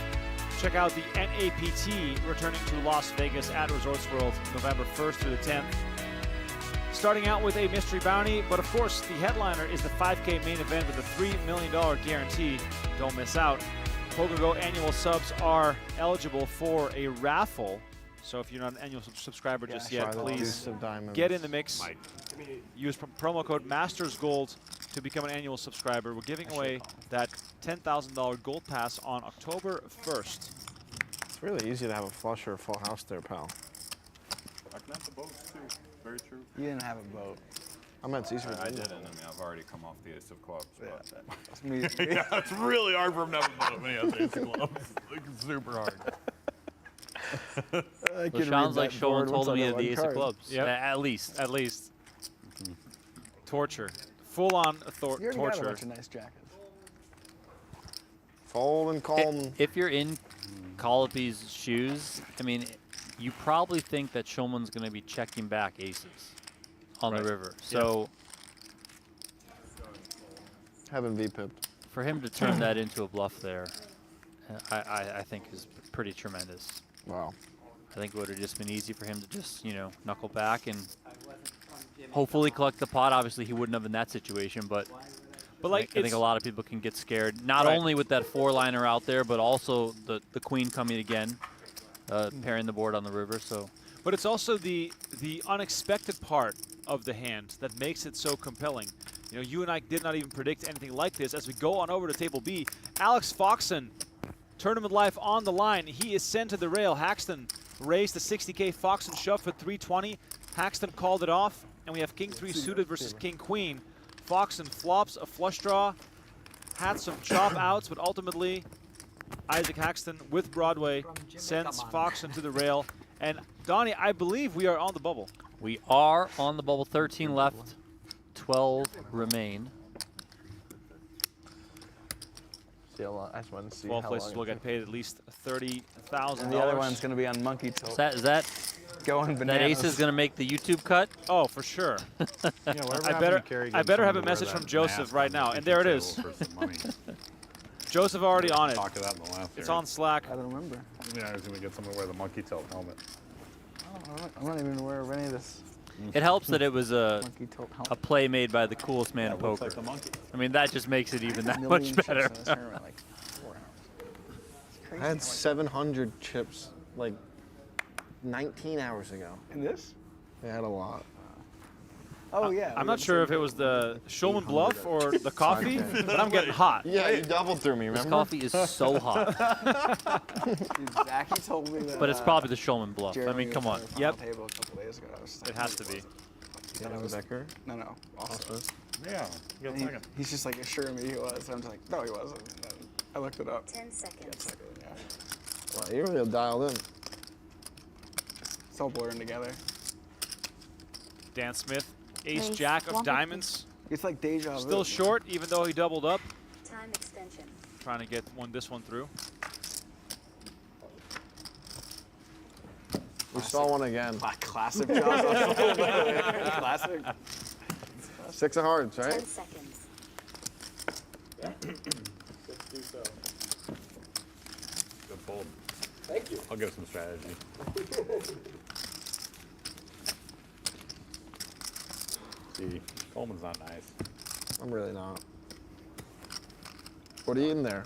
check out the NAPT returning to Las Vegas at Resorts World November 1st through the 10th. Starting out with a mystery bounty, but of course the headliner is the 5K main event with a $3 million guarantee. Don't miss out. PokerGo annual subs are eligible for a raffle. So if you're not an annual subscriber just yet, please get in the mix. Use promo code MastersGold to become an annual subscriber. We're giving away that $10,000 gold pass on October 1st. It's really easy to have a flush or a full house there, pal. I can have the boats too. Very true. You didn't have a boat. I meant it's easier. I didn't. I mean, I've already come off the ace of clubs. Yeah, it's really hard for him to have a boat when he has ace of clubs. It's super hard. It sounds like Schulman told him he had the ace of clubs. Yep. At least. Torture. Full-on You already got a torture. bunch of nice jackets. Fold and calm. If you're in Collopy's shoes, I mean, you probably think that Schulman's going to be checking back aces on the river. So Haven't V-pipped. for him to turn that into a bluff there, I think is pretty tremendous. Wow. I think it would have just been easy for him to just, you know, knuckle back and hopefully collect the pot. Obviously, he wouldn't have in that situation, but like I think a lot of people can get scared, not only with that four-liner out there, but also the queen coming again, pairing the board on the river. So, but it's also the unexpected part of the hand that makes it so compelling. You know, you and I did not even predict anything like this. As we go on over to table B, Alex Foxon, tournament life on the line. He is sent to the rail. Haxton raised the 60K. Foxon shoved for 320. Haxton called it off, and we have King 3 suited versus King Queen. Foxon flops a flush draw, had some chop outs, but ultimately Isaac Haxton with Broadway sends Foxon to the rail. And Donnie, I believe we are on the bubble. we are on the bubble. 13 left, 12 remain. I just wanted to see 12 how places long will it get paid at least $30,000. And the other one's going to be on monkey tilt. Is that going bananas. that ace is going to make the YouTube cut? Oh, for sure. I I better have a message from Joseph right now, and there it is. Joseph already on it. Talk of that in the last It's series. on Slack. I don't remember. Yeah, I was going to get someone to wear the monkey tilt helmet. I'm not even aware of any of this. It helps that it was a Monkey tilt helmet. a play made by the coolest man in Looks poker. like the monkey. I mean, that just makes it even that Million much chips better. in this tournament, like 4 hours. It's crazy. I had 700 chips like 19 hours ago. In this? I had a lot. Oh, yeah. I'm not sure if it was the Schulman bluff or the coffee, but I'm getting hot. Yeah, you doubled through me, This remember? coffee is so hot. Dude, Zachy told me that. But it's probably the Shulman bluff. I Jeremy mean, come was on. at the Yep. final table a couple days ago. I was It has to be. Becker? No. Also. Yeah. You got a second. He's just like assuring me he was. I'm just like, no, he wasn't. And then I looked it up. 10 seconds. Yeah. Wow, you're really dialed in. It's all blurring together. Dan Smith, ace Nice. jack of 150. diamonds. It's like deja vu. Still short, even though he doubled up. Time extension. Trying to get this one through. We saw one again. Classic job. Classic. 6 of hearts, 10 right? seconds. Good fold. Thank you. I'll give some strategy. See, Coleman's not nice. I'm really not. What are you eating there?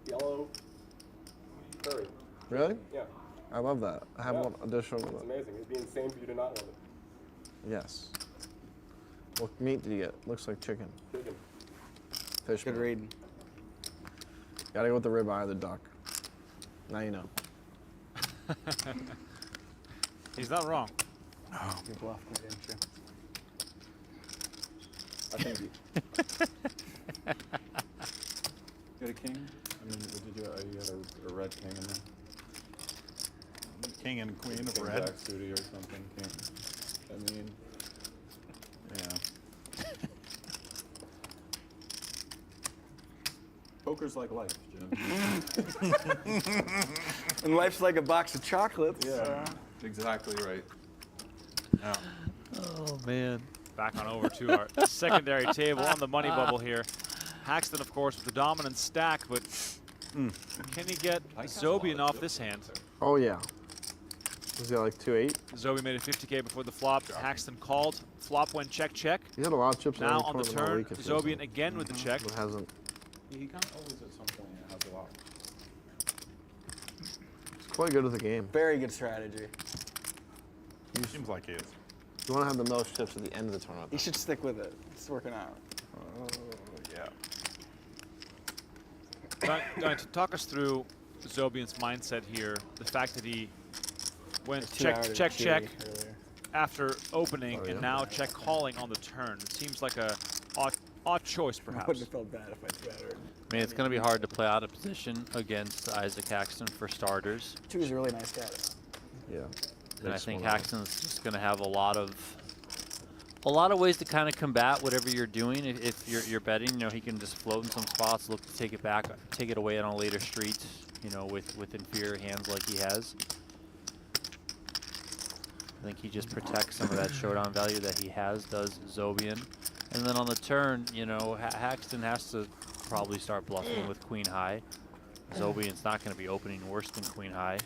Yellow curry. Really? Yeah. I love that. I have one additional with It's it. amazing. It'd be insane for you to not love it. Yes. What meat do you get? Looks like chicken. Chicken. Fish. Good meat. read. Gotta go with the ribeye of the duck. Now you know. He's not wrong. Oh, you bluffed me, didn't you? I think you. You got a king? I mean, what did you had a red king in there? King and queen of King red. Jack suited or something. King. I mean, yeah. Poker's like life, Jim. And life's like a box of chocolates. Yeah, exactly right. Yeah. Oh, man. Back on over to our secondary table on the money bubble here. Haxton, of course, with the dominant stack, but can he get Zobian off this hand? Oh yeah. Was he like 2-8? Zobi made a 50K before the flop. Haxton called. Flop went check, check. He had a lot of chips. Now on the turn, Zobian again with the check. But hasn't. He kind of always at some point has a lot. He's quite good at the game. Very good strategy. Seems like he is. You want to have the most chips at the end of the tournament. You should stick with it. It's working out. Oh, yeah. Donnie, to talk us through Zobian's mindset here, the fact that he went check after opening and now check calling on the turn. It seems like a odd choice, perhaps. I wouldn't have felt bad if I two-outed. I mean, it's going to be hard to play out of position against Isaac Haxton for starters. He's a really nice guy. Yeah. And I think Haxton's just going to have a lot of ways to kind of combat whatever you're doing. If you're betting, you know, he can just float in some spots, look to take it back, take it away on a later street, you know, with inferior hands like he has. I think he just protects some of that showdown value that he has, does Zobian. And then on the turn, you know, Haxton has to probably start bluffing with queen high. Zobian's not going to be opening worse than queen high.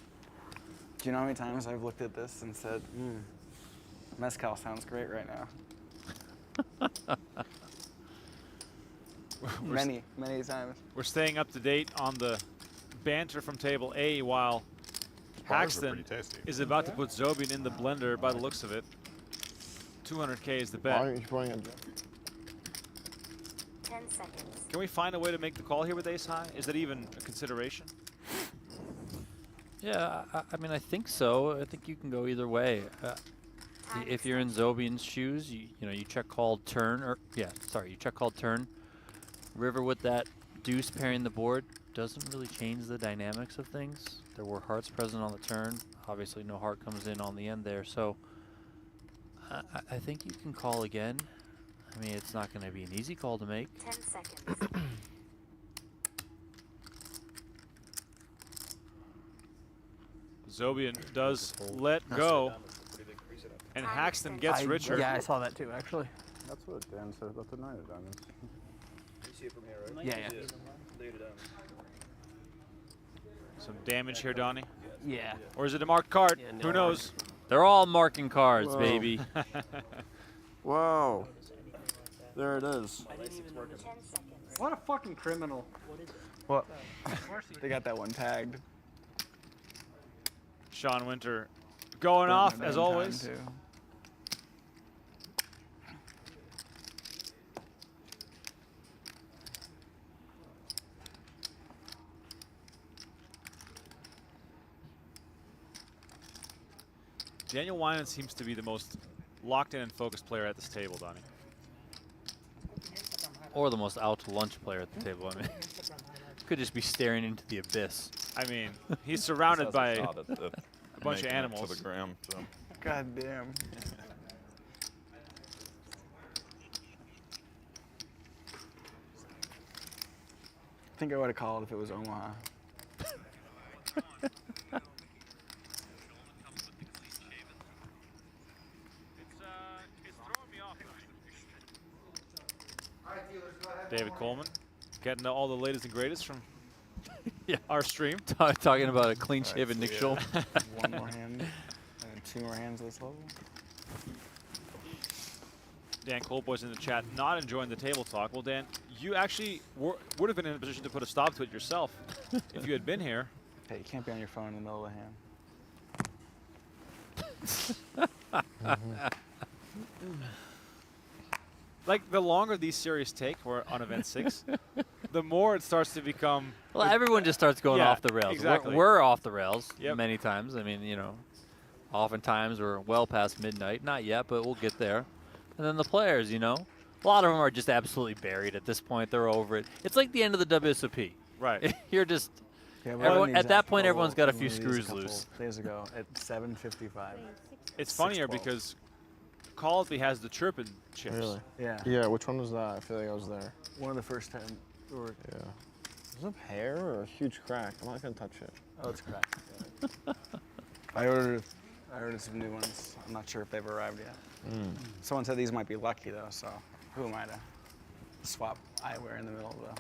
Do you know how many times I've looked at this and said, mezcal sounds great right now? Many times. We're staying up to date on the banter from table A while Haxton is about to put Zobian in the blender by the looks of it. 200K is the bet. 10 seconds. Can we find a way to make the call here with ace high? Is that even a consideration? Yeah, I mean, I think so. I think you can go either way. If you're in Zobian's shoes, you know, you check called turn, or you check called turn. River with that deuce pairing the board doesn't really change the dynamics of things. There were hearts present on the turn. Obviously, no heart comes in on the end there. So I think you can call again. I mean, it's not going to be an easy call to make. 10 seconds. Zobian does let go, and Haxton gets richer. Yeah, I saw that too, actually. That's what Dan said about the 9 of diamonds. You see it from here, right? Yeah. Laid it down. Some damage here, Donnie. Yeah. Or is it a marked card? Yeah, no. Who knows? They're all marking cards, Whoa. baby. Whoa. There it is. What a fucking criminal. What? They got that one tagged. Sean Winter going off as always. Too. Daniel Wyman seems to be the most locked in and focused player at this table, Donnie. Or the most out to lunch player at the table. I mean, could just be staring into the abyss. I mean, he's surrounded by a shot at the bunch of making it animals. to the gram, so. God damn. I think I would have called if it was Omaha. David Coleman getting all the latest and greatest from our stream. Talking about a clean-shaven Nick Schulman. One more hand and 2 more hands this level. Dan Coleboy's in the chat, not enjoying the table talk. Well, Dan, you actually would have been in a position to put a stop to it yourself if you had been here. Hey, you can't be on your phone in the middle of the hand. Like, the longer these series take, we're on event 6, the more it starts to become... Well, everyone just starts going off the rails. Exactly. We're off the rails many times. I mean, oftentimes we're well past midnight. Not yet, but we'll get there. And then the players, a lot of them are just absolutely buried at this point. They're over it. It's like the end of the WSOP. Right. You're just... Yeah, at that point, everyone's got a few screws loose. Days ago at 7:55. It's funnier because Collopy has the chirping chips. Really? Yeah. Yeah, which one was that? I feel like I was there. One of the first time. Yeah. Is it hair or a huge crack? I'm not going to touch it. Oh, it's cracked. I ordered some new ones. I'm not sure if they've arrived yet. Someone said these might be lucky, though, so who am I to swap eyewear in the middle of the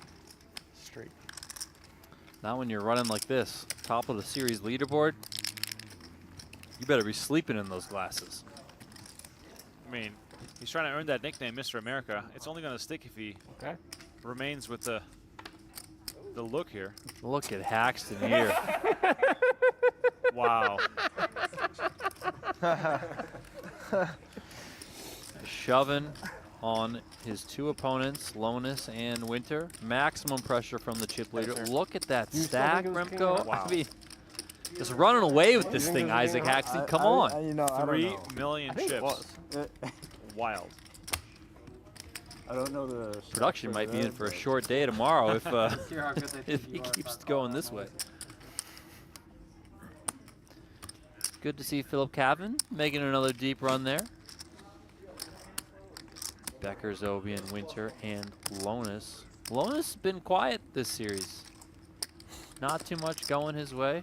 street? Not when you're running like this, top of the series leaderboard. You better be sleeping in those glasses. I mean, he's trying to earn that nickname, Mr. America. It's only going to stick if he remains with the look here. Look at Haxton here. Wow. Shoving on his two opponents, Lonus and Winter. Maximum pressure from the chip leader. Look at that stack, Remko. Wow. I mean, just running away with this thing, Isaac Haxton. Come on. 3 million chips. Wild. I don't know the Production might be in for a short day tomorrow if if he keeps going this way. Good to see Philip Cavan making another deep run there. Becker, Zobian, Winter, and Lonus. Lonus has been quiet this series. Not too much going his way.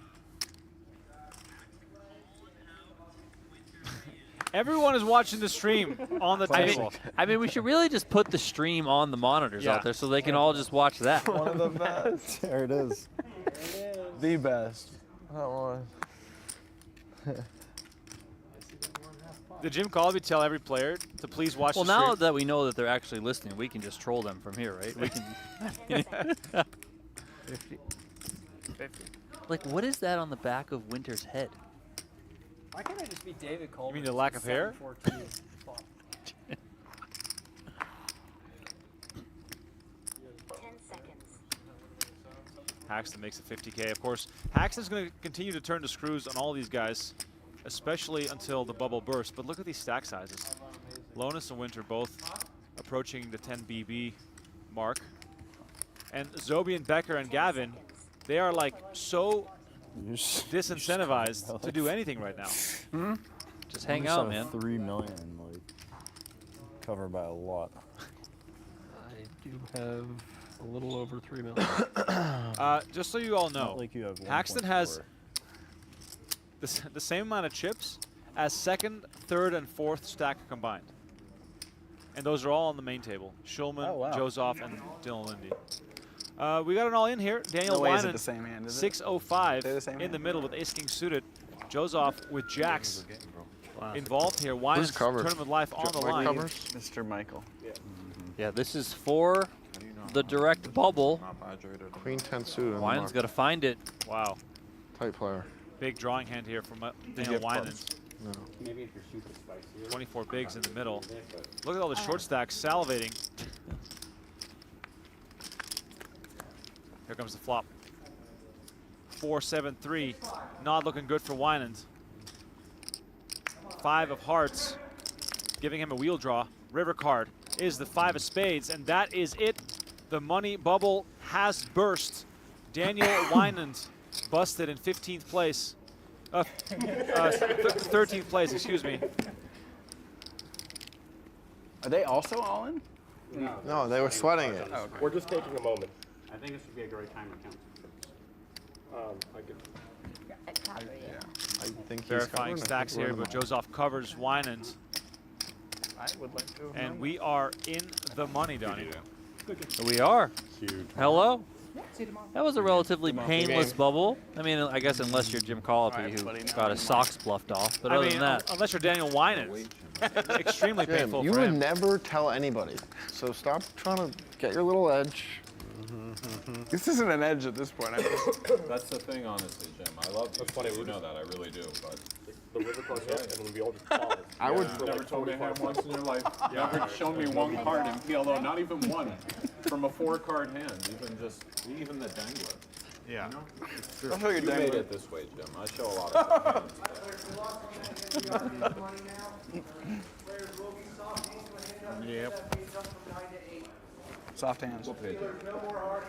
Everyone is watching the stream on the table. I mean, we should really just put the stream on the monitors out there so they can all just watch that. One of the best. There it is. The best. That one. Did Jim Collopy tell every player to please watch Well, the stream? now that we know that they're actually listening, we can just troll them from here, right? We can. 50. Like, what is that on the back of Winter's head? Why can't I just be David Coleman? You mean the lack of hair? 742. 10 seconds. Haxton makes a 50K. Of course, Haxton's going to continue to turn the screws on all these guys, especially until the bubble bursts. But look at these stack sizes. Lonus and Winter both approaching the 10 BB mark. And Zobian, Becker, and Gavin, they are like so disincentivized to do anything right now. Just hang out, man. 3 million, like, covered by a lot. I do have a little over 3 million. Just so you all know, Not like you have Haxton has the same amount of chips as second, third, and fourth stack combined. And those are all on the main table. Schulman, Joseph, and Dylan Lindy. We got it all in here. Daniel Wyman, the same hand, is it? 605 They're the same in hand? the middle with ace-king suited. Joseph with jacks involved here. Wyman's tournament life on the line. Mr. Michael. Yeah, this is for the direct bubble. Queen 10 suited. Wyman's got to find it. Wow. Tight player. Big drawing hand here from Daniel Wyman. No. Maybe if you're super spicy. 24 bigs in the middle. Look at all the short stacks salivating. Here comes the flop. 4-7-3. Not looking good for Winans. 5 of hearts, giving him a wheel draw. River card is the 5 of spades, and that is it. The money bubble has burst. Daniel Winans busted in 15th place. 13th place, excuse me. Are they also all in? No, they were sweating it. Oh, okay. We're just taking a moment. I think this would be a great time to count. I could. I think he's Verifying covering. stacks here, but Joseph covers Winans. I would like to. And we are in the money, Donnie. We are. Huge. Hello. That was a relatively painless bubble. I mean, I guess unless you're Jim Collopy, who got his socks bluffed off. But other than that, unless you're Daniel Winans. Extremely Jim, painful you for would him. never tell anybody. So stop trying to get your little edge. This isn't an edge at this point. That's the thing, honestly, Jim. I love you. That's funny. You know that. I really do. But The river close up, and then we all just pause. I would you've never told me a hand once in your life. Never shown me one card in PLO, not even one, from a 4-card hand. Even the dangler. Yeah. You know? I'll show you You made dangler. it this way, Jim. I show a lot of hands. Yep. Soft hands. What page?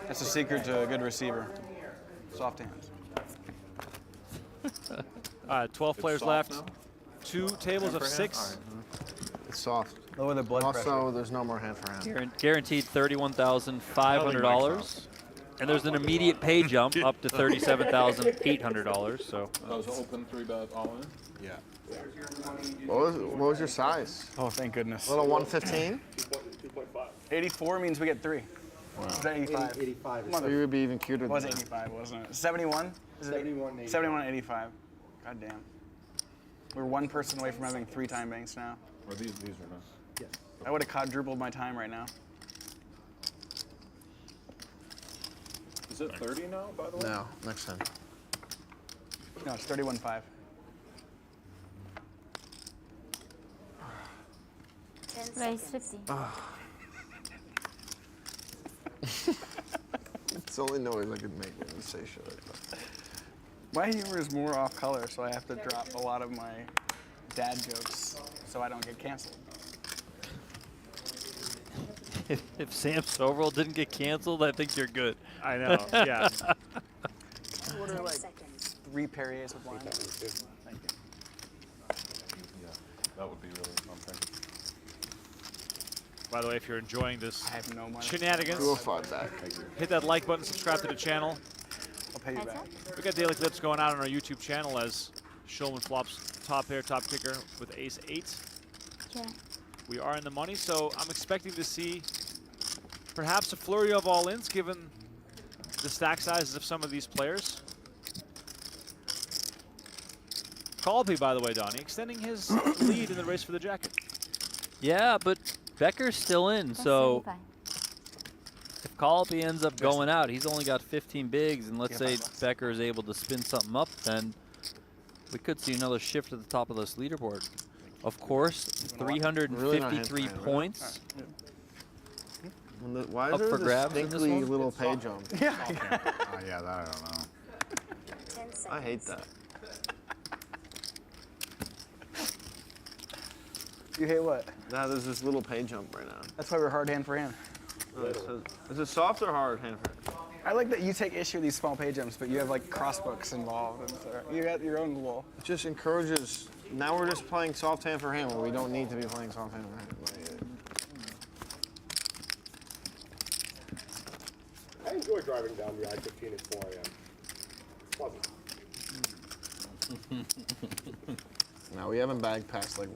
That's the secret to a good receiver. Soft hands. 12 players soft left. now? 2 tables of 6. It's soft. Lower the blood Also, pressure. there's no more hand for hand. Guaranteed $31,500. And there's an immediate pay jump up to $37,800. So That was open 3-bet all in? Yeah. What was your size? Oh, thank goodness. Little 115? 2.5. 84 means we get 3. Wow. Is that 85? 85. So you would be even cuter It was than that. 85, wasn't it? 71? Is it 71, 85. 71 and 85. God damn. We're one person away from having 3 time banks now. Or these are not. Yes. I would have quadrupled my time right now. Is it 30 now, by the way? No, next time. No, it's 31.5. Raise 50. It's the only noise I could make when you say shit like that. My humor is more off color, so I have to drop a lot of my dad jokes so I don't get canceled. if Sam Soverall didn't get canceled, I think you're good. I know, yeah. Order like 3 Perriers of wine. Thank you. Yeah, that would be really something. By the way, if you're enjoying this I have no money. shenanigans, 205 back. hit that like button, subscribe to the channel. I'll pay you back. We got daily clips going out on our YouTube channel as Schulman flops top pair, top kicker with ace-8. Yeah. We are in the money, so I'm expecting to see perhaps a flurry of all-ins given the stack sizes of some of these players. Collopy, by the way, Donnie, extending his lead in the race for the jacket. Yeah, but Becker's still in, so if Collopy ends up going out, he's only got 15 bigs, and let's say Becker is able to spin something up, then we could see another shift at the top of this leaderboard. Of course, 353 points. Why Up is for there grabs a in this distinctly one? little pay jump? Yeah. Oh, yeah, that I don't know. I hate that. You hate what? Now there's this little pay jump right now. That's why we're hard hand for hand. Is it soft or hard hand for hand? I like that you take issue with these small pay jumps, but you have like crossbooks involved, and so you got your own little. It just encourages. Now we're just playing soft hand for hand where we don't need to be playing soft hand for hand. I enjoy driving down the I-15 at 4 a.m. It's pleasant. No, we haven't bagged past like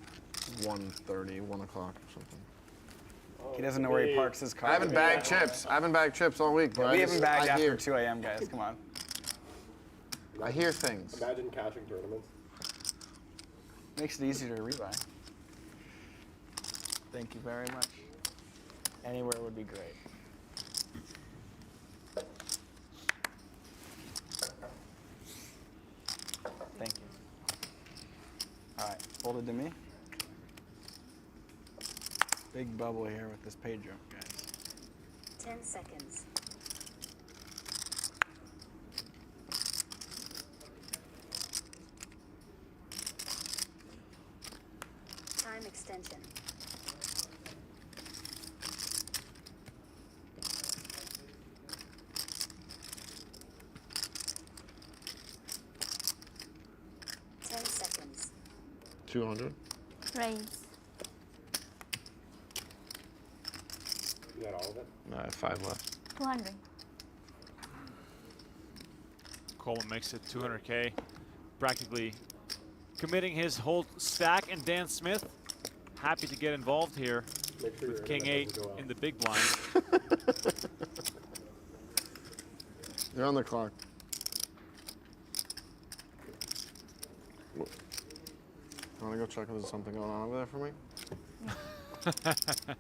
1:30, 1 o'clock or something. He doesn't know where he parks his car. I haven't bagged chips. I haven't bagged chips all week. But We haven't bagged I after hear, 2 a.m., guys. Come on. I hear things. Imagine cashing tournaments. Makes it easier to rebuy. Thank you very much. Anywhere would be great. Thank you. All right, hold it to me. Big bubble here with this pay jump, guys. 10 seconds. Time extension. Seconds. 200. Raise. You got all of it? No, I have 5 left. 200. Coleman makes it 200K, practically committing his whole stack, and Dan Smith happy to get involved here with King 8 in the big blind. They're on the clock. Want to go check if there's something going on over there for me?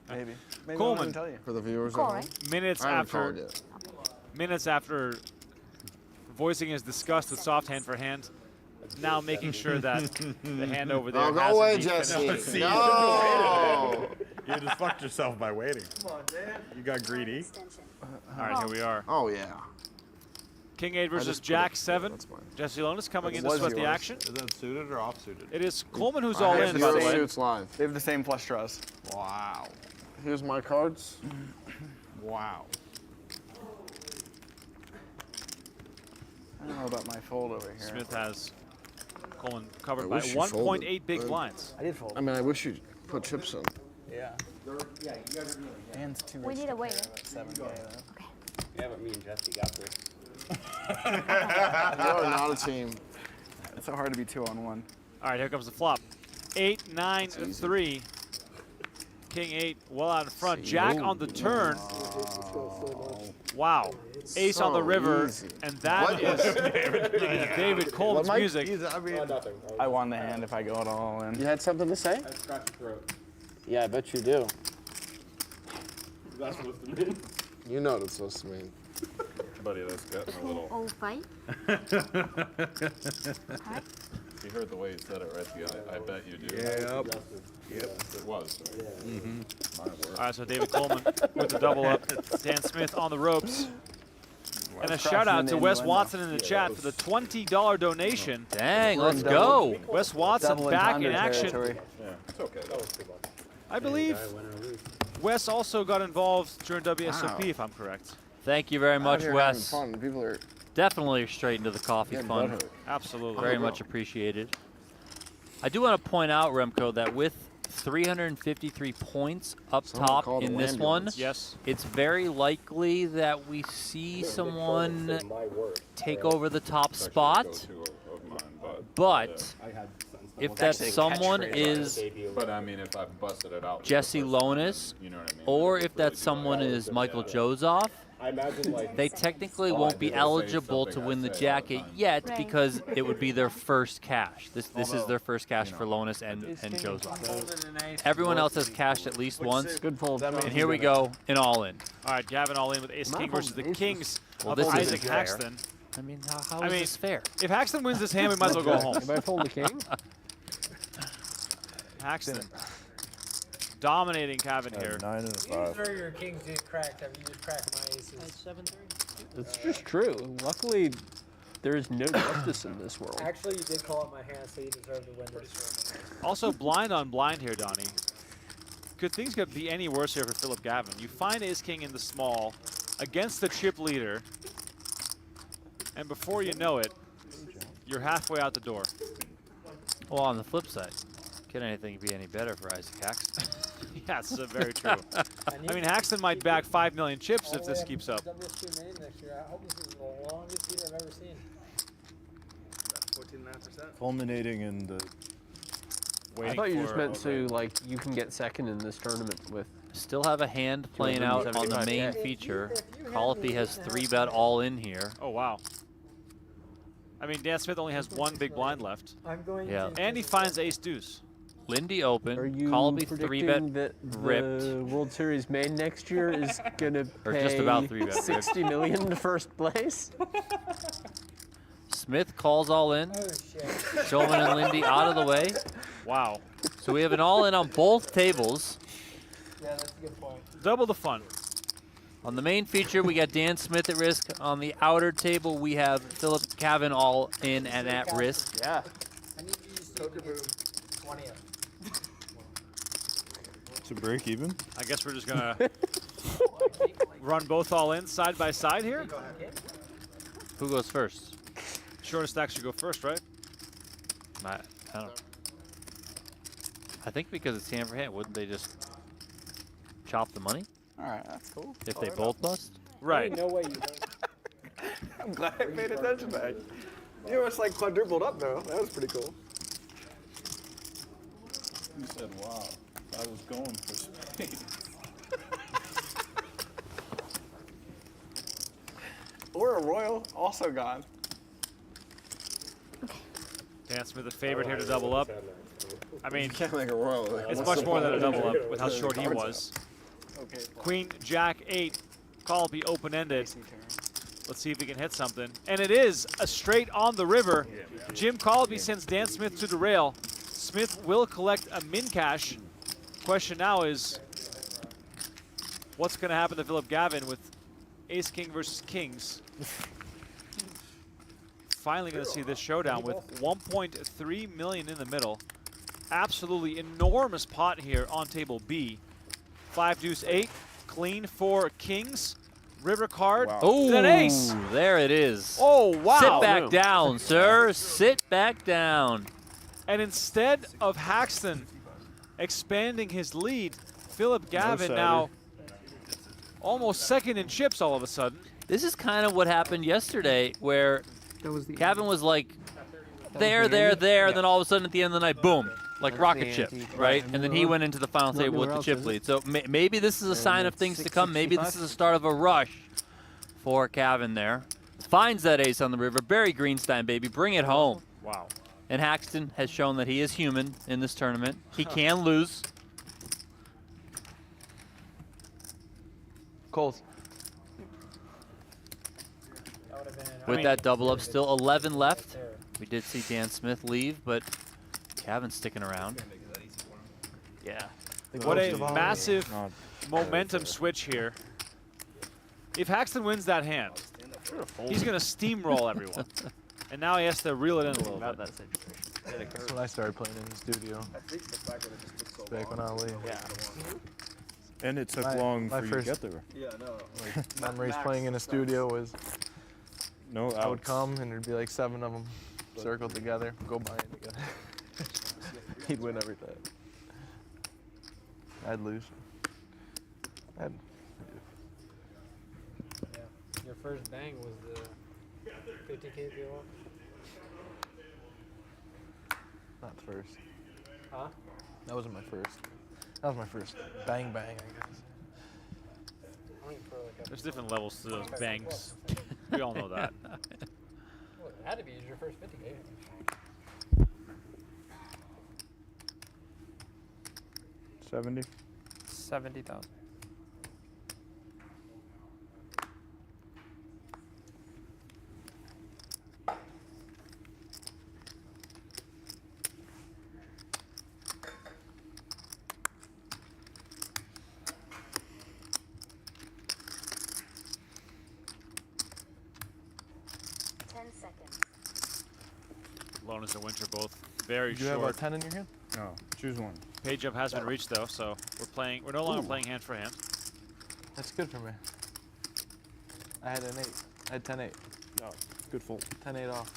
Maybe. Maybe Coleman. I can tell you. For the viewers Call, at home? right? Minutes after voicing his disgust with soft hand for hand, now making sure that the hand over there. Oh, go has away, indeed finished. Jesse. No! You just fucked yourself by waiting. Come on, Dan. You got greedy. All right, here we are. Oh, yeah. King 8 versus just put Jack it- 7. that's fine. Jesse Lonis coming in to was sweat the yours. action. Is that suited or off-suited? It is Coleman who's all in, by the way. Suits live. They have the same flush draws. Wow. Here's my cards. Wow. I don't know about my fold over here. Smith has Coleman covered I by wish you 1.8 folded. big blinds. I did fold. I mean, I wish you put chips in. Yeah. Dan's too We need a waiter. 7K though. Okay. Yeah, but me and Jesse got this. You are not a team. It's so hard to be 2-on-1. All right, here comes the flop. 8, 9, 3. King 8 well out in front. Jack on the turn. Wow. Ace on the river. easy. And that is David Coleman's music. I won the hand if I go it all in. You had something to say? I scratched your throat. Yeah, I bet you do. That's supposed to mean. You know what it's supposed to mean. Buddy, that's getting a little. 205. You heard the way he said it, right? I bet you do. Yep. It was. Right? My word. All right, so David Coleman with the double up. Dan Smith on the ropes. And a shout out to Wes Watson in the chat for the $20 donation. Dang, let's go. Wes Watson Double back in entendre action. territory. Yeah, it's okay. That was too much. I believe Wes also got involved during WSOP, Wow. if I'm correct. Thank you very Out much, here Wes. having fun. People are Definitely straight into the coffee getting fund. butthurt. Absolutely. Very much appreciated. I do want to point out, Remko, that with 353 points up Someone top called in an this one, ambulance. Yes. it's very likely that we see someone take over the top spot. Go-to of mine, But I had if that Actually, someone catchphrase. is But I mean, if I busted it out. Jesse Lonis, You know what I mean? or Like, if that really someone is Michael Jozoff, I imagine like they technically Oh, won't I be did say eligible to something I win the say all the jacket time. yet Right. because it would be their first cash. This is their first cash for Lonis and Jozoff. Everyone else has cashed at least once. Good fold. And here we go, an all-in. All right, Gavin all in with Ace King versus the Kings Well, of this Isaac isn't fair. Haxton. I mean, how is this fair? If Haxton wins this hand, we might as well go home. If I fold the king, Haxton dominating Gavin here. 9 and a 5. Sure, your kings get cracked. Have you just cracked my aces? 7-3. it's just true. Luckily, there is no justice in this world. Actually, you did call up my hand, so you deserve to win this. Also blind on blind here, Donnie. Could things could be any worse here for Philip Gavin? You find Ace King in the small against the chip leader, and before you know it, you're halfway out the door. Well, on the flip side, can anything be any better for Isaac Haxton? Yes, very true. I mean, Haxton might back 5 million chips if this keeps up. WSOP main next year. I hope this is the longest heat I've ever seen. 14.5%. Culminating in the I thought you just meant to, like, you can get second in this tournament with. Still have a hand playing out on the main feature. Collopy has 3-bet all in here. Oh, wow. I mean, Dan Smith only has 1 big blind left. I'm going Yeah. to And he finds ace deuce. Lindy open. Are you Collopy predicting 3-bet that ripped. the World Series main next year is going to Or pay just about 3-bet ripped. 60 million to first place? Smith calls all in. Oh, shit. Schulman and Lindy out of the way. Wow. So we have an all in on both tables. Yeah, that's a good point. Double the fun. On the main feature, we got Dan Smith at risk. On the outer table, we have Philip Gavin all in and at risk. Yeah. I need you to Poker Boom 20th. To break even? I guess we're just going to run both all in side by side here. Who goes first? Shortest stack should go first, right? I don't. I think because it's hand for hand, wouldn't they just chop the money? All right, that's cool. If they both bust? Right. No way you won't. I'm glad I paid attention back. You almost like quadrupled up though. That was pretty cool. You said, wow, I was going for space. Or a royal, also gone. Dan Smith, the favorite here to double up. I mean, You can't make a royal. it's much more than a double up with how short he was. Queen, Jack, 8, Collopy open-ended. Let's see if he can hit something. And it is a straight on the river. Jim Collopy sends Dan Smith to the rail. Smith will collect a min cash. Question now is, what's going to happen to Philip Gavin with ace-king versus kings? Finally going to see this showdown with 1.3 million in the middle. Absolutely enormous pot here on table B. 5 deuce 8, clean for kings. River card, Oh, an ace. There it is. Oh, wow. Sit back down, sir. Sit back down. And instead of Haxton expanding his lead, Philip Gavin now almost second in chips all of a sudden. This is kind of what happened yesterday, where Gavin was like there, and then all of a sudden at the end of the night, boom, like rocket ship, right? And then he went into the final table with the chip lead. So maybe this is a sign of things to come. Maybe this is the start of a rush for Gavin there. Finds that ace on the river. Barry Greenstein, baby, bring it home. Wow. And Haxton has shown that he is human in this tournament. He can lose. Coles. With that double up, still 11 left. We did see Dan Smith leave, but Gavin's sticking around. Yeah. What a massive momentum switch here. If Haxton wins that hand, he's going to steamroll everyone. And now he has to reel it in a little bit. That's when I started playing in the studio. Back when I leave. Yeah. And it took long for you to get there. Yeah, no. Like, memories playing in a studio was, I would come and there'd be like 7 of them circled together, go by it together. He'd win every time. I'd lose. Your first bang was the 50K deal up? Not the first. Huh? That wasn't my first. That was my first bang, I guess. There's different levels to those bangs. We all know that. Well, it had to be your first 50K. 70. 70,000. Lonas and Winter both very Do you short. have a 10 in your hand? No, choose one. Page up has been reached though, so we're no longer playing hand for hand. That's good for me. I had an 8. I had 10-8. No, good fold. 10-8 off.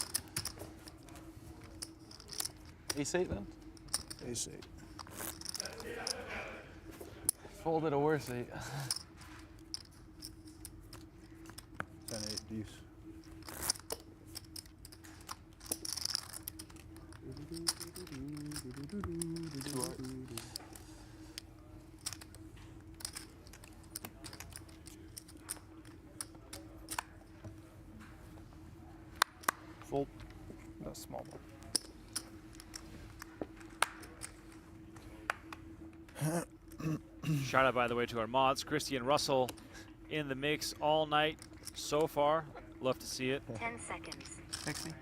Ace-8 then? Ace-8. Folded a worse 8. 10-8 deuce. Fold. No small one. Shout out, by the way, to our mods, Christy and Russell, in the mix all night so far. Love to see it. 10 seconds. 60.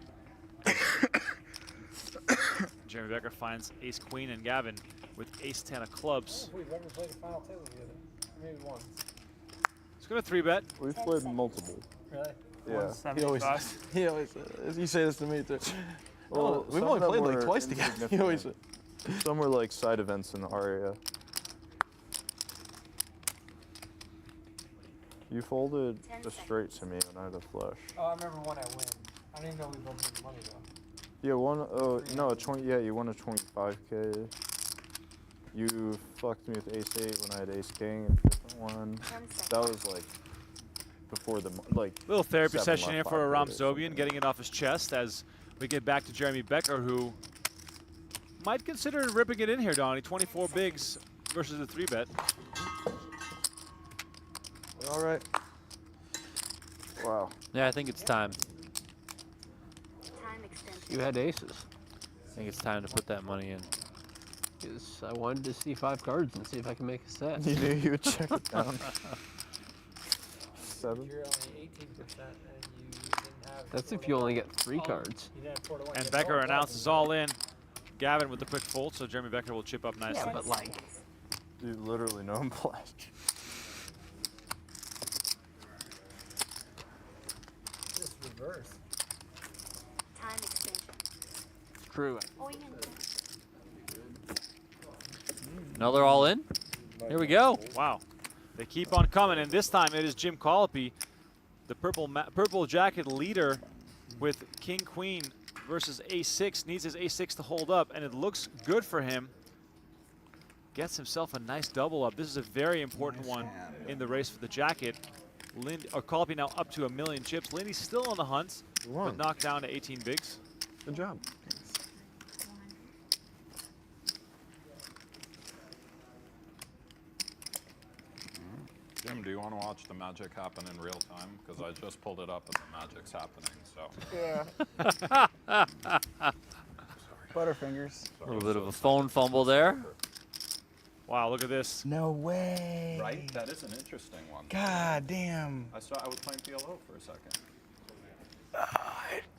Jeremy Becker finds ace queen and Gavin with ace 10 of clubs. We've ever played a final table together. Maybe once. It's going to 3-bet. We've played multiple. Really? Yeah. He always you say this to me too. Well, we've only played like twice together. He always Some were like side events in the area. You folded a straight to me and I had a flush. Oh, I remember one I win. I didn't know we both made money though. Yeah, no, 20. Yeah, you won a 25K. You fucked me with ace-8 when I had ace-king and different one. That was like before the Little therapy 7 session left, here 5 for left. Ramzobian, getting it off his chest as we get back to Jeremy Becker, who might consider ripping it in here, Donnie. 24 bigs versus a 3-bet. All right. Wow. Yeah, I think it's time. Time extension. You had aces. I think it's time to put that money in. Because I wanted to see 5 cards and see if I can make a set. You knew you would check it down. 7. You're only 18% and you didn't have. That's if you only get 3 cards. You didn't have 4 to 1. And Becker announces all in. Gavin with the quick fold, so Jeremy Becker will chip up nicely. Yeah, but like, Dude, literally no one pledge. Just reverse. Time extension. true. Another all in. Here we go. Wow. They keep on coming, and this time it is Jim Collopy, the purple jacket leader with King Queen versus Ace-6. Needs his Ace-6 to hold up, and it looks good for him. Gets himself a nice double up. This is a very important one in the race for the jacket. Collopy now up to 1,000,000 chips. Lindy's still on the hunt, but knocked down to 18 bigs. Good job. Jim, do you want to watch the magic happen in real time? Because I just pulled it up and the magic's happening, so. Yeah. Butterfingers. A little bit of a phone fumble there. Wow, look at this. No way. Right? That is an interesting one. God damn. I was playing PLO for a second.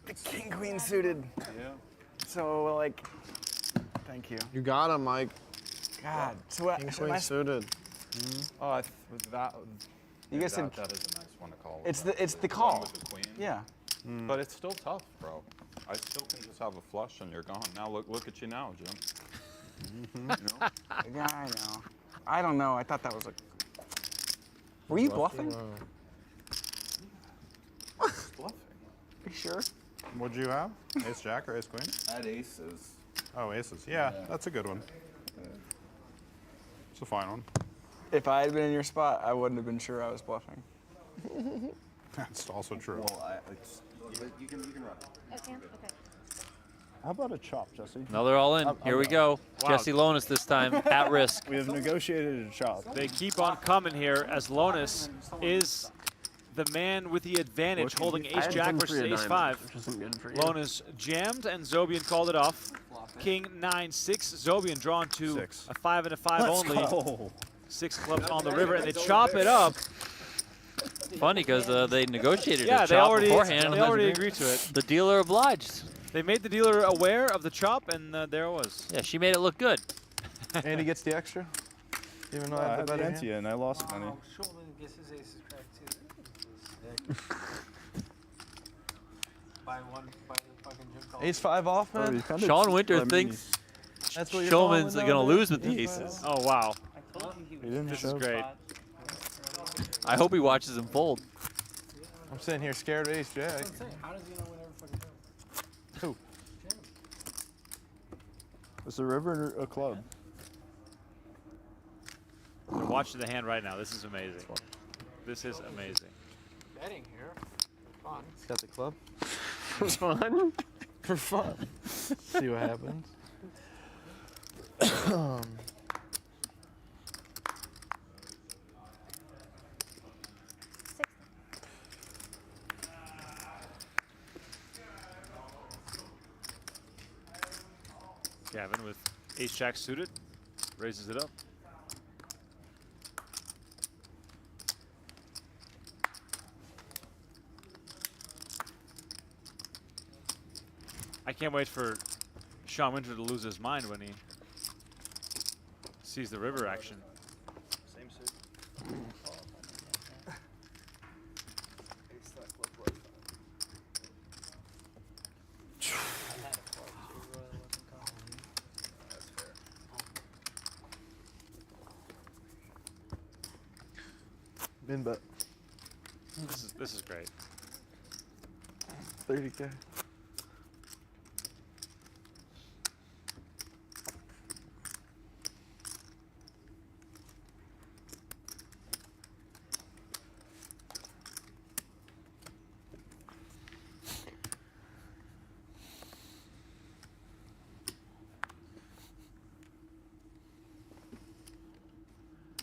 The king queen suited. Yeah. So like, thank you. You got him, Mike. God. So what? King So queen am I- suited. Oh, that. You guys said that is a nice one to call. it's the one call. with the queen. Yeah. But it's still tough, bro. I still can just have a flush and you're gone. Now look at you now, Jim. You know? Yeah, I know. I don't know. I thought that was like. Were you bluffing? Bluffing. Are you sure? What'd you have? Ace Jack or Ace Queen? I had aces. Oh, aces. Yeah, that's a good one. It's a fine one. If I had been in your spot, I wouldn't have been sure I was bluffing. That's also true. Well, you can run. Okay. How about a chop, Jesse? Another all in. Here we go. Wow. Jesse Lonis this time at risk. We have negotiated a chop. They keep on coming here as Lonis is the man with the advantage, holding Ace-Jack versus Ace-5. Lonis jammed, and Zobian called it off. King 9-6. Zobian drawn to a 5 and a 5 only. Go. 6 clubs on the river, and they chop it up. Funny because they negotiated Yeah, a they chop already beforehand. agreed to it. The dealer obliged. They made the dealer aware of the chop, and there it was. Yeah, she made it look good. And he gets the extra? Even though I I had had the better against you and I lost money. Schulman gets his aces cracked too. by the fucking Jim Collopy. Ace-5 off, man? Sean Winter thinks That's what you're Schulman's calling going to nowadays? lose with the aces. Oh, wow. I told you he didn't was This is great. I hope he watches him fold. I'm sitting here scared of Ace-Jack. That's what I'm saying. How does he know whenever fucking goes? Who? Is the river a club? We're watching the hand right now. This is amazing. This is amazing. Betting here. Fun. He's got the club. For fun? For fun. See what happens. Gavin with Ace-Jack suited, raises it up. I can't wait for Sean Winter to lose his mind when he sees the river action. Same suit. Min bet. This is great. 30K.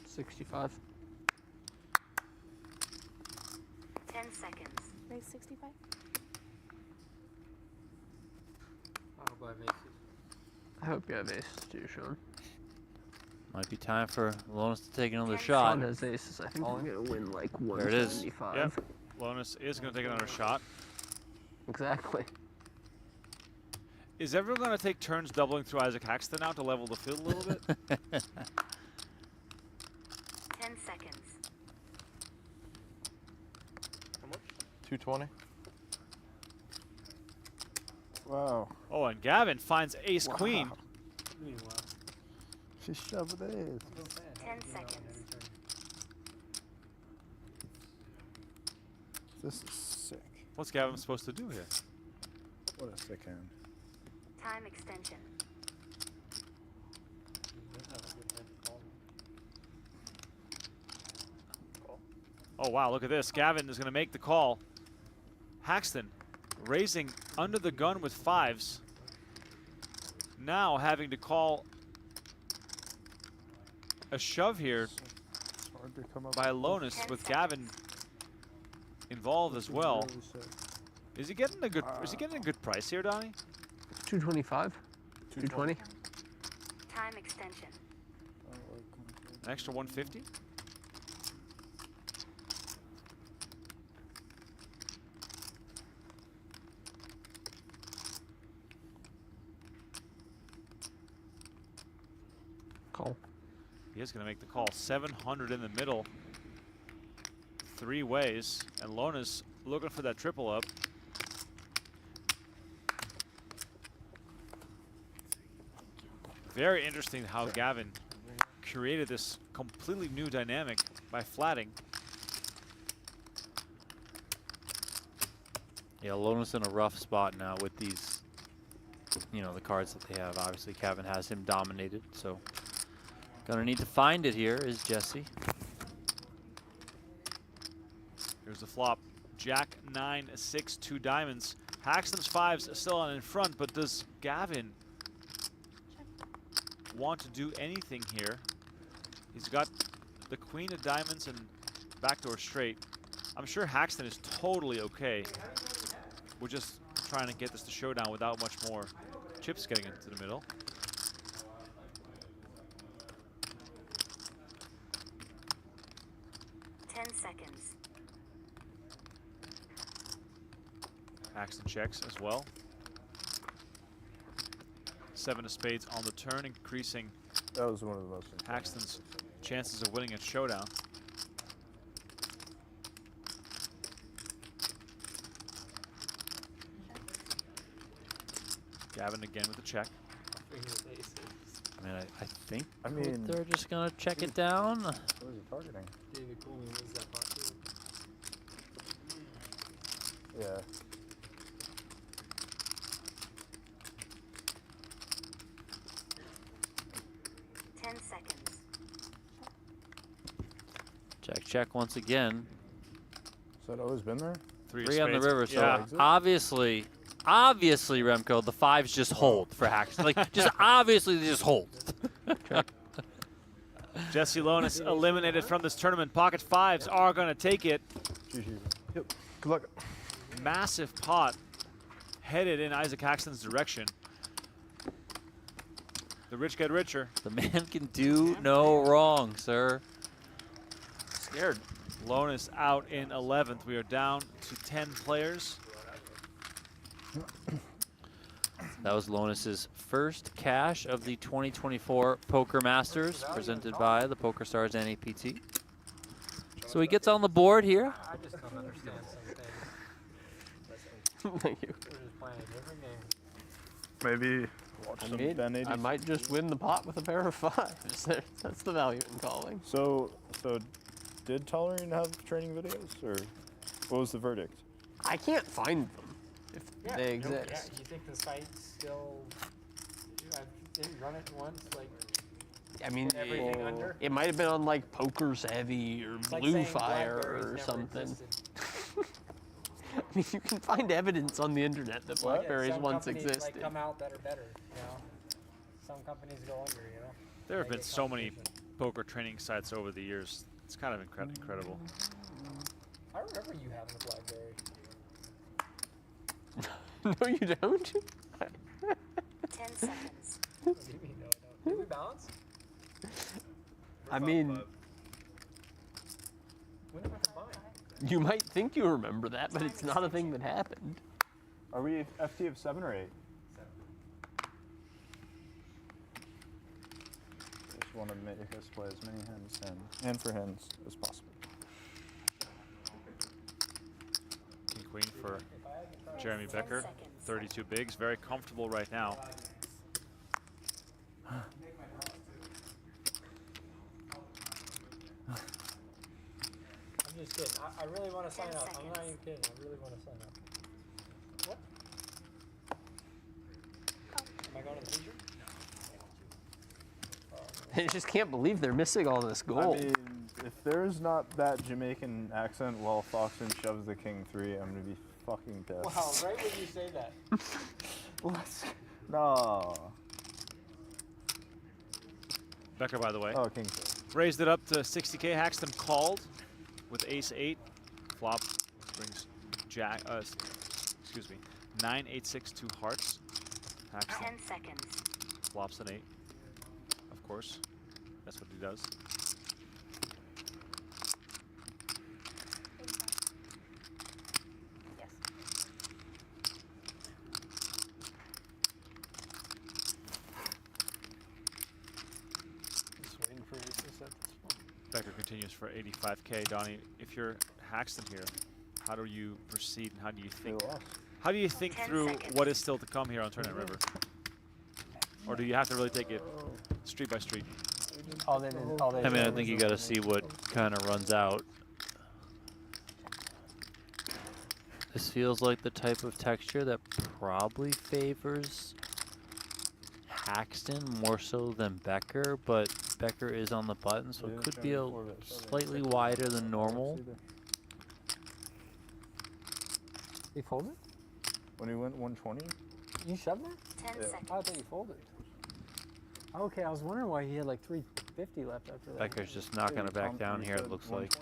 $65. 10 seconds. Raise 65. I hope I have aces. I hope you have aces too, Sean. Might be time for Lonis to take another Sean shot. has aces. I think I'm gonna win like There it is. 175. Yep. Lonis is going to take another shot. Exactly. Is everyone going to take turns doubling through Isaac Haxton now to level the field a little bit? 10 seconds. How much? 220. Wow. Oh, and Gavin finds ace queen. She shoved it in. 10 seconds. This is sick. What's Gavin supposed to do here? What a sick hand. Time extension. Oh, wow, look at this. Gavin is going to make the call. Haxton raising under the gun with fives. Now having to call a shove here by Lonis with Gavin involved as well. Is he getting a good? Is he getting a good price here, Donnie? 225. 220. Time extension. An extra 150. Call. He is going to make the call. 700 in the middle. 3 ways. And Lonis looking for that triple up. Very interesting how Gavin created this completely new dynamic by flatting. Yeah, Lonis in a rough spot now with these, you know, the cards that they have. Obviously, Gavin has him dominated, so gonna need to find it here is Jesse. Here's the flop. Jack 9, 6, 2 diamonds. Haxton's fives still on in front, but does Gavin want to do anything here? He's got the queen of diamonds and backdoor straight. I'm sure Haxton is totally okay. We're just trying to get this to showdown without much more chips getting into the middle. Seconds. Haxton checks as well. 7 of spades on the turn, increasing That was one of the most Haxton's chances of winning a showdown. Gavin again with the check. I mean, I think mean, they're just gonna check it down. What is he targeting? David Coleman was that pot too. Yeah. Check, check once again. So it always been there? Three on the river. So Yeah. obviously, Remko, the fives just hold for Haxton. Like, just obviously they just hold. Jesse Lonis eliminated from this tournament. Pocket fives are going to take it. Yep. Good luck. Massive pot headed in Isaac Haxton's direction. The rich get richer. The man can do no wrong, sir. Scared. Lonis out in 11th. We are down to 10 players. That was Lonis's first cash of the 2024 Poker Masters, presented by the PokerStars NAPT. So he gets on the board here. I just don't understand some things. Thank you. We're just playing a different game. Maybe watch I some mean, Ben 80s. I might just win the pot with a pair of fives. That's the value in calling. So did Tolerant have training videos, or what was the verdict? I can't find them if they exist. Yeah, do you think the site's still? I didn't run it once, like. I mean, everything under. it might have been on like PokerSavvy or It's like Blue saying Fire Blackberries or never something. existed. I mean, you can find evidence on the internet that Blackberries some once companies, existed. Like, come out that are better, you know. Some companies go under, you know. There have They been get so many competition. poker training sites over the years. It's kind of incredible. I remember you having a BlackBerry. No, you don't. 10 seconds. What do you mean, no, I don't? Did we balance? I mean, you might think you remember that, but it's not a thing that happened. Are we FT of 7 or 8? Just want to make us play as many hands and for hands as possible. King Queen for Jeremy Becker. 32 bigs, very comfortable right now. I'm just kidding. I really want to sign up. I'm not even kidding. I really want to sign up. What? Am I going to the feature? I just can't believe they're missing all this gold. I mean, if there's not that Jamaican accent while Foxen shoves the king 3, I'm gonna be fucking dead. Wow, right when you say that. No. Becker, by the way. Oh, king 3. Raised it up to 60K. Haxton called with ace 8. Flop brings jack. Excuse me. 9, 8, 6, 2 hearts. Haxton 10 seconds. flops an 8. Of course, that's what he does. Becker continues for 85K. Donnie, if you're Haxton here, how do you proceed and how do you think? How do you think through what is still to come here on Tournament River? Or do you have to really take it street by street? I mean, I think you got to see what kind of runs out. This feels like the type of texture that probably favors Haxton more so than Becker, but Becker is on the button, so it could be a slightly wider than normal. You folded? When he went 120? You shoved it? 10 seconds. I thought you folded. Okay, I was wondering why he had like 350 left after that. Becker's just not going to back down here, it looks like.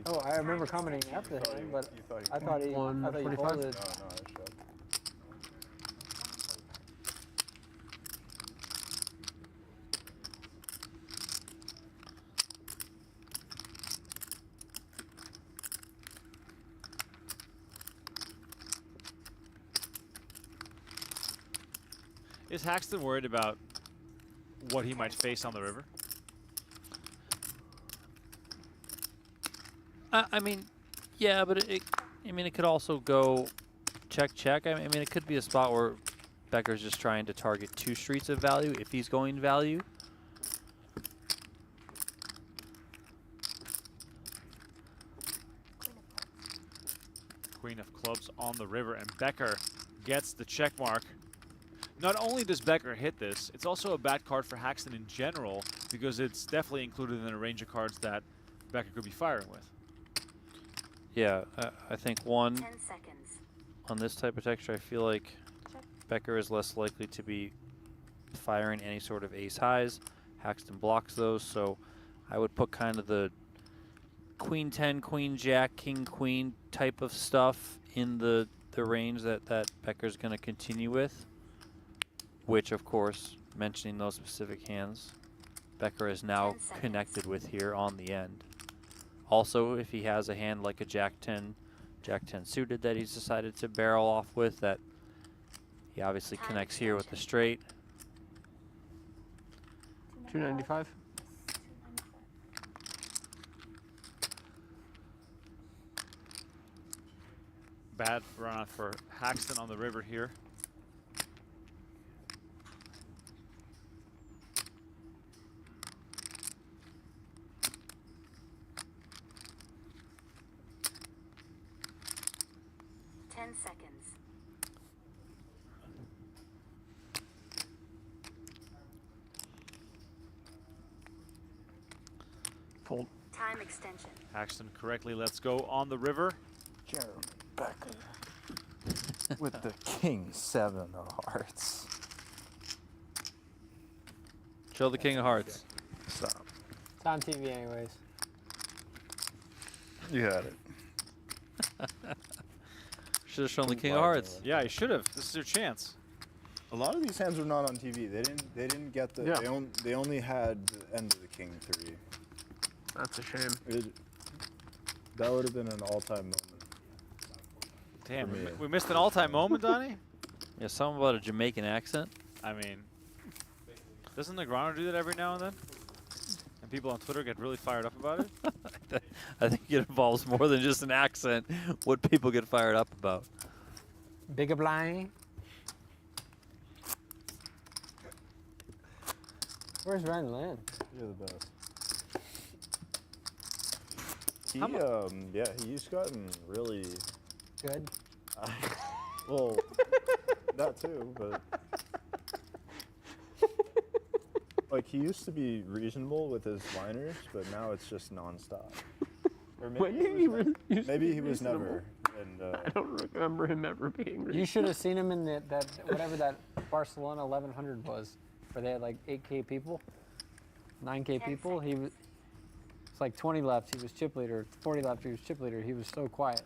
Oh, I remember commenting after the hand, but I thought he folded. No, I shoved. Is Haxton worried about what he might face on the river? I mean, yeah, but it could also go check, check. I mean, it could be a spot where Becker's just trying to target 2 streets of value if he's going value. Queen of clubs on the river, and Becker gets the check mark. Not only does Becker hit this, it's also a bad card for Haxton in general because it's definitely included in a range of cards that Becker could be firing with. Yeah, I think 1, 10 seconds. on this type of texture, I feel like Becker is less likely to be firing any sort of ace highs. Haxton blocks those, so I would put kind of the queen 10, queen jack, king queen type of stuff in the range that Becker's going to continue with, which of course, mentioning those specific hands, Becker is now connected with here on the end. Also, if he has a hand like a Jack 10 suited that he's decided to barrel off with, that he obviously connects here with the straight. 295. Bad run for Haxton on the river here. Seconds. Fold. Time extension. Haxton correctly lets go on the river. Jeremy Becker with the king 7 of hearts. Show the king of hearts. Stop. It's on TV anyways. You had it. Should have shown the king of hearts. Yeah, you should have. This is your chance. A lot of these hands were not on TV. They didn't get the. Yeah. They only had the end of the king 3. That's a shame. That would have been an all-time moment. Damn, for me. we missed an all-time moment, Donnie? Yeah, something about a Jamaican accent. I mean, doesn't Negrano do that every now and then? And people on Twitter get really fired up about it? I think it involves more than just an accent, what people get fired up about. Bigger blind. Where's Ryan Land? You're the best. He's gotten really good. Well, that too, but like he used to be reasonable with his liners, but now it's just nonstop. Or maybe he was never. And I don't remember him ever being reasonable. You should have seen him in that whatever that Barcelona 1100 was, where they had like 8K people, 9K people. He was. It's like 20 left, he was chip leader. 40 left, he was chip leader. He was so quiet.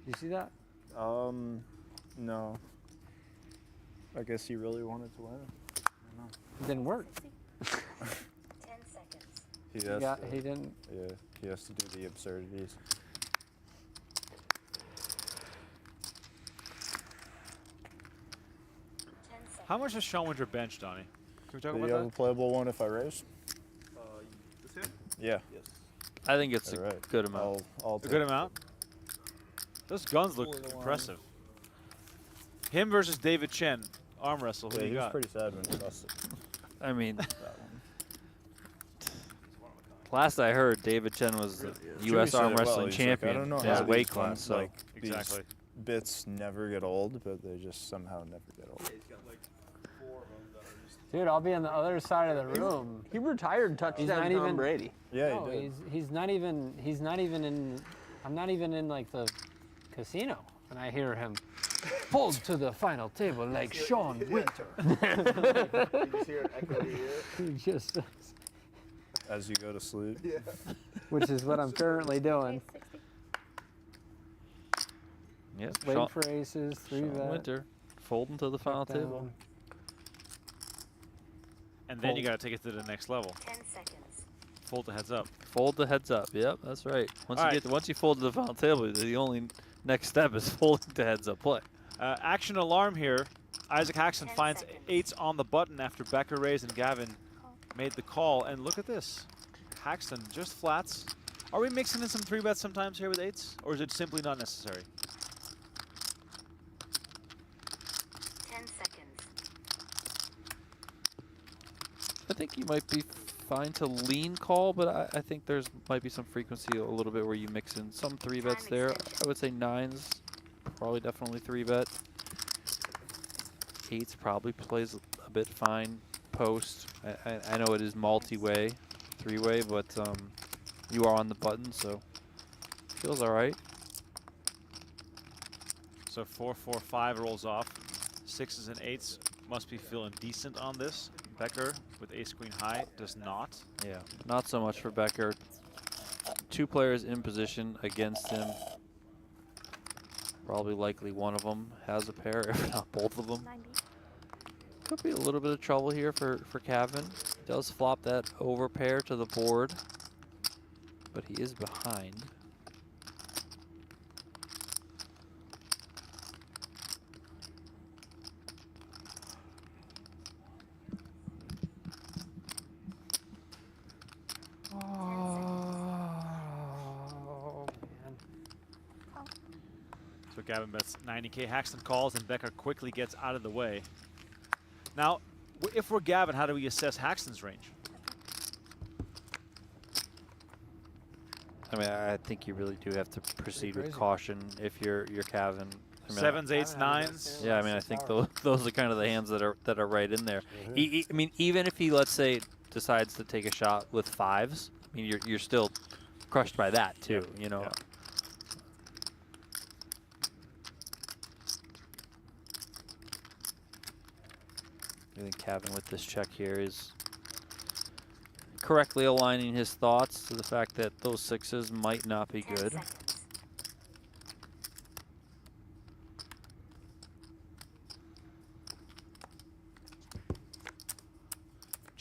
You see that? No. I guess he really wanted to win. I don't know. It didn't work. 10 seconds. He didn't. Yeah, he has to do the absurdities. How much is Schulman bench, Donnie? Can we talk Do about you have that? a playable one if I raise? This hand? Yeah. Yes. I think it's a good amount. I'll A good amount? Those guns look impressive. Him versus David Chen, arm wrestle. Who do you he was got? pretty sad when he lost it. I mean, last I heard, David Chen was the U.S. said arm it well. wrestling He's like, champion. I don't know his how weight these class. So like, these bits never get old, but they just somehow never get old. Dude, I'll be on the other side of the room. He retired touchdown Tom Brady. Yeah, no, he did. He's not even in. I'm not even in like the casino, and I hear him pulled to the final table like Sean Winter. You just hear an echo in your ear? He just, As you go to sleep. Yeah. which is what I'm currently doing. yeah, Waiting for aces, 3-bet. Winter, folding to the final down. table. And then you got to take it to the next level. 10 seconds. Fold the heads up. Fold the heads up. Yep, that's right. Once All you right. get once you fold to the final table, the only next step is folding to heads up play. Action alarm here. Isaac Haxton finds eights on the button after Becker raised and Gavin made the call. And look at this. Haxton just flats. Are we mixing in some 3-bets sometimes here with eights? Or is it simply not necessary? 10 seconds. I think you might be fine to lean call, but I think there's might be some frequency a little bit where you mix in some 3-bets there. I would say 9s, probably definitely 3-bet. 8s probably plays a bit fine post. I know it is multi-way, 3-way, but you are on the button, so feels all right. So 4-4-5 rolls off. 6s and 8s must be feeling decent on this. Becker with ace-queen high does not. Yeah, not so much for Becker. 2 players in position against him. Probably likely one of them has a pair, if not both of them. Could be a little bit of trouble here for Kevin. Does flop that over pair to the board, but he is behind. So Gavin bets 90K. Haxton calls and Becker quickly gets out of the way. Now, if we're Gavin, how do we assess Haxton's range? I mean, I think you really do have to proceed with caution if you're Kevin. I mean, 7s, 8s, 9s. Yeah, I mean, I think those are kind of the hands that are right in there. I mean, even if he, let's say, decides to take a shot with 5s, I mean, you're still crushed by that too, you know. Yeah. I think Kevin with this check here is correctly aligning his thoughts to the fact that those 6s might not be good.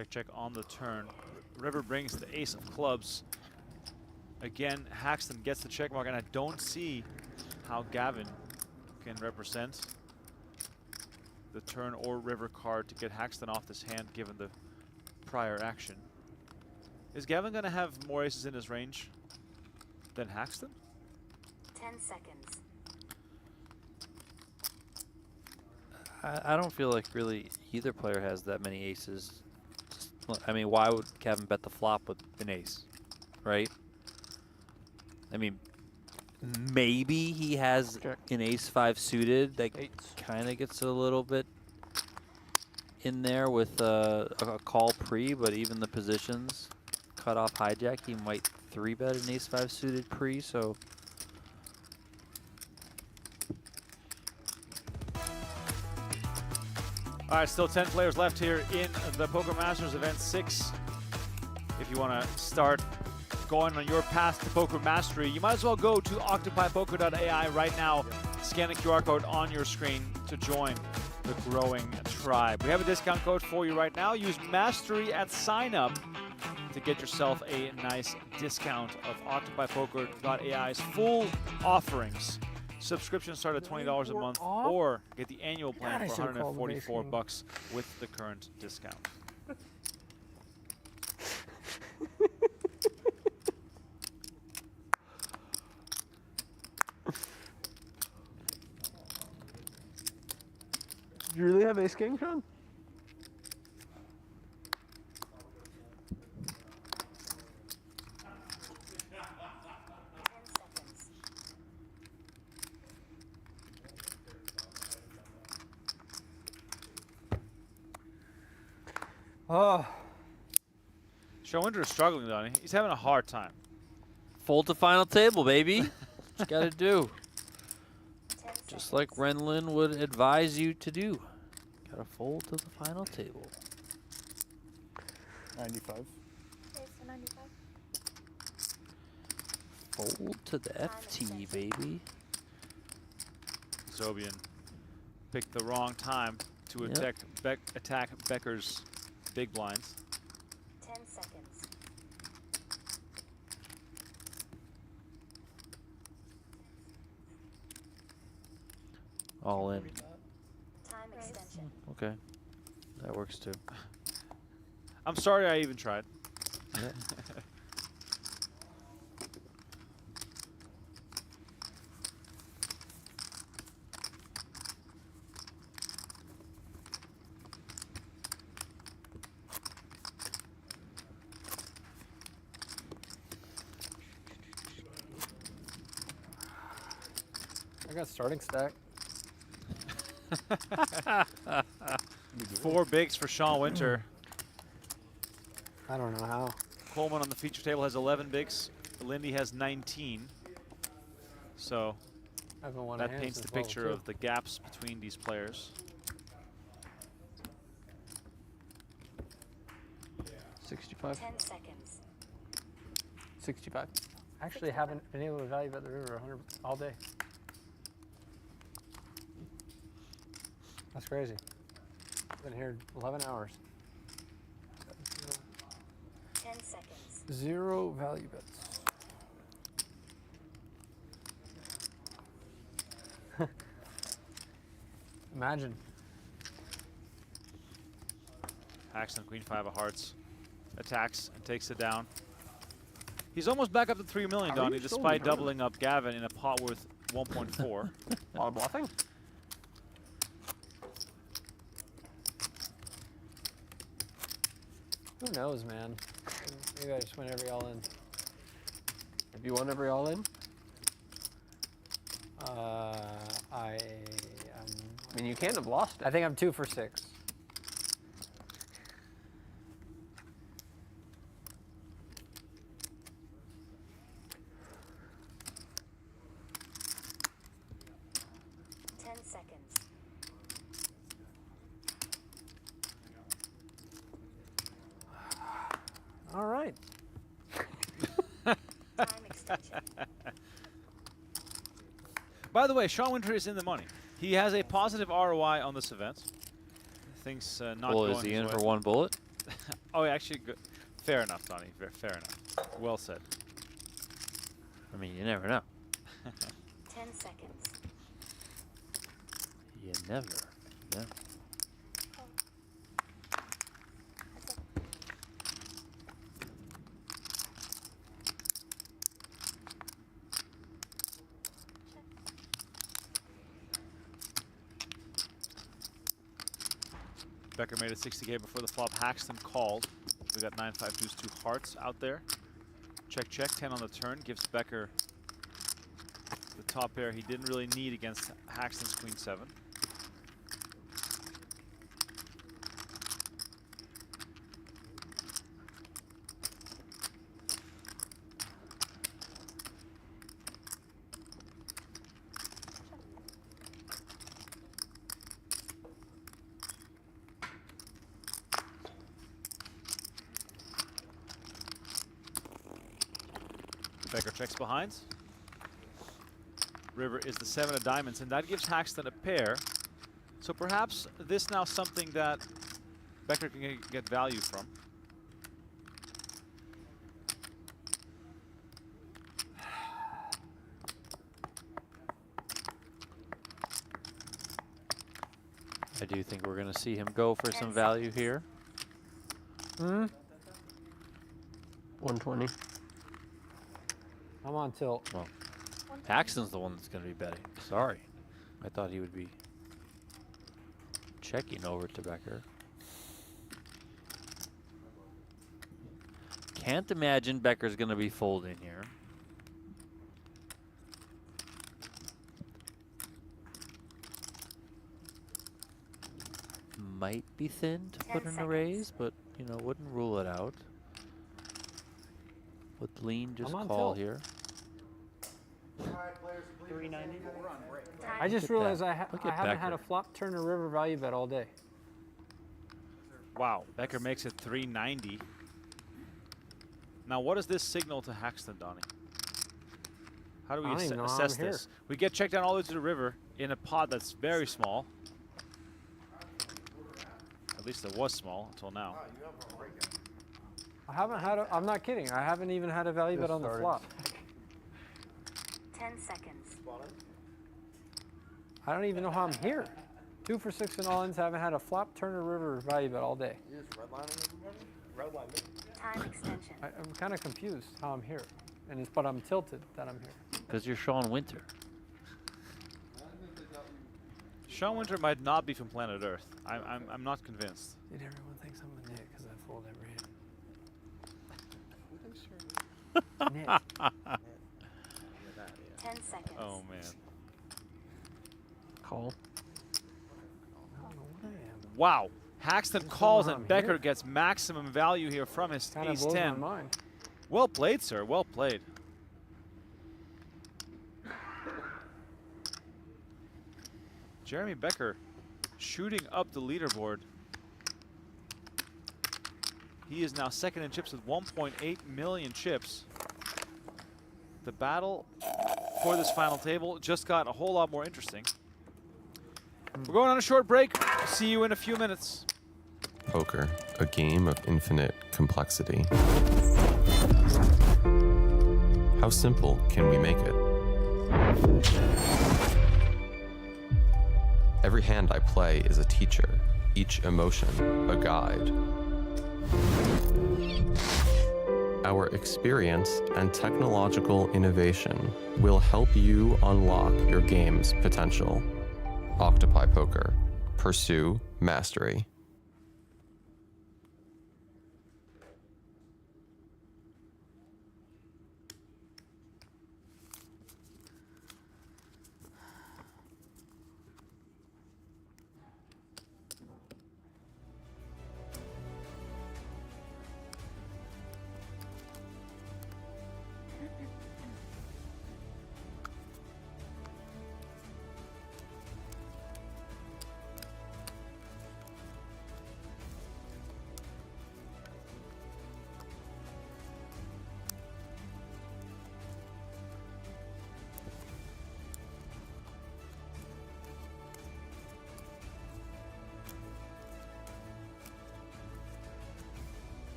Check, check on the turn. River brings the ace of clubs. Again, Haxton gets the check mark, and I don't see how Gavin can represent the turn or river card to get Haxton off this hand given the prior action. Is Gavin going to have more aces in his range than Haxton? 10 seconds. I don't feel like really either player has that many aces. I mean, why would Kevin bet the flop with an ace, right? I mean, maybe he has an ace-5 suited that kind of gets a little bit in there with a call pre, but even the positions, cut off hijack, he might 3-bet an ace-5 suited pre, so. All right, still 10 players left here in the Poker Masters Event 6. If you want to start going on your path to poker mastery, you might as well go to octopipoker.ai right now. Scan the QR code on your screen to join the growing tribe. We have a discount code for you right now. Use Mastery at sign up to get yourself a nice discount of octopipoker.ai's full offerings. Subscriptions start at $20 a month, or get the annual plan for $144 with the current discount. Did you really have ace king, Sean? Oh. Showinter is struggling, Donnie. He's having a hard time. Fold to final table, baby. What you gotta do. Just like Renlin would advise you to do. Gotta fold to the final table. 95. Fold to the FT, baby. Zobian picked the wrong time to attack Becker's big blinds. 10 seconds. All in. Time extension. Okay. That works too. I'm sorry I even tried. Yeah. I got starting stack. 4 bigs for Sean Winter. I don't know how. Coleman on the feature table has 11 bigs. Lindy has 19. So that paints the picture of the gaps between these players. 65. 10 seconds. 65. Actually haven't been able to value bet the river 100 all day. That's crazy. Been here 11 hours. 10 seconds. 0 value bets. Imagine. Haxton, Queen 5 of hearts. Attacks and takes it down. He's almost back up to 3 million, Donnie, despite doubling up Gavin in a pot worth 1.4. A lot of bluffing. Who knows, man? Maybe I just win every all in. Have you won every all in? I mean, you can't have lost it. I think I'm 2 for 6. All right. Time extension. By the way, Sean Winter is in the money. He has a positive ROI on this event. Things not well, going is he his in way. for one bullet? Oh, actually, good. Fair enough, Donnie. Fair enough. Well said. I mean, you never know. 10 seconds. You never know. Becker made it 60K before the flop. Haxton called. We got 9-5 deuce 2 hearts out there. Check, check. 10 on the turn gives Becker the top pair he didn't really need against Haxton's queen 7. Becker checks behind. River is the 7 of diamonds, and that gives Haxton a pair. So perhaps this now something that Becker can get value from. I do think we're going to see him go for some value here. 120. I'm on tilt. Well, Paxton's the one that's going to be betting. Sorry. I thought he would be checking over to Becker. Can't imagine Becker's going to be folding here. Might be thin to put in a raise, but, you know, wouldn't rule it out. With lean, just call here. 390. I just realized I Look at haven't had Becker. a flop turn or river value bet all day. Wow, Becker makes it 390. Now, what does this signal to Haxton, Donnie? How do we I don't even know how assess I'm here. this? We get checked down all the way to the river in a pot that's very small. At least it was small until now. I haven't had I'm not kidding. I haven't even had a value bet on the flop. 10 seconds. I don't even know how I'm here. 2 for 6 in all-ins. Haven't had a flop, turn, or river value bet all day. You're just redlining everybody? Redline me. Time extension. I'm kind of confused how I'm here. But I'm tilted that I'm here. Because you're Sean Winter. Sean Winter might not be from planet Earth. I'm not convinced. Dude, everyone thinks I'm a Nick because I fold every hand. Nick. 10 seconds. Oh man. Call. Wow. Haxton calls how and I'm Becker here. gets maximum value here from his Kind of ace blows my 10. mind. Well played, sir. Well played. Jeremy Becker shooting up the leaderboard. He is now second in chips with 1.8 million chips. The battle for this final table just got a whole lot more interesting. We're going on a short break. See you in a few minutes. Poker, a game of infinite complexity. How simple can we make it? Every hand I play is a teacher, each emotion a guide. Our experience and technological innovation will help you unlock your game's potential. Octopi Poker. Pursue mastery.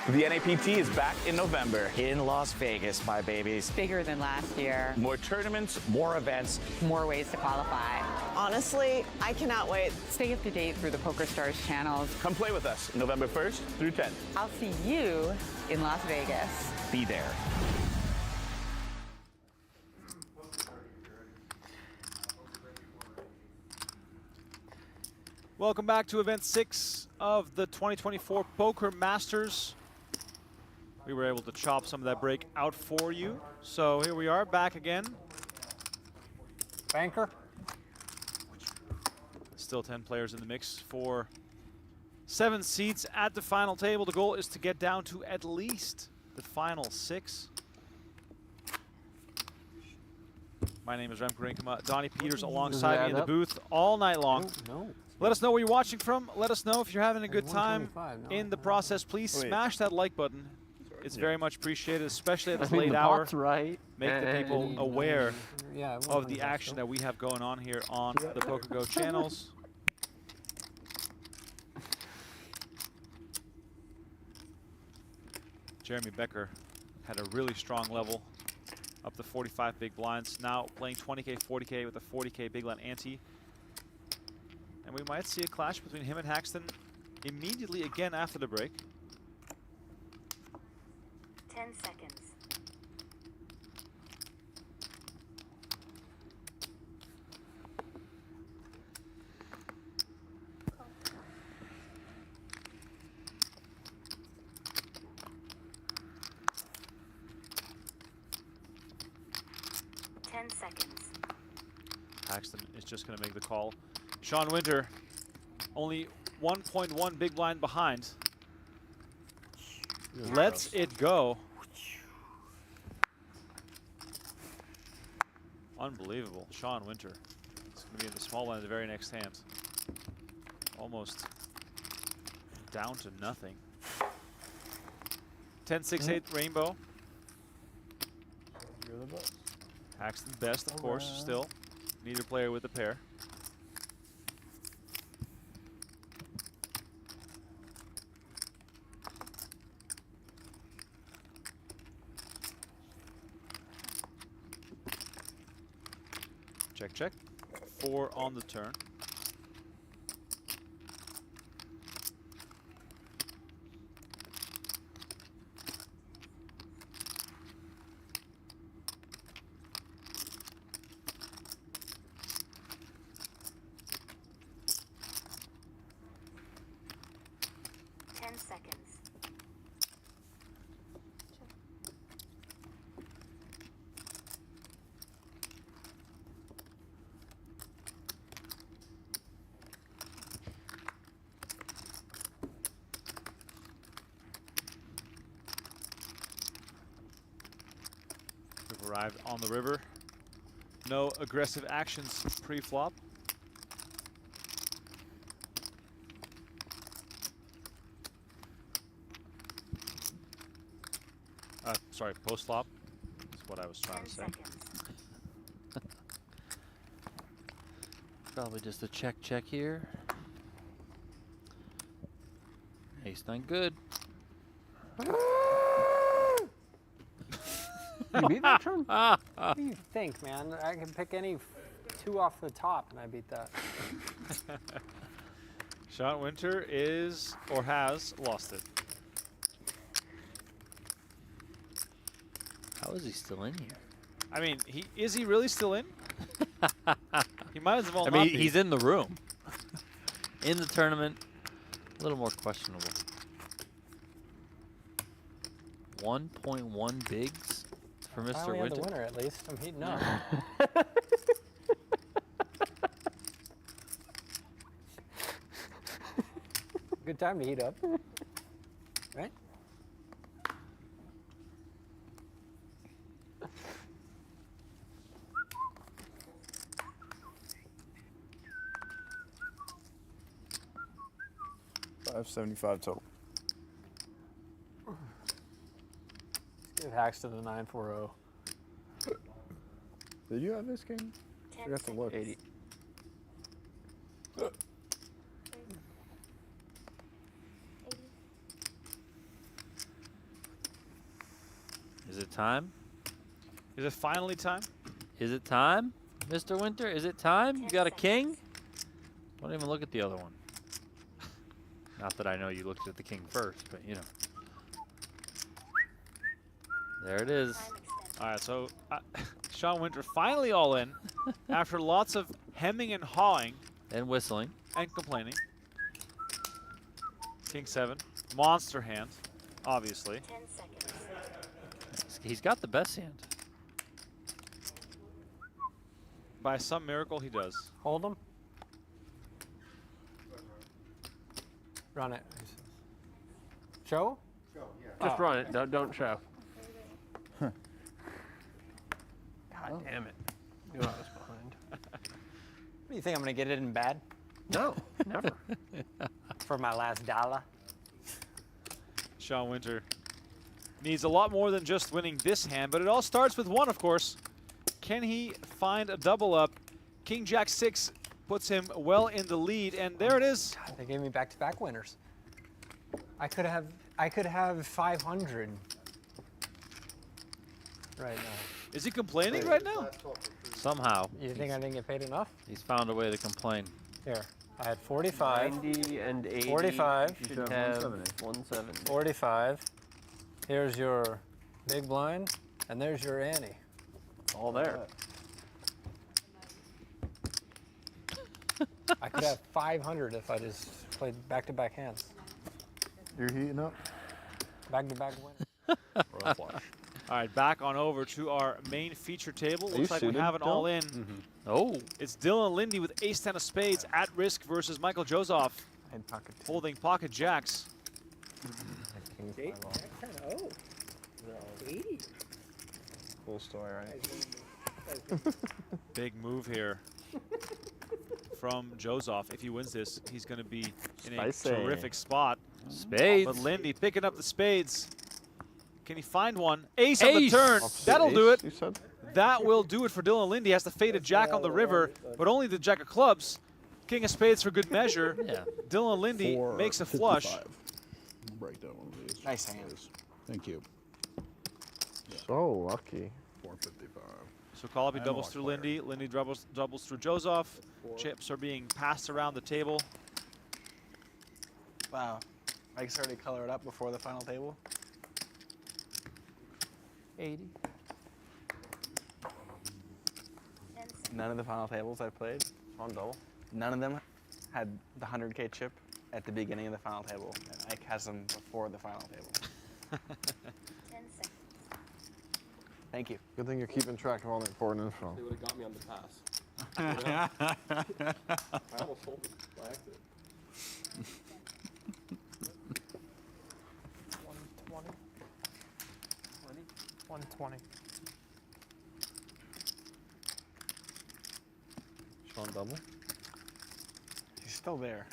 The NAPT is back in November. In Las Vegas, my babies. Bigger than last year. More tournaments, more events. More ways to qualify. Honestly, I cannot wait. Stay up to date through the PokerStars channels. Come play with us November 1st through 10th. I'll see you in Las Vegas. Be there. Welcome back to event 6 of the 2024 Poker Masters. We were able to chop some of that break out for you. So here we are back again. Banker. Still 10 players in the mix for 7 seats at the final table. The goal is to get down to at least the final 6. My name is Remko Rinkema. Donnie Peters alongside me in the booth all night long. No. Let us know where you're watching from. Let us know if you're having a good time in the process. Please smash that like button. It's very much appreciated, especially at this late hour. Right. Make the people aware of the action that we have going on here on the PokerGO channels. Jeremy Becker had a really strong level, up to 45 big blinds. Now playing 20K, 40K with a 40K big blind ante. And we might see a clash between him and Haxton immediately again after the break. 10 seconds. Haxton is just going to make the call. Sean Winter, only 1.1 big blind behind. Lets it go. Unbelievable. Sean Winter. It's going to be in the small blind the very next hand. Almost down to nothing. 10-6-8 Rainbow. You're the best. Haxton best, of course, still. Neither player with a pair. Check, check. 4 on the turn. We've arrived on the river. No aggressive actions pre-flop. Sorry, post-flop. That's what I was trying to say. Probably just a check here. Ace-9 good. You beat that turn? What do you think, man? I can pick any 2 off the top and I beat that. Sean Winter is, or has, lost it. How is he still in here? I mean, is he really still in? He might as well I not mean, be. he's in the room. In the tournament, a little more questionable. 1.1 bigs for Mr. Finally Winter. had the winner, at least. I'm heating up. Good time to heat up, right? $575 total. Let's give Haxton the 940. Did you have this game? I forgot to look. 80. time? Is it finally time? Is it time, Mr. Winter? Is it time? You got a king? Don't even look at the other one. Not that I know you looked at the king first, but you know. There it is. All right, so Sean Winter finally all in after lots of hemming and hawing. And whistling. And complaining. King 7. Monster hand, obviously. 10 seconds. He's got the best hand. By some miracle, he does. Hold him. Run it. Show? Just run it. Don't show. God damn it. Knew I was behind. What do you think? I'm going to get it in bad? No, never. For my last dollar? Sean Winter needs a lot more than just winning this hand, but it all starts with 1, of course. Can he find a double up? King Jack 6 puts him well in the lead, and there it is. God, they gave me back-to-back winners. I could have 500 right now. Is he complaining right now? Somehow. You think I didn't get paid enough? He's found a way to complain. Here, I had 45. 90 and 80. 45. You should have 170. 45. Here's your big blind, and there's your ante. All there. I could have 500 if I just played back-to-back hands. You're heating up? Back-to-back win. All right, back on over to our main feature table. Are Looks you like we suited, have an Dylan? all-in. Oh. It's Dylan Lindy with ace-10 of spades at risk versus Michael Joseph holding pocket jacks. Oh. 80. Cool story, right? Big move here from Joseph. If he wins this, he's going to be in a Spicy. terrific spot. Spades. But Lindy picking up the spades. Can he find one? Ace on the Ace. turn. That'll Ace, do it. you said? That will do it for Dylan Lindy. Has to fade a jack on the river, but only the jack of clubs. King of spades for good measure. Yeah. Dylan Lindy makes a flush. 455. Break down one of these. Nice hand. Thank you. So lucky. 455. So Collopy I'm a doubles luck through player. Lindy. Lindy doubles through Joseph. Chips are being passed around the table. Wow. Mike's already colored up before the final table. 80. None of the final tables I played on double. None of them had the 100K chip at the beginning of the final table. And Ike has them before the final table. 10 seconds. Thank you. Good thing you're keeping track of all the important info. They would have got me on the pass. I almost sold it by accident. 120. 120. Sean double? He's still there.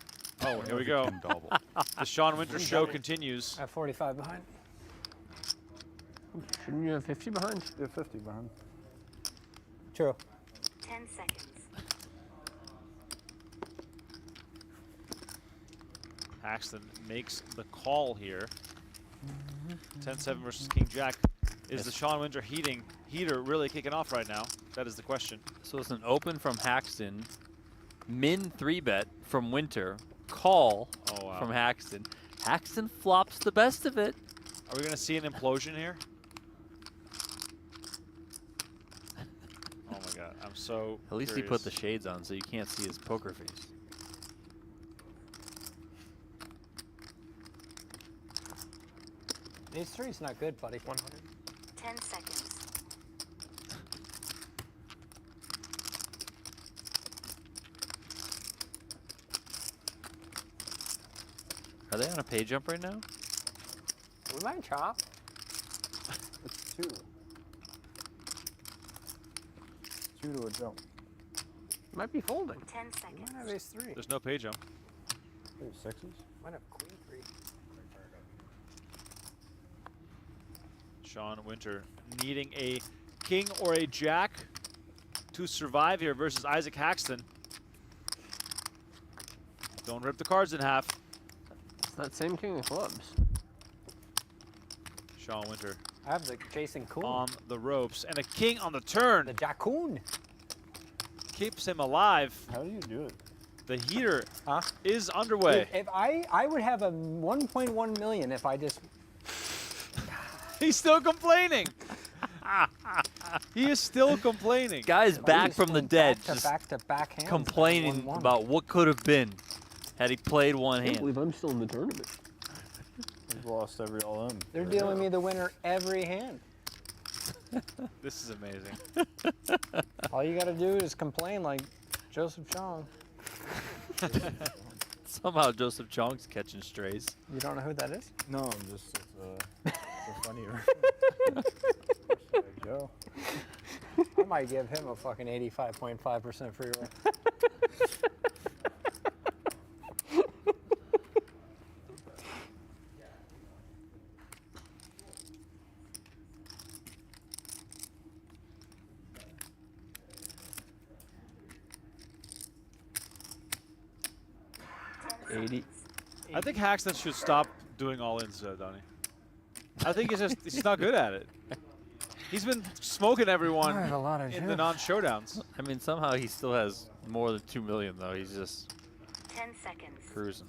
Oh, here we go. Double. The Sean Winter show continues. I have 45 behind. Shouldn't you have 50 behind? You're 50 behind. True. 10 seconds. Paxton makes the call here. 10-7 versus King Jack. Is the Sean Winter heater really kicking off right now? That is the question. So it's an open from Haxton, min 3-bet from Winter, call from Haxton. Haxton flops the best of it. Are we going to see an implosion here? Oh my God, I'm so At least curious. he put the shades on so you can't see his poker face. These three's not good, buddy. 100. 10 seconds. Are they on a pay jump right now? We might chop. It's 2. 2 to a jump. Might be folding. 10 We seconds. might have ace 3. There's no pay jump. Sixes? Might have queen 3. Sean Winter needing a king or a jack to survive here versus Isaac Haxton. Don't rip the cards in half. It's that same king of clubs. Sean Winter. I I have the chasing coon. on the ropes. And a king on the turn. The Jackoon. Keeps him alive. How do you do it? The heater is underway. If I would have a 1.1 million if I just. He's still complaining. He is still complaining. Guy's back from the dead, just back to back hands. complaining 1-1. about what could have been had he played one I can't hand. believe I'm still in the tournament. We've lost every all-in. They're dealing me the winner every hand. This is amazing. All you got to do is complain like Joseph Chong. Somehow Joseph Chong's catching strays. You don't know who that is? No, I'm just, it's a funny Joe. I might give him a fucking 85.5% free roll. I think Haxton should stop doing all-ins, Donnie. I think he's not good at it. He's been smoking everyone in the non-showdowns. I mean, somehow he still has more than 2 million, though. He's just 10 seconds. cruising.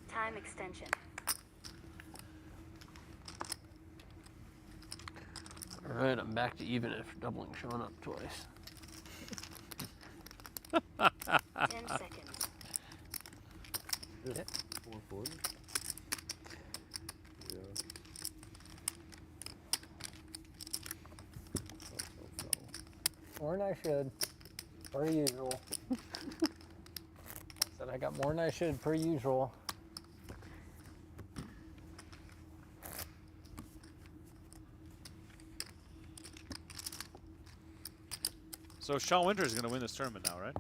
Time extension. All right, I'm back to even after doubling showing up twice. 10 seconds. Yep. 440. Yeah. More than I should, per usual. Said I got more than I should, per usual. So Sean Winter is going to win this tournament now, right?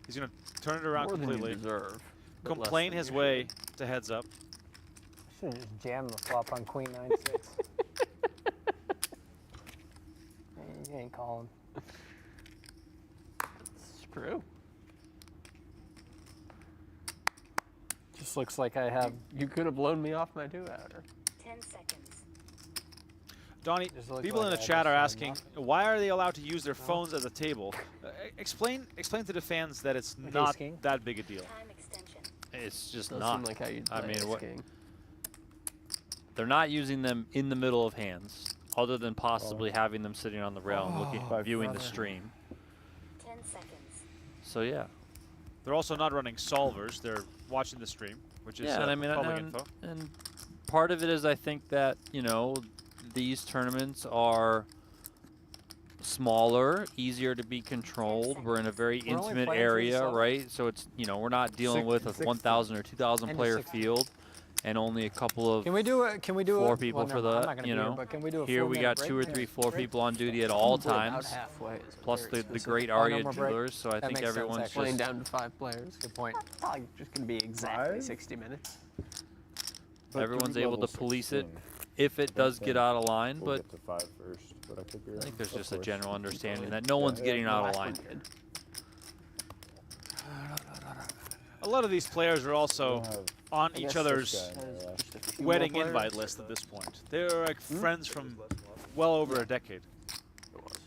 He's going to turn it around More than completely. you deserve, but less Complain than his you way to heads up. Should have just jammed the flop on Queen 9-6. You ain't calling. It's true. Just looks like I have. You could have blown me off my two-outer. 10 seconds. Donnie, looks people in like the I chat are just asking, why are they allowed to use their phones at the table? Explain to the fans that it's not King. that big a deal. Time extension. It's just Doesn't not. seem like how you'd I play mean, ace what? king. They're not using them in the middle of hands, other than possibly having them sitting on the rail and looking, viewing the stream. 10 seconds. So yeah. They're also not running solvers. They're watching the stream, which is Yeah, and I mean, public info. and part of it is I think that, you know, these tournaments are smaller, easier to be controlled. We're in a very We're only intimate playing area, 37. right? So it's, you know, we're not dealing with a 1,000 or 2,000 player 60. field and only a couple of Can we do it? Can we do floor it? people Well, for never mind, I'm the, not gonna you do it, know. but can we do a Here we 4-minute got break? 2 or 3 floor people on duty at all Probably about times, halfway is plus very the specific. great no Aria more break. jewelers. So I That think makes sense, everyone's actually. Playing just down to 5 players. Good point. Probably just going to be exactly 5? 60 minutes. But everyone's three able to levels police it 16. if it does Then get out of line, we'll but get to 5 first, but I could be I wrong. think there's Of just a course. general understanding that no one's Yeah. getting The out last of line. one did. A lot of these players are also on each other's Just a few wedding more invite players. list at this point. They're like friends from well over a decade. It was.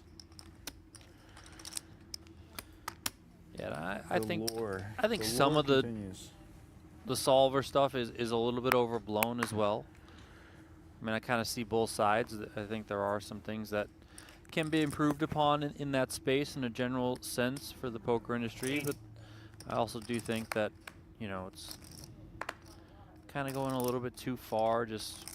Yeah, I think lore. I think The some lore of the continues. solver stuff is a little bit overblown as well. I mean, I kind of see both sides. I think there are some things that can be improved upon in that space in a general sense for the poker industry, but I also do think that, you know, it's kind of going a little bit too far. Just,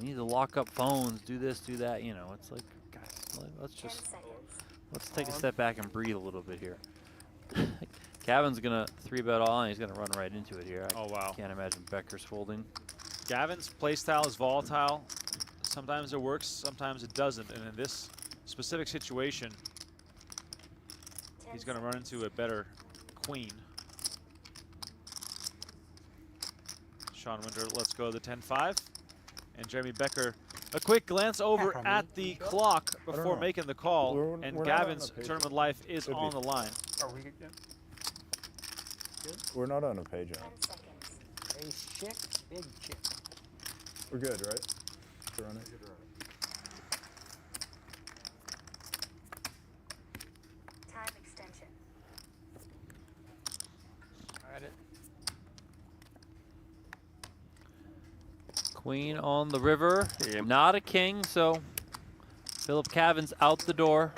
we need to lock up phones, do this, do that. You know, it's like, guys, let's take a step back and breathe a little bit here. Gavin's gonna 3-bet all, and he's gonna run right into it here. Oh wow! Can't imagine Becker's folding. Gavin's playstyle is volatile. Sometimes it works, sometimes it doesn't. And in this specific situation, he's going to run into a better queen. Sean Winter lets go the 10-5. And Jeremy Becker, a quick glance over at the clock before making the call. We're And not on Gavin's the page. tournament life is Could on be. the line. Are we good? We're not on a pay jump. Ace chick, big chick. We're good, right? To run it. Time extension. Got it. Queen on the river, not a king, so Philip Cavan's out the door.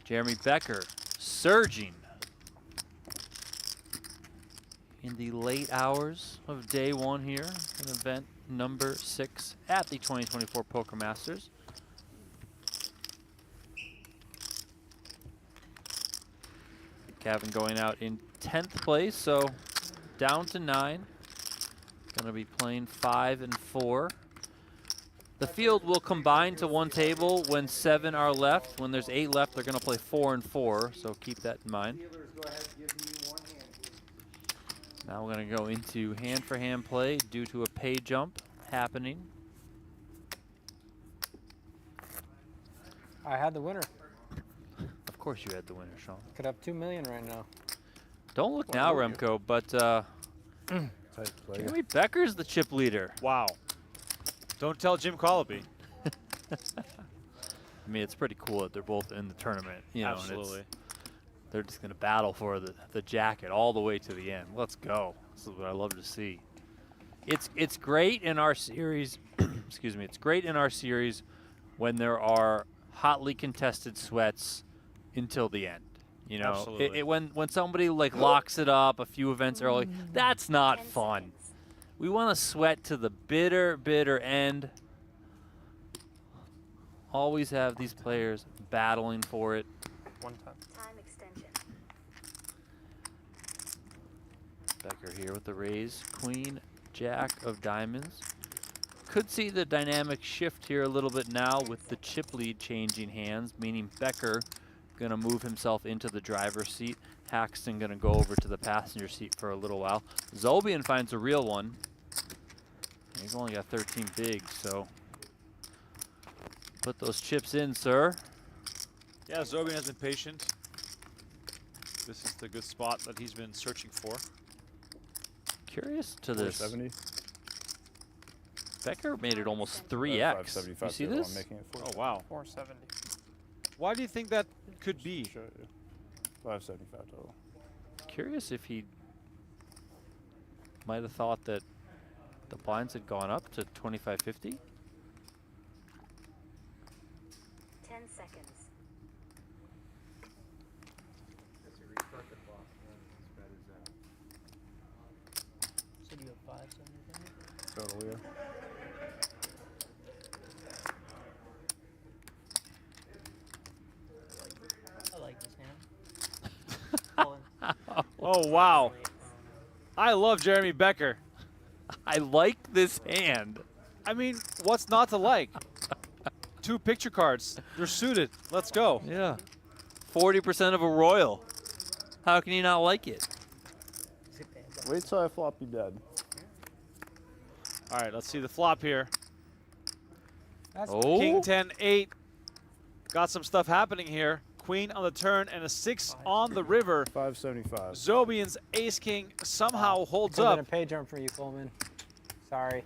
Jeremy Becker surging in the late hours of day one here in event number 6 at the 2024 Poker Masters. Cavan going out in 10th place, so down to 9. Gonna be playing 5 and 4. The field will combine to one table when 7 are left. When there's 8 left, they're gonna play 4 and 4, so keep that in mind. Now we're gonna go into hand-for-hand play due to a pay jump happening. I had the winner. Of course you had the winner, Sean. Could have 2 million right now. Don't look now, Remko, but Jeremy Becker's the chip leader. Wow. Don't tell Jim Collopy. I mean, it's pretty cool that they're both in the tournament. You know, and Absolutely. they're just going to battle for the jacket all the way to the end. Let's go. This is what I love to see. It's great in our series. Excuse me. It's great in our series when there are hotly contested sweats until the end. You know, Absolutely. when somebody like locks it up a few events early, that's not fun. We want to sweat to the bitter end. Always have these players battling for it. One time. Time extension. Becker here with the raise. Queen, Jack of diamonds. Could see the dynamic shift here a little bit now with the chip lead changing hands, meaning Becker going to move himself into the driver's seat. Haxton going to go over to the passenger seat for a little while. Zobian finds a real one. He's only got 13 bigs, so put those chips in, sir. Yeah, Zobian has been patient. This is the good spot that he's been searching for. Curious to this. 470. Becker made it almost 3x. You see this? Oh, wow. 470. Why do you think that could be? 575 total. Curious if he might have thought that the blinds had gone up to 2550. 10 seconds. So do you have 575? Total, yeah. I like this hand. Oh, wow. I love Jeremy Becker. I like this hand. I mean, what's not to like? 2 picture cards. They're suited. Let's go. Yeah. 40% of a royal. How can you not like it? Wait till I flop you dead. All right, let's see the flop here. That's King 10, 8. Got some stuff happening here. Queen on the turn and a 6 on the river. 575. Zobian's ace king somehow holds Could've up. been a pay jump for you, Coleman. Sorry.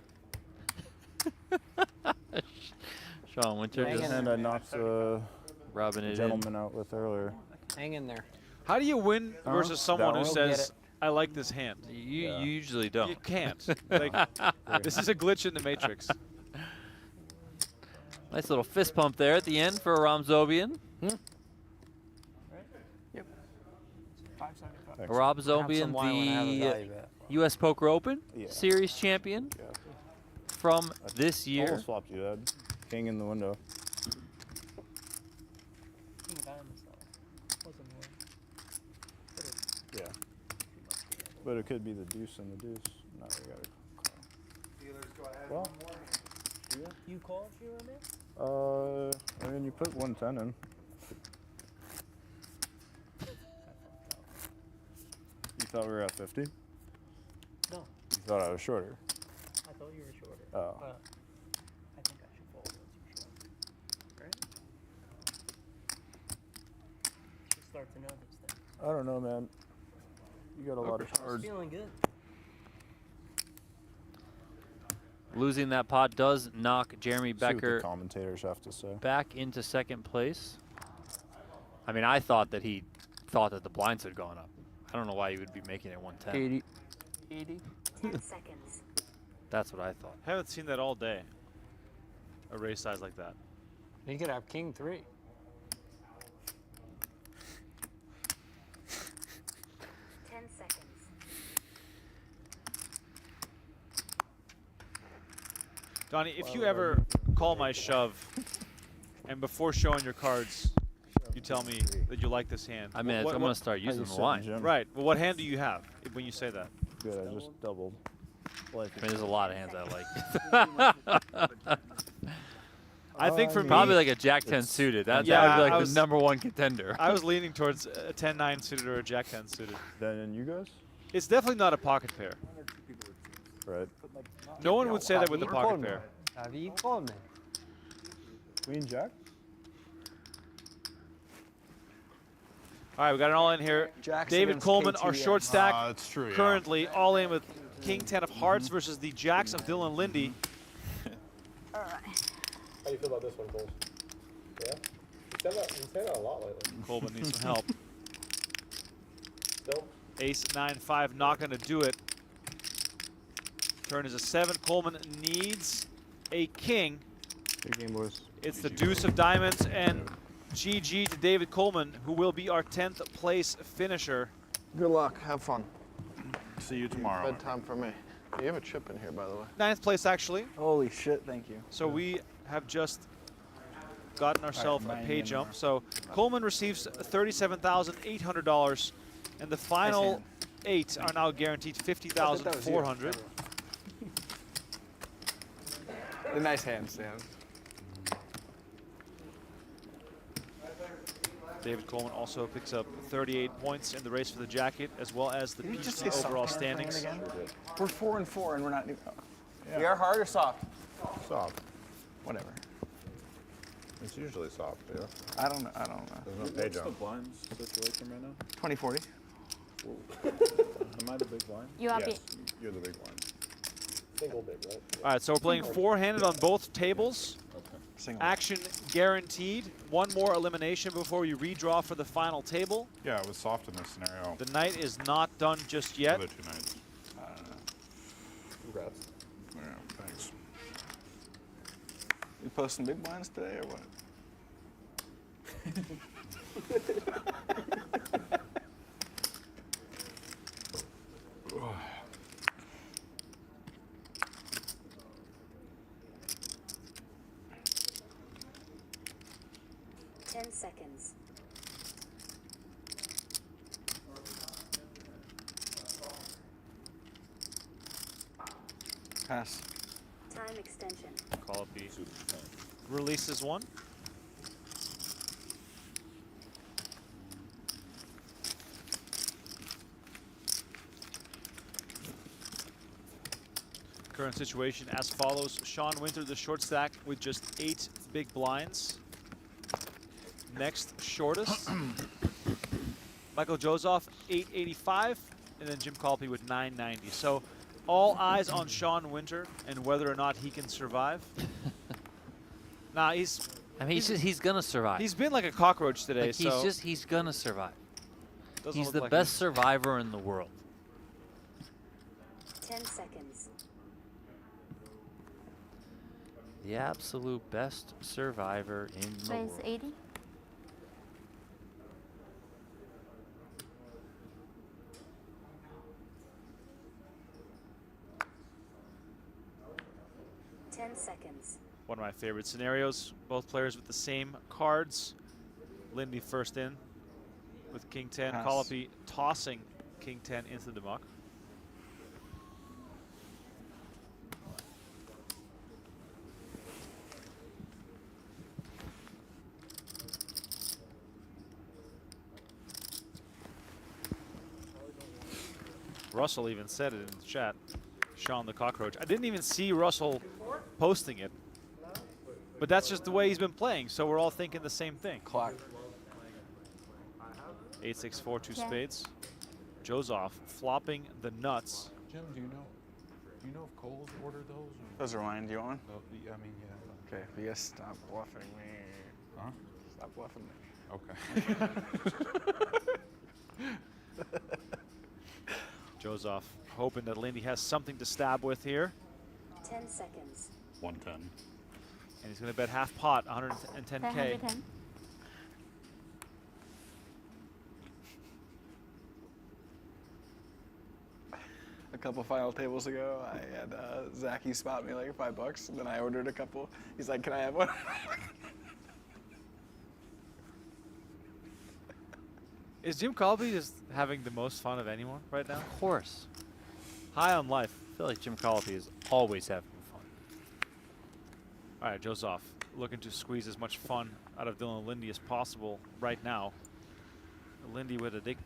Sean Winter Hang just in And I knocked rubbing it in. gentleman out with earlier. Hang in there. How do you win versus someone who We'll says, get it. I like this hand? You usually don't. You can't. Like, this is a glitch in the matrix. Nice little fist pump there at the end for Aram Zobian. Yep. 575. Aram Have some Zobian, wine when I have a the value bet. U.S. Poker Open Yeah. Series champion from this year. Almost flopped you dead. King in the window. King of diamonds, though. Wasn't more. Yeah. But it could be the deuce and the deuce. No, we got it. Dealers, go ahead. Well, You called your man? I mean, you put 110 in. You thought we were at 50? You No, thought I was shorter? I thought you were shorter. Oh. But I think I should fold once you're short. Right? Should start to know these things. I don't know, man. You got a lot of cards. Feeling good. Losing that pot does knock Jeremy See what Becker the commentators have to say. back into second place. I mean, I thought that he thought that the blinds had gone up. I don't know why he would be making it 110. 80. 80. 10 seconds. That's what I thought. Haven't seen that all day. A raise size like that. He could have king 3. 10 seconds. Donnie, if you ever call my shove, and before showing your cards, you tell me that you like this hand. I mean, I'm going to start using the line. Right. Well, what hand do you have when you say that? Good, I just doubled. I mean, there's a lot of hands I like. I think for me, probably like a Jack-10 suited. That would be like the #1 contender. I was leaning towards a 10-9 suited or a Jack-10 suited. Then you guys? It's definitely not a pocket pair. Right. No one would say that with the pocket pair. Queen Jack? All right, we got it all in here. Jacks David against Coleman, our KTM. short stack, That's true, yeah. currently all in with King 10 of Hearts versus the Jacks of Dylan Lindy. All right. How do you feel about this one, Cole? Yeah? You said that a lot lately. Coleman needs some help. Still? Ace 9-5, not going to do it. Turn is a 7. Coleman needs a king. Big game, boys. It's the deuce of diamonds, and GG to David Coleman, who will be our 10th place finisher. Good luck. Have fun. See you tomorrow. Bedtime for me. You have a chip in here, by the way. 9th place, actually. Holy shit, thank you. So we have just gotten ourselves a pay jump. So Coleman receives $37,800, and the final 8 are now guaranteed $50,400. A nice hand, Sam. David Coleman also picks up 38 points in the race for the jacket, as well as the PC overall standings. We're 4-4, and we're not. We are hard or soft? Soft. Whatever. It's usually soft, yeah. I don't know. There's no pay What's the jump. blinds situation right now? 20-40. Am I the big blind? You are Yes, big. you're the big one. Single big, right? All right, so we're playing four-handed on both tables. Okay. Action guaranteed. One more elimination before you redraw for the final table. Yeah, it was soft in this scenario. The night is not done just yet. Other 2 nights. Congrats. Yeah, thanks. You posting big blinds today or what? 10 seconds. Pass. Time extension. Collopy releases one. Current situation as follows. Sean Winter, the short stack, with just 8 big blinds. Next shortest. Michael Joseph, 885, and then Jim Collopy with 990. So all eyes on Sean Winter and whether or not he can survive. Nah, he's. I mean, he's gonna survive. He's been like a cockroach today. Like he's gonna survive. Doesn't He's look the like best survivor in the world. 10 seconds. The absolute best survivor in the Raise world. 80. Seconds. One of my favorite scenarios. Both players with the same cards. Lindy first in with King 10. Pass. Collopy tossing King 10 into the muck. Russell even said it in the chat. Sean the cockroach. I didn't even see Russell posting it. But that's just the way he's been playing, so we're all thinking the same thing. Clock. 8-6-4, 2 Yeah. spades. Joseph flopping the nuts. Jim, do you know if Cole's ordered those? Those are mine. Do you want one? Oh, yeah, I mean, yeah. Okay, if you guys stop bluffing me. Huh? Stop bluffing me. Okay. Joseph hoping that Lindy has something to stab with here. 10 seconds. 110. And he's going to bet half pot, 110K. 110. A couple final tables ago, I had Zachy spot me like $5, and then I ordered a couple. He's like, "Can I have one?" Is Jim Collopy just having the most fun of anyone right now? Of course. High on life. I feel like Jim Collopy is always having fun. All right, Joseph looking to squeeze as much fun out of Dylan Lindy as possible right now. Lindy with a big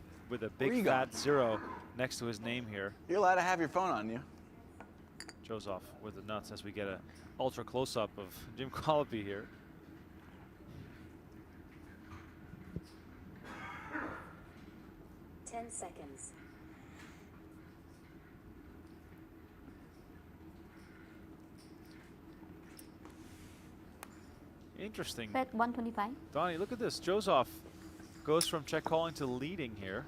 fat 0 next to his name here. You're allowed to have your phone on you. Joseph with the nuts as we get an ultra close-up of Jim Collopy here. Ten seconds. Interesting. Bet 125. Donnie, look at this. Joseph goes from check calling to leading here.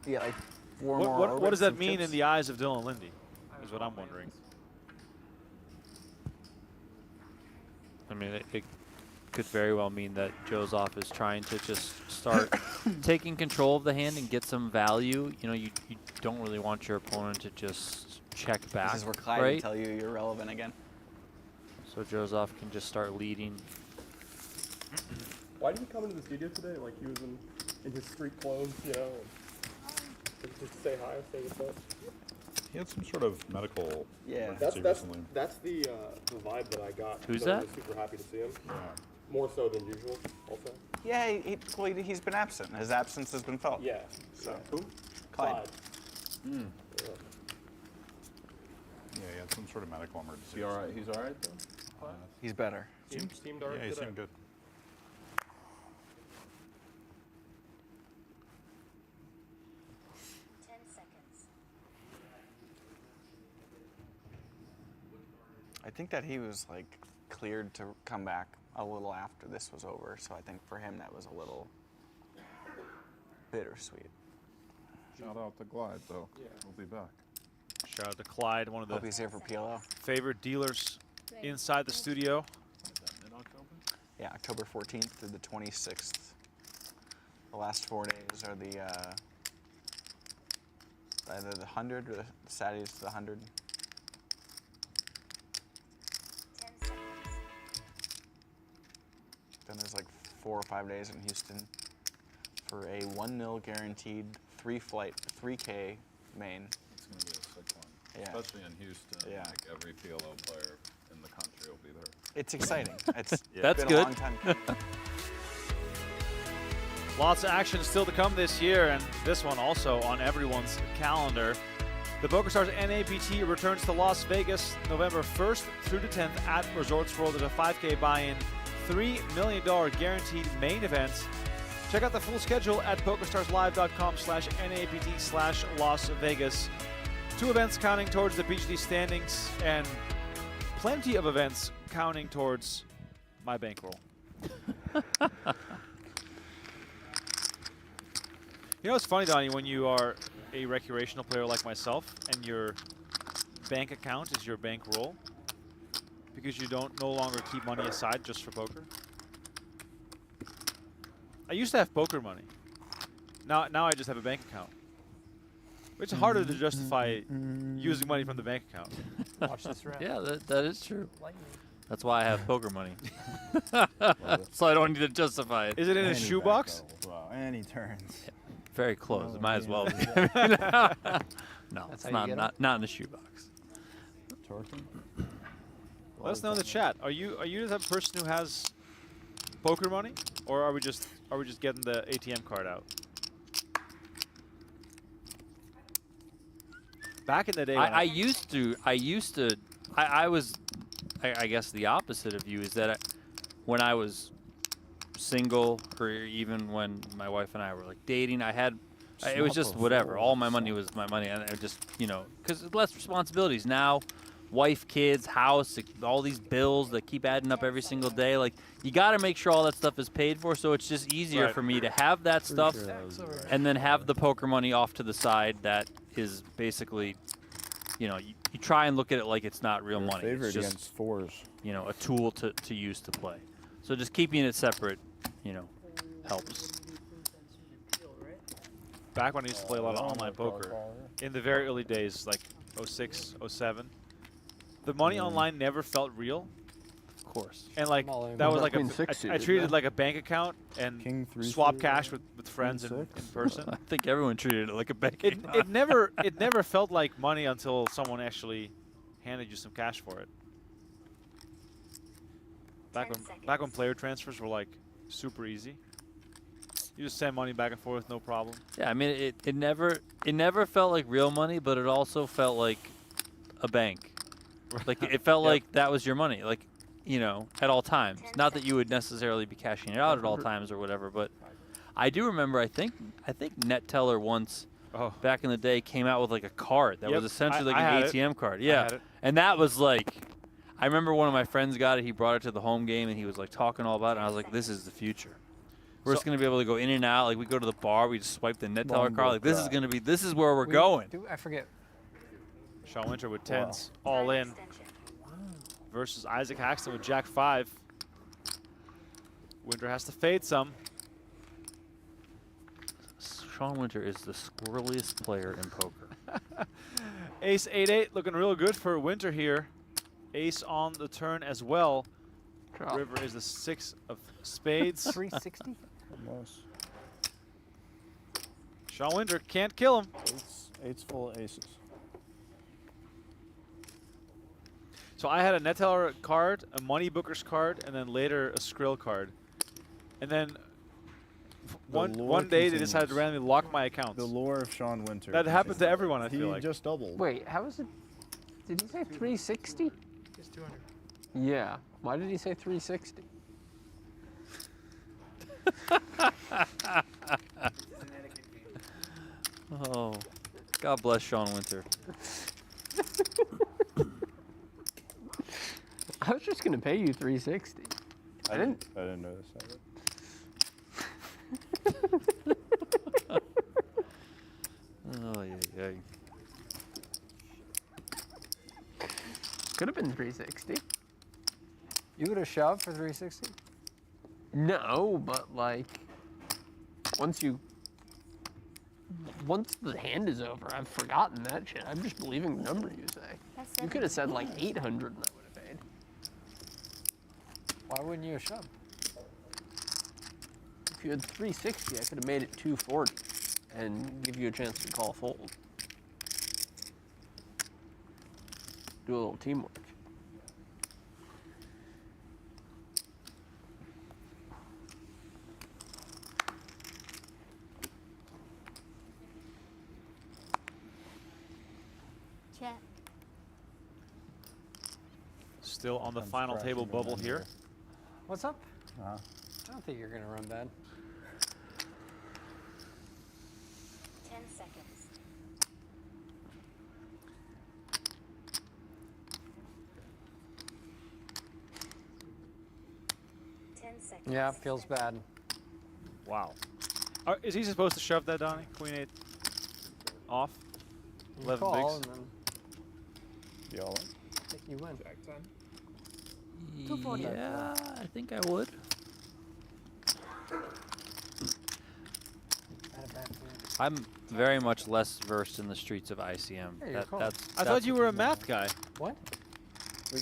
Yeah, like 4 What, more. what does that orbits mean and in the eyes of Dylan Lindy? Is what I'm wondering. I mean, it could very well mean that Joseph is trying to just start taking control of the hand and get some value. You know, you don't really want your opponent to just check back, This is where Clyde right? will tell you you're relevant again. So Joseph can just start leading. Why did he come into the studio today? Like he was in his street clothes, you know, and just say hi, say what's up. He had some sort of medical That's emergency recently. that's the vibe that I got. Who's So that? I was super happy to see him. More so than usual, also. Yeah, he's been absent. His absence has been felt. Yeah. So. Who? Clyde. Mm. Yeah. Yeah, he had some sort of medical emergency. He all right? He's all right though. He's better. Seemed alright Yeah, he today. seemed good. I think that he was like cleared to come back a little after this was over, so I think for him that was a little bittersweet. Shout out to Glide though. We'll be back. Shout out to Clyde, one of Hope the he's here for PLO. favorite dealers inside the studio. Yeah, October 14th through the 26th. The last 4 days are the either the 100 or the Saturdays to the 100. Then there's like 4 or 5 days in Houston for a 1-0 guaranteed 3K main. It's going to be a sick one. Yeah. Especially in Houston. Yeah. Like every PLO player in the country will be there. It's exciting. It's That's been good. a long time. Lots of action still to come this year, and this one also on everyone's calendar. The PokerStars NAPT returns to Las Vegas November 1st through the 10th at Resorts World. There's a 5K buy-in, $3 million guaranteed main events. Check out the full schedule at PokerStarsLive.com/NAPT/Las Vegas. 2 events counting towards the PGD standings, and plenty of events counting towards my bankroll. You know, it's funny, Donnie, when you are a recreational player like myself and your bank account is your bankroll because you don't no longer keep money aside just for poker. I used to have poker money. Now I just have a bank account. It's harder to justify using money from the bank account. Watch this round. Yeah, that is true. That's why I have poker money. So I don't need to justify it. Is it in a shoebox? Wow, and he turns. Very close. It might as well be. No, That's it's how you get not in the shoebox. Let us know in the chat. Are you the type of person who has poker money, or are we just getting the ATM card out? Back in the day, I was, I guess the opposite of you is that when I was single, or even when my wife and I were like dating, I had It was just whatever. All my money was my money, and I just, you know, because less responsibilities now, wife, kids, house, all these bills that keep adding up every single day. Like, you got to make sure all that stuff is paid for. So it's just easier for me to have that stuff, and then have the poker money off to the side. That is basically, you know, you try and look at it like it's not real money. It's just, against fours. you know, a tool to use to play. So just keeping it separate, you know, helps. Back when I used to play a lot of online poker, in the very early days, like 06, 07, the money online never felt real. Of course. And like that was like I treated it like a bank account and swap cash with friends in person. I think everyone treated it like a bank account. It never felt like money until someone actually handed you some cash for it. Back when player transfers were like super easy. You just send money back and forth, no problem. Yeah, I mean, it never felt like real money, but it also felt like a bank. Like, it felt like that was your money, like, you know, at all times. Not that you would necessarily be cashing it out at all times or whatever, but I do remember, I think NetTeller once, back in the day, came out with like a card that was essentially like an ATM card. Yeah, and that was like, I remember one of my friends got it. He brought it to the home game, and he was like talking all about it, and I was like, this is the future. We're just going to be able to go in and out. Like, we go to the bar, we just swipe the NetTeller card. Like, this is where we're going. I forget. Sean Winter with tens, all in, versus Isaac Haxton with Jack 5. Winter has to fade some. Sean Winter is the squirreliest player in poker. Ace 8-8 looking real good for Winter here. Ace on the turn as well. River is the 6 of spades. 360? Almost. Sean Winter can't kill him. Eight's full of aces. So I had a NetTeller card, a Money Booker's card, and then later a Skrill card. And then one day they decided to randomly lock my accounts. The lore of Sean Winter. That happened to everyone, I feel like. He just doubled. Wait, how is it? Did he say 360? It's 200. Yeah. Why did he say 360? Oh, God bless Sean Winter. I was just gonna pay you 360. I didn't notice that. Oh, yeah. Could have been 360. You would have shoved for 360? No, but like, once the hand is over, I've forgotten that shit. I'm just believing the number you say. You could have said like 800 and I would have paid. Why wouldn't you have shoved? If you had 360, I could have made it 240 and give you a chance to call fold. Do a little teamwork. Check. Still on the final table bubble here. What's up? I don't think you're gonna run bad. 10 seconds. Yeah, it feels bad. Wow. Is he supposed to shove that, Donnie? Queen 8 off? 11 call bigs? and then Y'all I think you win. Jack 10. 240. Yeah, I think I would. I'm very much less versed in the streets of ICM. Hey, you're calling. I thought you were a math guy. What?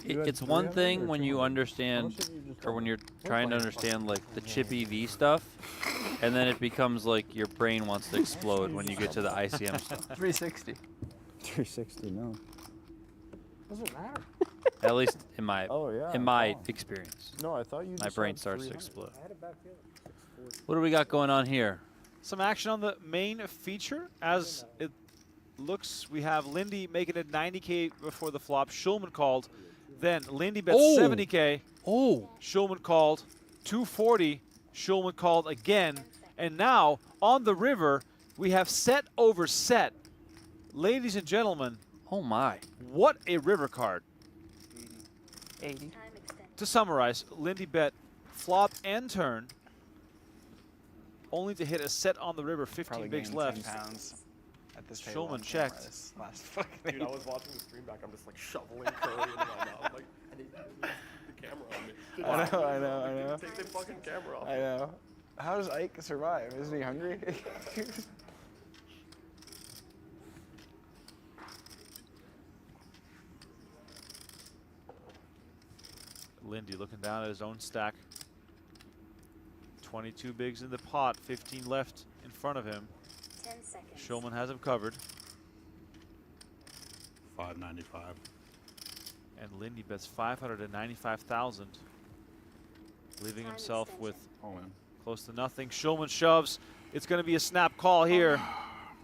It's one thing when you understand, or when you're trying to understand like the chip EV stuff, and then it becomes like your brain wants to explode when you get to the ICM stuff. 360. 360, no. Doesn't matter. At least in my yeah, experience. No, I thought you my just brain had starts to 300. explode. I had a bad feeling. What do we got going on here? Some action on the main feature. As it looks, we have Lindy making it 90K before the flop. Schulman called. Then Lindy bet 70K. Schulman called. 240. Schulman called again. And now on the river, We have set over set. Ladies and gentlemen. Oh my. What a river card. 80. To summarize, Lindy bet flop and turn, only to hit a set on the river, 15 Probably bigs gained left. 10 pounds at this table Schulman on camera checked. this last fucking Dude, I was watching the stream back. I'm just like shoveling curry into my mouth. Like, I need the camera on me. I know. Take the fucking camera off. I know. How does Ike survive? Isn't he hungry? Lindy looking down at his own stack. 22 bigs in the pot, 15 left in front of him. 10 seconds. Schulman has him covered. 595. And Lindy bets 595,000, leaving himself with close to nothing. Schulman shoves. It's going to be a snap call here.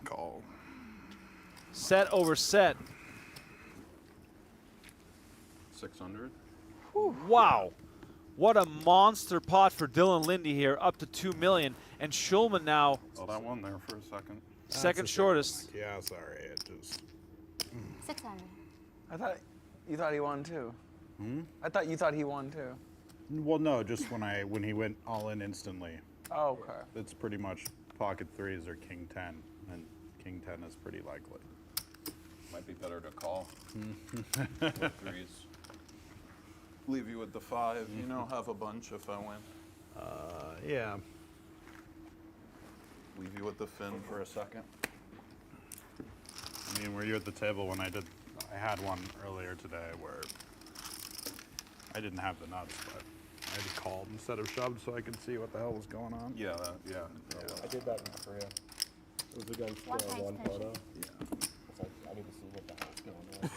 Call. Set over set. 600. Wow. What a monster pot for Dylan Lindy here, up to 2 million. And Schulman now. Oh, that one there for a second. Second shortest. Yeah, sorry. It just. 600. I thought you thought he won too. Hmm? I thought you thought he won too. Well, no, just when he went all in instantly. Oh, okay. It's pretty much pocket threes or king 10, and king 10 is pretty likely. Might be better to call. With threes. Leave you with the 5. You know, have a bunch if I win. Yeah. Leave you with the fin for a second. I mean, were you at the table when I had one earlier today where I didn't have the nuts, but I just called instead of shoved so I could see what the hell was going on. Yeah, yeah. I did that in Korea. It was against one photo. Yeah. It's like, I need to see what the hell's going on.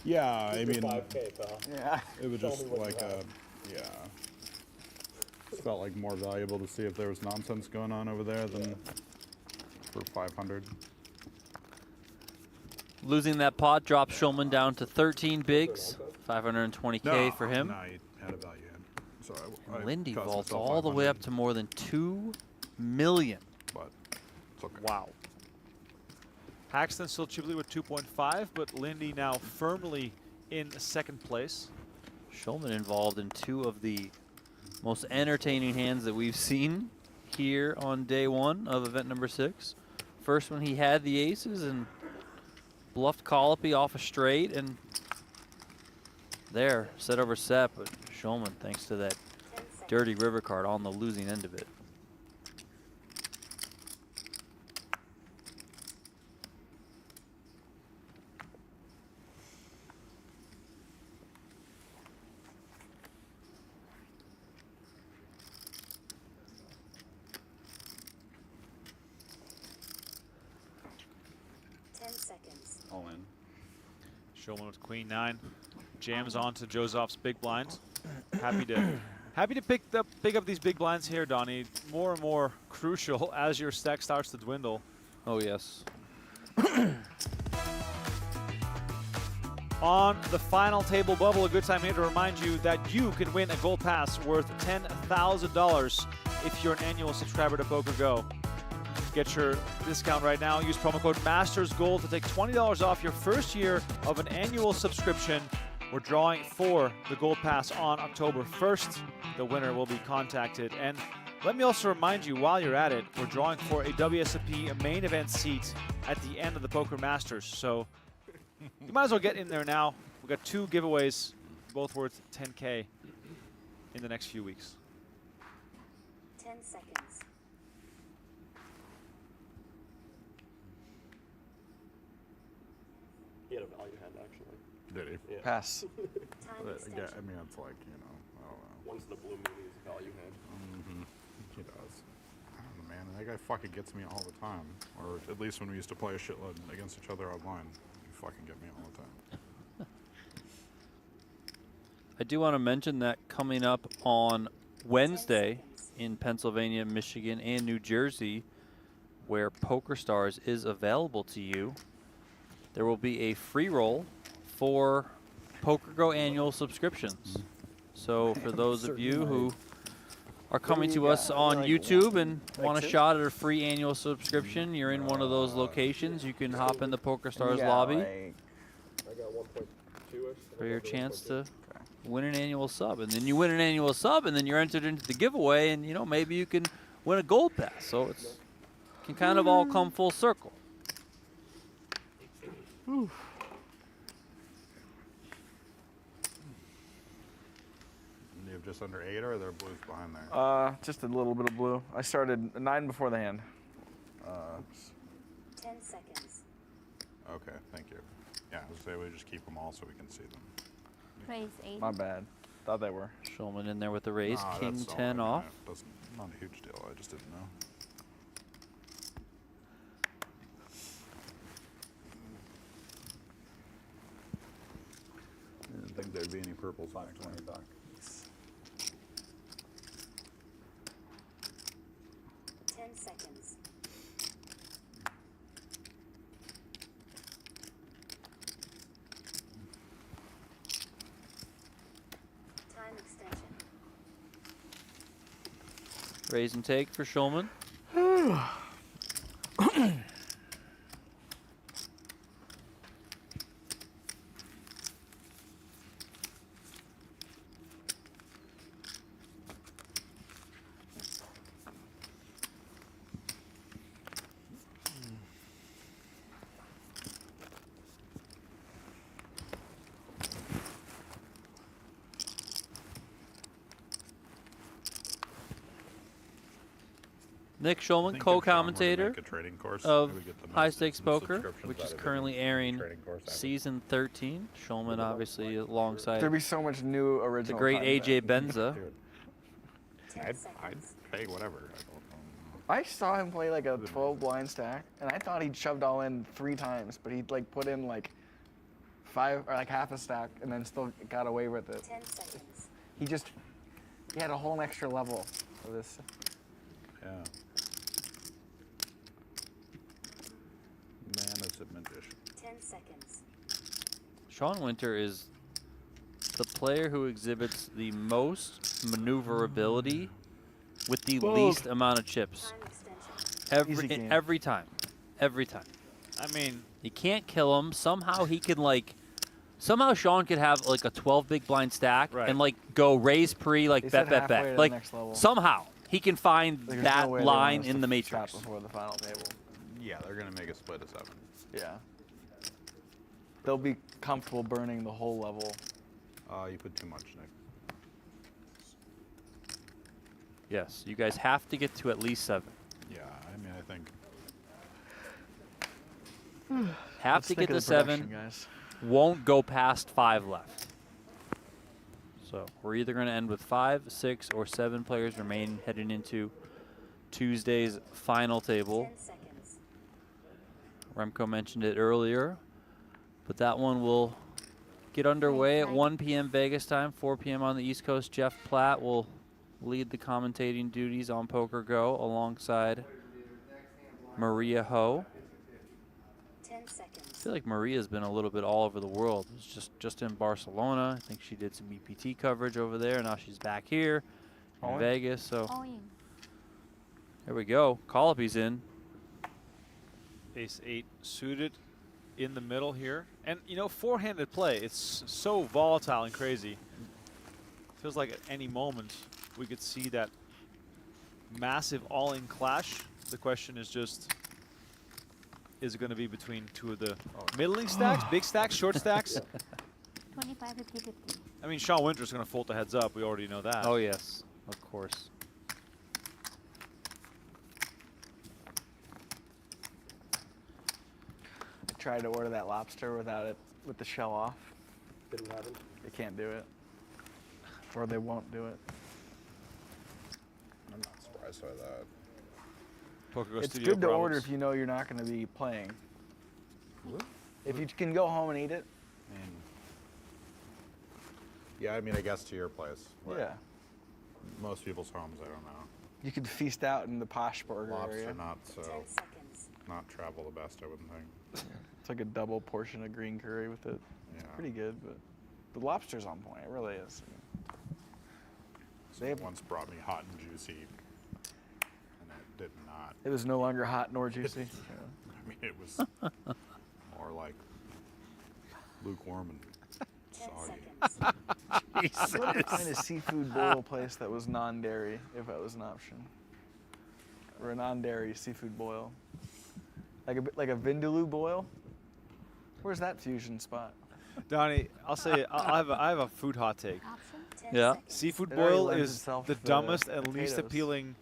Yeah, I mean, 5K, pal. Yeah. it was Show just me what like you have. yeah. It felt like more valuable to see if there was nonsense going on over there than for 500. Losing that pot drops Schulman down to 13 bigs, 520K for him. No, he had a value in. So I Lindy cost vaults myself all the way 500, up to more than 2 million. But it's okay. Wow. Paxton still cheaply with 2.5, but Lindy now firmly in second place. Schulman involved in 2 of the most entertaining hands that we've seen here on day 1 of event number 6. First one he had the aces and bluffed Collopy off a straight, and there, set over set, but Schulman, thanks to that dirty river card on the losing end of it. All in. Schulman with queen 9. Jams onto Joseph's big blinds. Happy to pick up these big blinds here, Donnie. More and more crucial as your stack starts to dwindle. Oh, yes. On the final table bubble, a good time here to remind you that you can win a gold pass worth $10,000 if you're an annual subscriber to PokerGO. Get your discount right now. Use promo code MastersGold to take $20 off your first year of an annual subscription. We're drawing for the Gold Pass on October 1st. The winner will be contacted. And let me also remind you, while you're at it, we're drawing for a WSOP main event seat at the end of the Poker Masters. So you might as well get in there now. We've got 2 giveaways, both worth 10K in the next few weeks. 10 seconds. He had a value hand, actually. Did he? Yeah. Pass. Yeah, I mean, it's like, you know, I don't know. Once in a blue moon, he's a value hand. He does. I don't know, man. That guy fucking gets me all the time. Or at least when we used to play a shitload against each other online. He fucking get me all the time. I do want to mention that coming up on Wednesday in Pennsylvania, Michigan, and New Jersey, where PokerStars is available to you, there will be a free roll for PokerGO annual subscriptions. So for those of you who are coming to us on YouTube and want a shot at a free annual subscription, you're in one of those locations, you can hop in the PokerStars lobby I got 1.2-ish. for your chance to win an annual sub. And then you win an annual sub, and then you're entered into the giveaway, and, you know, maybe you can win a gold pass. So it's can kind of all come full circle. You have just under 8, or are there blues behind there? Just a little bit of blue. I started 9 before the hand. 10 seconds. Okay, thank you. Yeah, I was say we just keep them all so we can see them. Raise 8. My bad. Thought they were. Schulman in there with the raise. Nah, King that's all 10 right. off. That's not a huge deal. I just didn't know. I didn't think there'd be any purples. 520 back. 10 seconds. Time extension. Raise and take for Schulman. Nick Schulman, co-commentator of High Stakes Poker, which is currently airing season 13. Schulman, obviously, alongside There'd be so much new original. the great AJ Benza. I'd pay whatever. I saw him play like a 12 blind stack, and I thought he'd shoved all in 3 times, but he'd like put in like 5 or like half a stack, and then still got away with it. 10 seconds. He had a whole extra level of this. Yeah. Man is a magician. 10 seconds. Sean Winter is the player who exhibits the most maneuverability with the least amount of chips. Every time. I mean, you can't kill him. Somehow he can somehow Sean could have like a 12 big blind stack and like go raise pre, like bet. Like somehow he can find that line in the matrix. Before the final table. Yeah, they're gonna make a split of 7. Yeah. They'll be comfortable burning the whole level. You put too much, Nick. Yes, you guys have to get to at least 7. Yeah, I mean, I think. Have to get to 7. Guys. Won't go past 5 left. So we're either going to end with 5, 6, or 7 players remain heading into Tuesday's final table. 10 seconds. Remko mentioned it earlier, but that one will get underway at 1 p.m. Vegas time, 4 p.m. on the East Coast. Jeff Platt will lead the commentating duties on PokerGo alongside Maria Ho. 10 seconds. I feel like Maria's been a little bit all over the world. It was just in Barcelona. I think she did some EPT coverage over there. Now she's back here in Vegas. So there we go. Collopy's in. Ace-8 suited in the middle here. And, you know, four-handed play, it's so volatile and crazy. Feels like at any moment we could see that massive all-in clash. The question is just, is it going to be between two of the middling stacks, big stacks, short stacks? 25, 50, 50. I mean, Sean Winter's going to fold the heads up. We already know that. Oh, yes, of course. I tried to order that lobster without it, with the shell off. Didn't happen. They can't do it. Or they won't do it. I'm not surprised by that. PokerGo It's Studio good to problems. order if you know you're not going to be playing. If you can go home and eat it. Yeah, I mean, I guess to your place. Yeah. Most people's homes, I don't know. You could feast out in the posh burger Lobster area. not so, not travel the best, I wouldn't think. It's like a double portion of green curry with it. It's pretty good, but the lobster's on point. It really is. This once brought me hot and juicy, and it did not. It was no longer hot nor juicy. I mean, it was more like lukewarm and soggy. I would find a seafood boil place that was non-dairy if that was an option, or a non-dairy seafood boil, like a vindaloo boil. Where's that fusion spot? Donnie, I'll say I have a food hot take. Yeah. Seafood It already boil lends is itself the to dumbest and least potatoes. appealing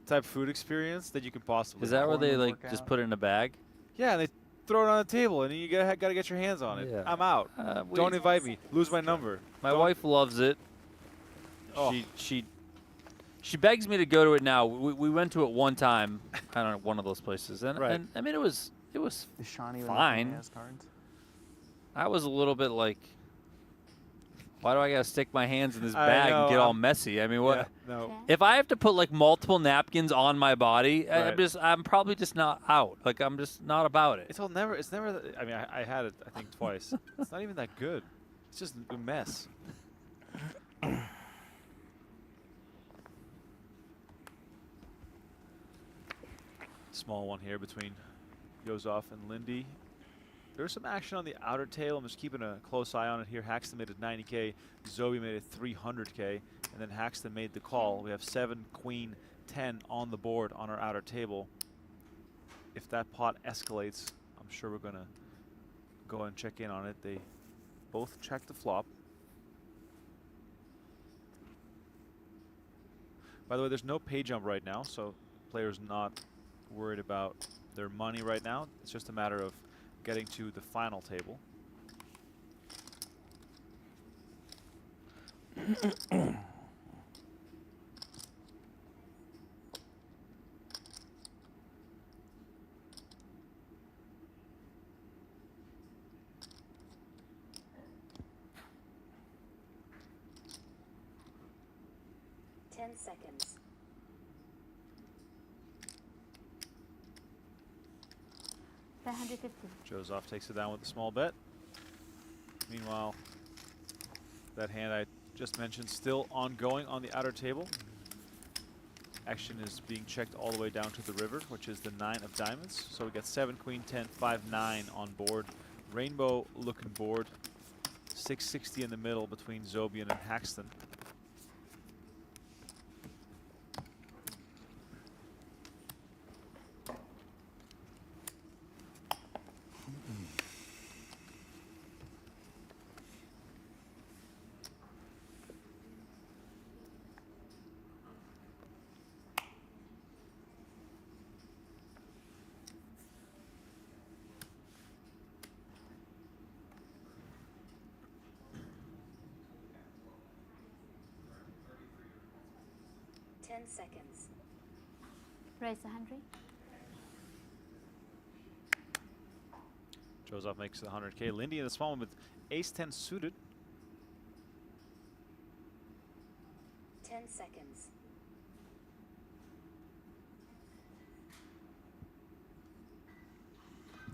type food experience that you can possibly. Is that where have. they like just put it in a bag? Yeah, and they throw it on the table, and you gotta get your hands on it. Yeah. I'm out. Don't invite me. Lose my number. My wife loves it. Oh. She begs me to go to it now. We went to it one time, I don't know, one of those places, and, Right. and I mean it was Is Shawnee when fine. he has cards? I was a little bit like, why do I gotta stick my hands in this I bag know, and get all messy? I mean, what? Yeah, no. If I have to put like multiple napkins on my body, Right. I'm probably just not out. Like I'm just not about it. It's never. I mean, I had it I think twice. It's not even that good. It's just a mess. Small one here between Yozov and Lindy. There's some action on the outer tail. I'm just keeping a close eye on it here. Haxton made it 90K. Zoe made it 300K. And then Haxton made the call. We have 7, Queen, 10 on the board on our outer table. If that pot escalates, I'm sure we're going to go and check in on it. They both check the flop. By the way, there's no pay jump right now, so players not worried about their money right now. It's just a matter of getting to the final table. Seconds. Joseph takes it down with a small bet. Meanwhile, that hand I just mentioned still ongoing on the outer table. Action is being checked all the way down to the river, which is the 9 of diamonds. So we got 7, Queen, 10, 5, 9 on board. Rainbow looking board. 660 in the middle between Zobian and Haxton. Seconds. Raise 100. Joseph makes the 100K. Lindy in the small one with ace-10 suited. 10 seconds.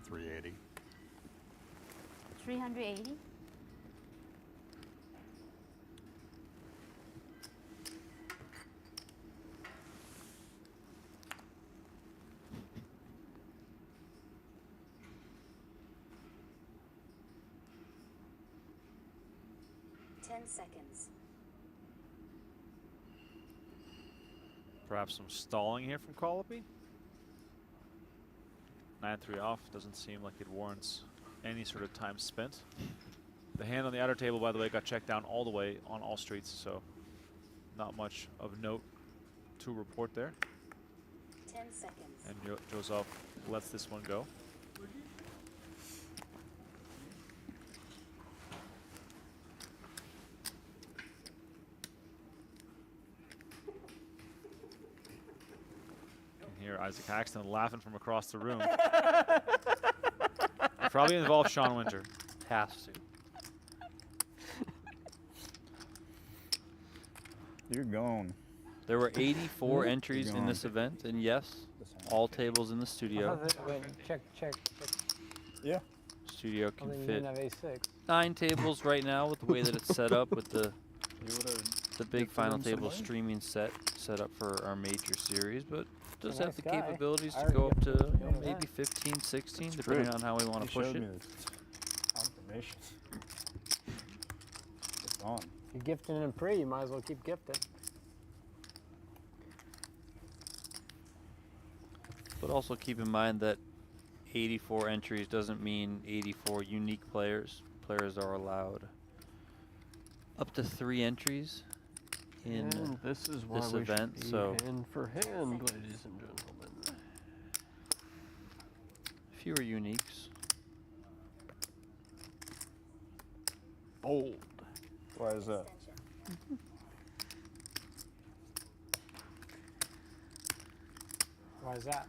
$380. 380. Seconds. Perhaps some stalling here from Collopy. 9-3 off. Doesn't seem like it warrants any sort of time spent. The hand on the outer table, by the way, got checked down all the way on all streets, so not much of note to report there. 10 seconds. And Joseph lets this one go. Isaac Haxton laughing from across the room. Probably involved Sean Winter. Has to. You're gone. There were 84 entries in this event, and yes, all tables in the studio. Wait, check. Yeah. Studio Well, can then you fit didn't have A6. 9 tables right now with the way that it's set up with the It's a big final table streaming set up for our major series, but does have the capabilities to go up to maybe 15, 16, depending on how we want to push it. Confirmation. It's on. If you're gifting in pre, you might as well keep gifting. But also keep in mind that 84 entries doesn't mean 84 unique players. Players are allowed up to 3 entries in And this is why this we event. should be So hand for hand, ladies and gentlemen. fewer uniques. Bold. Why is that? Why is that?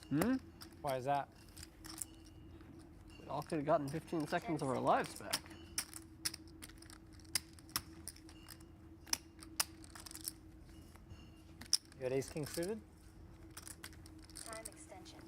Hmm? Why is that? We all could have gotten 15 seconds of our lives back. You had ace king suited? Time extension.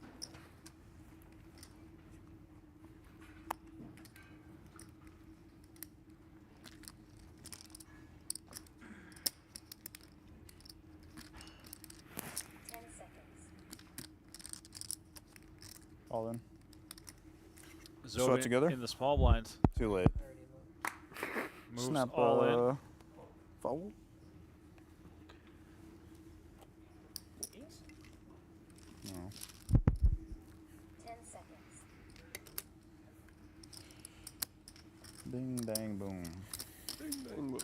All in. Zoe Sweat together? in the small blinds. Too late. Moves Snap all in. Foul. No. 10 seconds. Bing, bang, boom. Bing, bang, boom.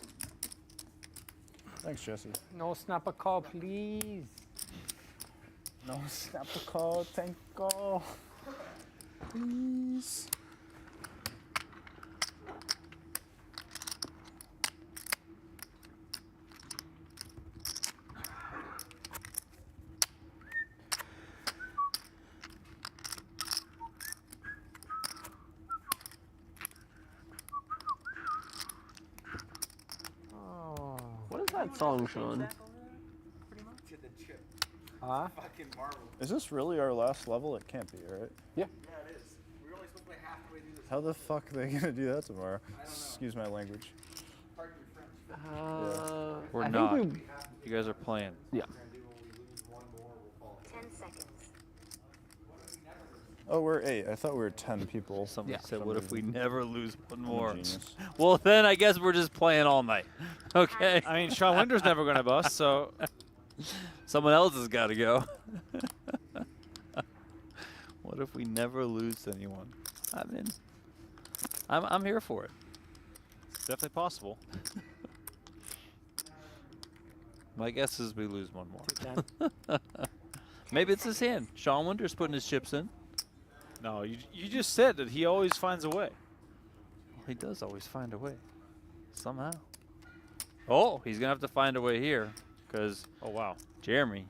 Thanks, Jesse. No snap a call, please. No snap a call, thank God. Please. What is that song, Sean? Huh? Fucking marvel. Is this really our last level? It can't be, right? Yeah. Yeah, it is. We're only supposed to play halfway through this. How the fuck are they gonna do that tomorrow? I don't know. Excuse my language. Pardon your French. We're I not. think You guys are playing. Yeah. 10 seconds. Oh, we're 8. I thought we were 10 people. Somebody For said, some what if we reason. never lose one more? Genius. Well, then I guess we're just playing all night. Okay. I mean, Sean Winter's never going to bust, so Someone else has got to go. What if we never lose to anyone? I mean, I'm here for it. it's definitely possible. My guess is we lose one more. Maybe it's his hand. Sean Winter's putting his chips in. No, you just said that he always finds a way. He does always find a way. Somehow. Oh, he's going to have to find a way here. Because, oh, wow. Jeremy,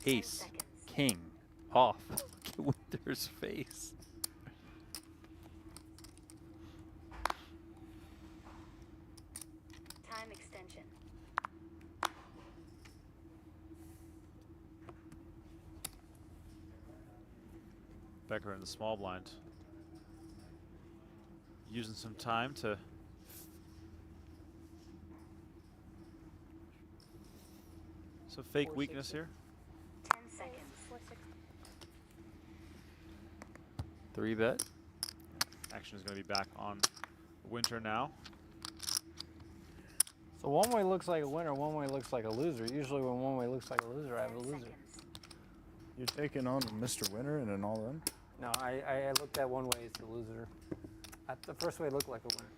ace, king, off. Look at Winter's face. Time extension. Becker in the small blind. Using some time to so fake weakness here. 10 seconds. 3-bet. Action is going to be back on Winter now. So one way looks like a winner, one way looks like a loser. Usually when one way looks like a loser, I have a loser. You're taking on Mr. Winner and an all-in? No, I looked at one way as the loser. The first way looked like a winner.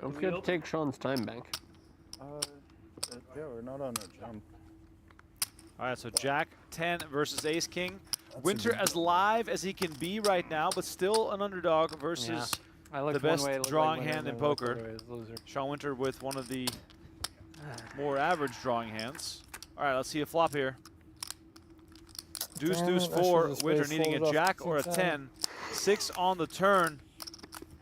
Don't forget to take Sean's time bank. Yeah, we're not on a jump. All right, so Jack 10 versus Ace King. That's Winter as live as he can be right now, but still an underdog versus I the looked one best way, it looked drawing like winner, hand in and I looked the poker. other way as loser. Sean Winter with one of the more average drawing hands. All right, let's see a flop here. Deuce, Damn deuce, it, I 4. should've just Winter waited needing folded a off jack or a 10. 10. 6 on the turn.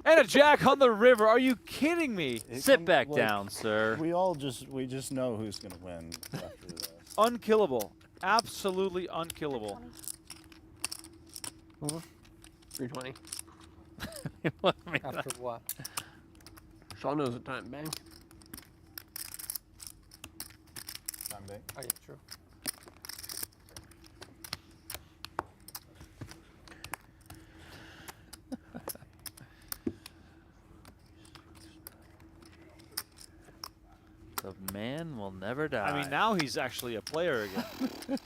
And a jack on the river. Are you kidding me? Sit back down, sir. We just know who's gonna win after this. Unkillable. Absolutely unkillable. 320. After what? Sean knows the time bank. time bank. Oh, yeah, true. The man will never die. I mean, now he's actually a player again.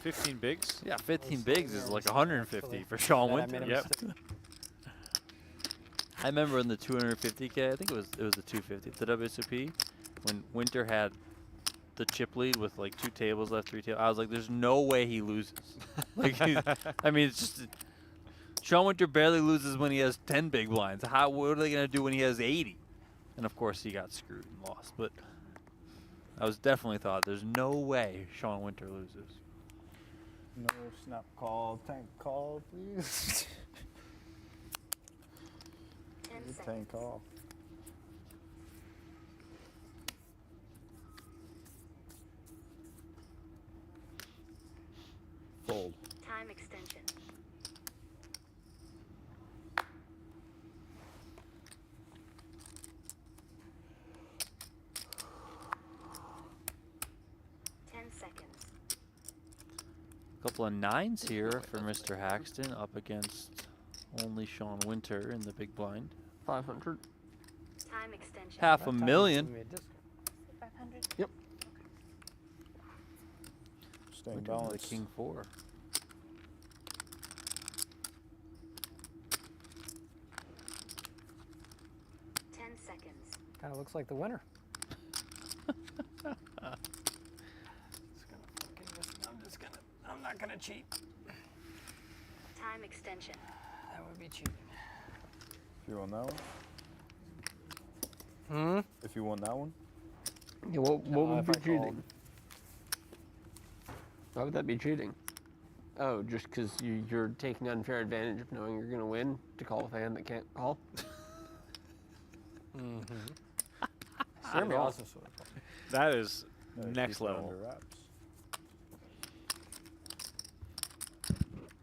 15 bigs. Yeah, 15 bigs is like 150 for Sean Winter. Yep. I remember in the 250K, I think it was the 250, the WSOP, when Winter had the chip lead with like 2 tables left, 3 tables. I was like, there's no way he loses. Like, I mean, it's just Sean Winter barely loses when he has 10 big blinds. What are they gonna do when he has 80? And of course, he got screwed and lost. But I was definitely thought there's no way Sean Winter loses. No snap call, tank call, please. Tank call. Fold. Time extension. Couple of 9s here for Mr. Haxton up against only Sean Winter in the big blind. 500. Time extension. Half a million. 500. Yep. Staying Winter's the balanced. king 4. Kind of looks like the winner. I'm not gonna cheat. Time extension. That would be cheating. If you won that one? Hmm? If you won that one? Yeah, what would if be I cheating? called. Why would that be cheating? Oh, just because you're taking unfair advantage of knowing you're gonna win to call a hand that can't call? Jeremy also sort of. That is Yeah, next keep it level. under wraps.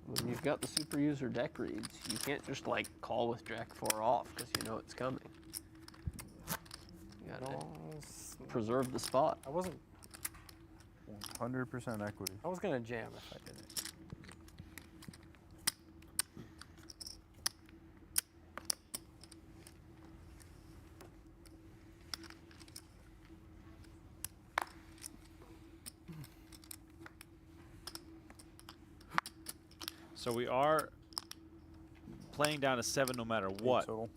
When you've got the super user deck reads, you can't just like call with Jack 4 off because you know it's coming. You gotta preserve the spot. I wasn't. 100% equity. I was gonna jam if I did it. So we are playing down to 7 no matter what. Total.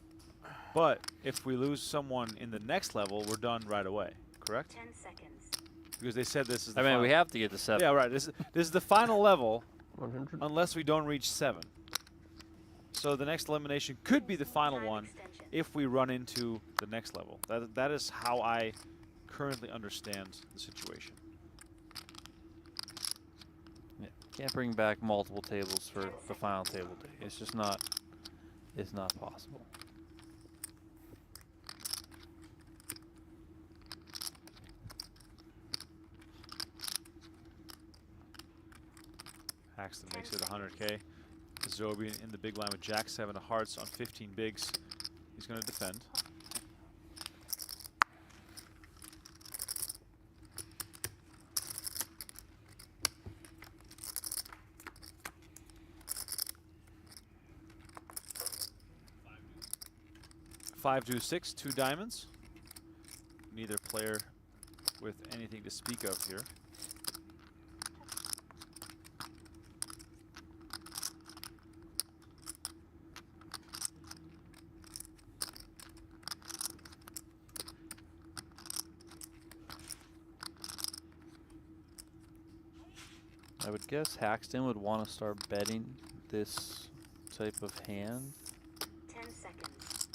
But if we lose someone in the next level, we're done right away, correct? 10 seconds. Because they said this is the I mean, final. we have to get to 7. Yeah, right. This is the final level 100. unless we don't reach 7. So the next elimination could be the final Time one extension. if we run into the next level. That is how I currently understand the situation. Yeah. Can't bring back multiple tables for the final table day. It's just not. It's not possible. Haxton makes it 100K. Zobian in the big line with Jack 7 of hearts on 15 bigs. He's going to defend. Five deuce 6, 2 diamonds. Neither player with anything to speak of here. I would guess Haxton would want to start betting this type of hand. 10 seconds.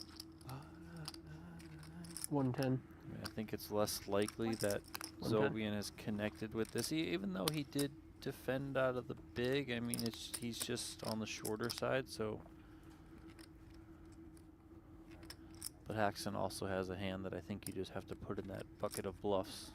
110. I mean, I think it's less likely that 110. Zobian has connected with this, even though he did defend out of the big. I mean, he's just on the shorter side, so. But Haxton also has a hand that I think you just have to put in that bucket of bluffs.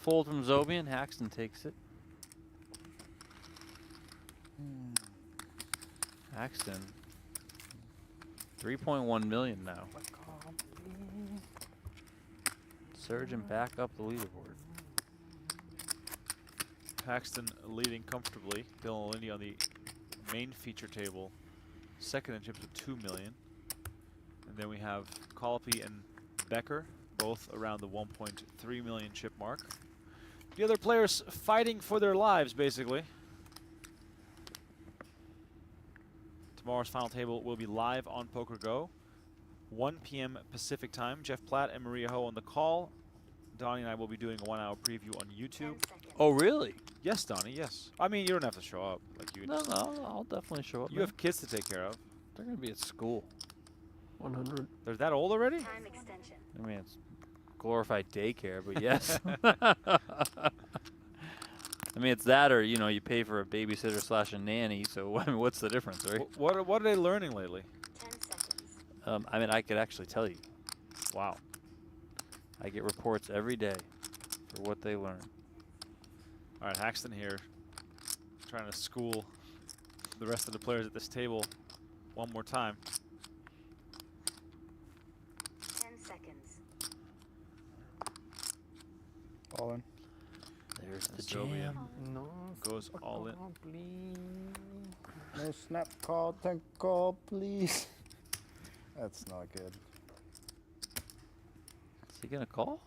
fold from Zobian. Haxton takes it. Haxton. 3.1 million now. Surging back up the leaderboard. Paxton leading comfortably. Dylan Lindy on the main feature table, second in chips with 2 million. And then we have Collopy and Becker, both around the 1.3 million chip mark. The other players fighting for their lives, basically. Tomorrow's final table will be live on PokerGo, 1 p.m. Pacific time. Jeff Platt and Maria Ho on the call. Donnie and I will be doing a 1-hour preview on YouTube. Oh, really? Yes, Donnie, yes. I mean, you don't have to show up. Like you. No, I'll definitely show up. You have kids to take care of. They're going to be at school. 100. They're that old already? Time extension. I mean, it's glorified daycare, but yes. I mean, it's that or, you know, you pay for a babysitter slash a nanny, so I mean, what's the difference, right? What are they learning lately? 10 seconds. I mean, I could actually tell you. Wow. I get reports every day for what they learn. All right, Haxton here, trying to school the rest of the players at this table one more time. 10 seconds. All in. There's the Zobian jam. No. Goes all in. No snap call, thank call, please. That's not good. Is he gonna call?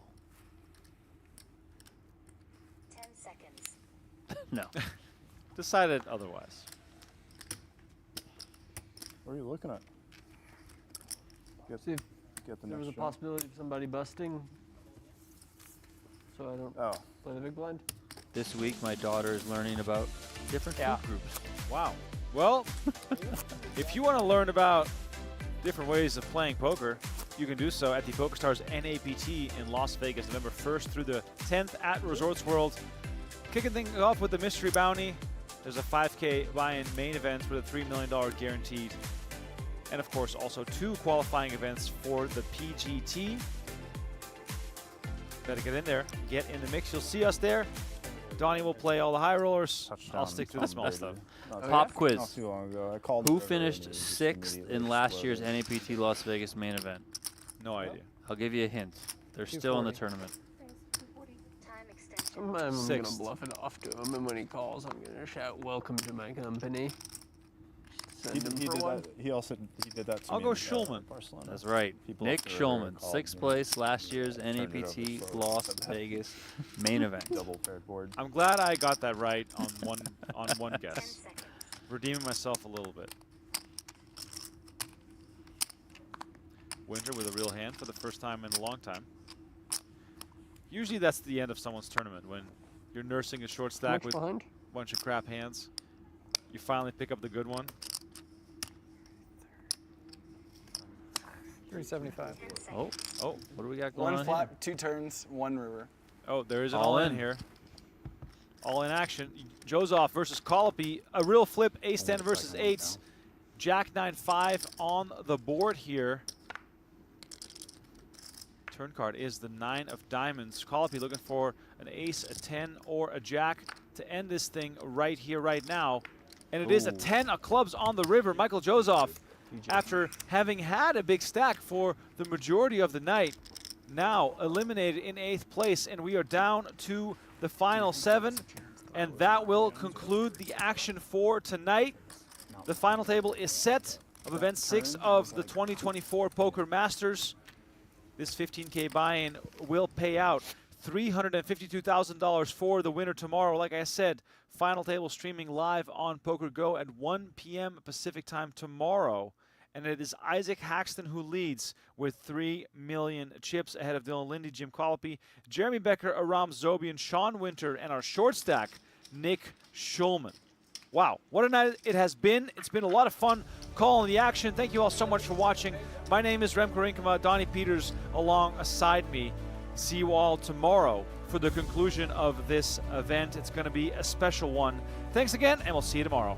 10 seconds. No. Decided otherwise. What are you looking at? See if Get the there next was a shot. possibility of somebody busting, so I don't play the big blind. This week, my daughter is learning about different food groups. Wow. Well, if you want to learn about different ways of playing poker, you can do so at the PokerStars NAPT in Las Vegas, November 1st through the 10th at Resorts World. Kicking things off with the mystery bounty. There's a 5K buy-in main event with a $3 million guaranteed. And of course, also 2 qualifying events for the PGT. Better get in there, get in the mix. You'll see us there. Donnie will play all the high rollers. I'll stick to the small stuff. Pop quiz. Not too long ago. I called Who it earlier and finished he just 6th in immediately last year's exploded. NAPT Las Vegas main event? No idea. I'll give you a hint. They're still in the tournament. Time extension. Sometimes I'm going to Sixth. bluff it off to him, and when he calls, I'm going to shout, "Welcome to my company." Send him He for did one. that. He also did that to I'll me go in, Schulman. Barcelona. That's right. People Nick up there earlier Schulman, called 6th me. place last year's Turned it over NAPT slow. Las Vegas main event. Double paired board. I'm glad I got that right on one guess. 10 seconds. Redeeming myself a little bit. Winter with a real hand for the first time in a long time. Usually that's the end of someone's tournament, when you're nursing a short stack with a bunch of crap hands. You finally pick up the good one. 375. Oh, what do we got going One on flop, here? 2 turns, 1 river. Oh, there is an All all-in in. here. All-in action. Joseph versus Collopy. A real flip, ace-10 versus 8s. Jack-9-5 on the board here. Turn card is the 9 of diamonds. Collopy looking for an ace, a 10, or a jack to end this thing right here, right now. And it is a 10 of clubs on the river. Michael Joseph, after having had a big stack for the majority of the night, now eliminated in 8th place, and we are down to the final 7, and that will conclude the action for tonight. The final table is set of event 6 of the 2024 Poker Masters. This 15K buy-in will pay out $352,000 for the winner tomorrow. Like I said, final table streaming live on PokerGo at 1 p.m. Pacific time tomorrow. And it is Isaac Haxton who leads with 3 million chips ahead of Dylan Lindy, Jim Collopy, Jeremy Becker, Aram Zobian, Sean Winter, and our short stack, Nick Schulman. Wow, what a night it has been. It's been a lot of fun calling the action. Thank you all so much for watching. My name is Remko Rinkema, Donnie Peters alongside me. See you all tomorrow for the conclusion of this event. It's going to be a special one. Thanks again, and we'll see you tomorrow.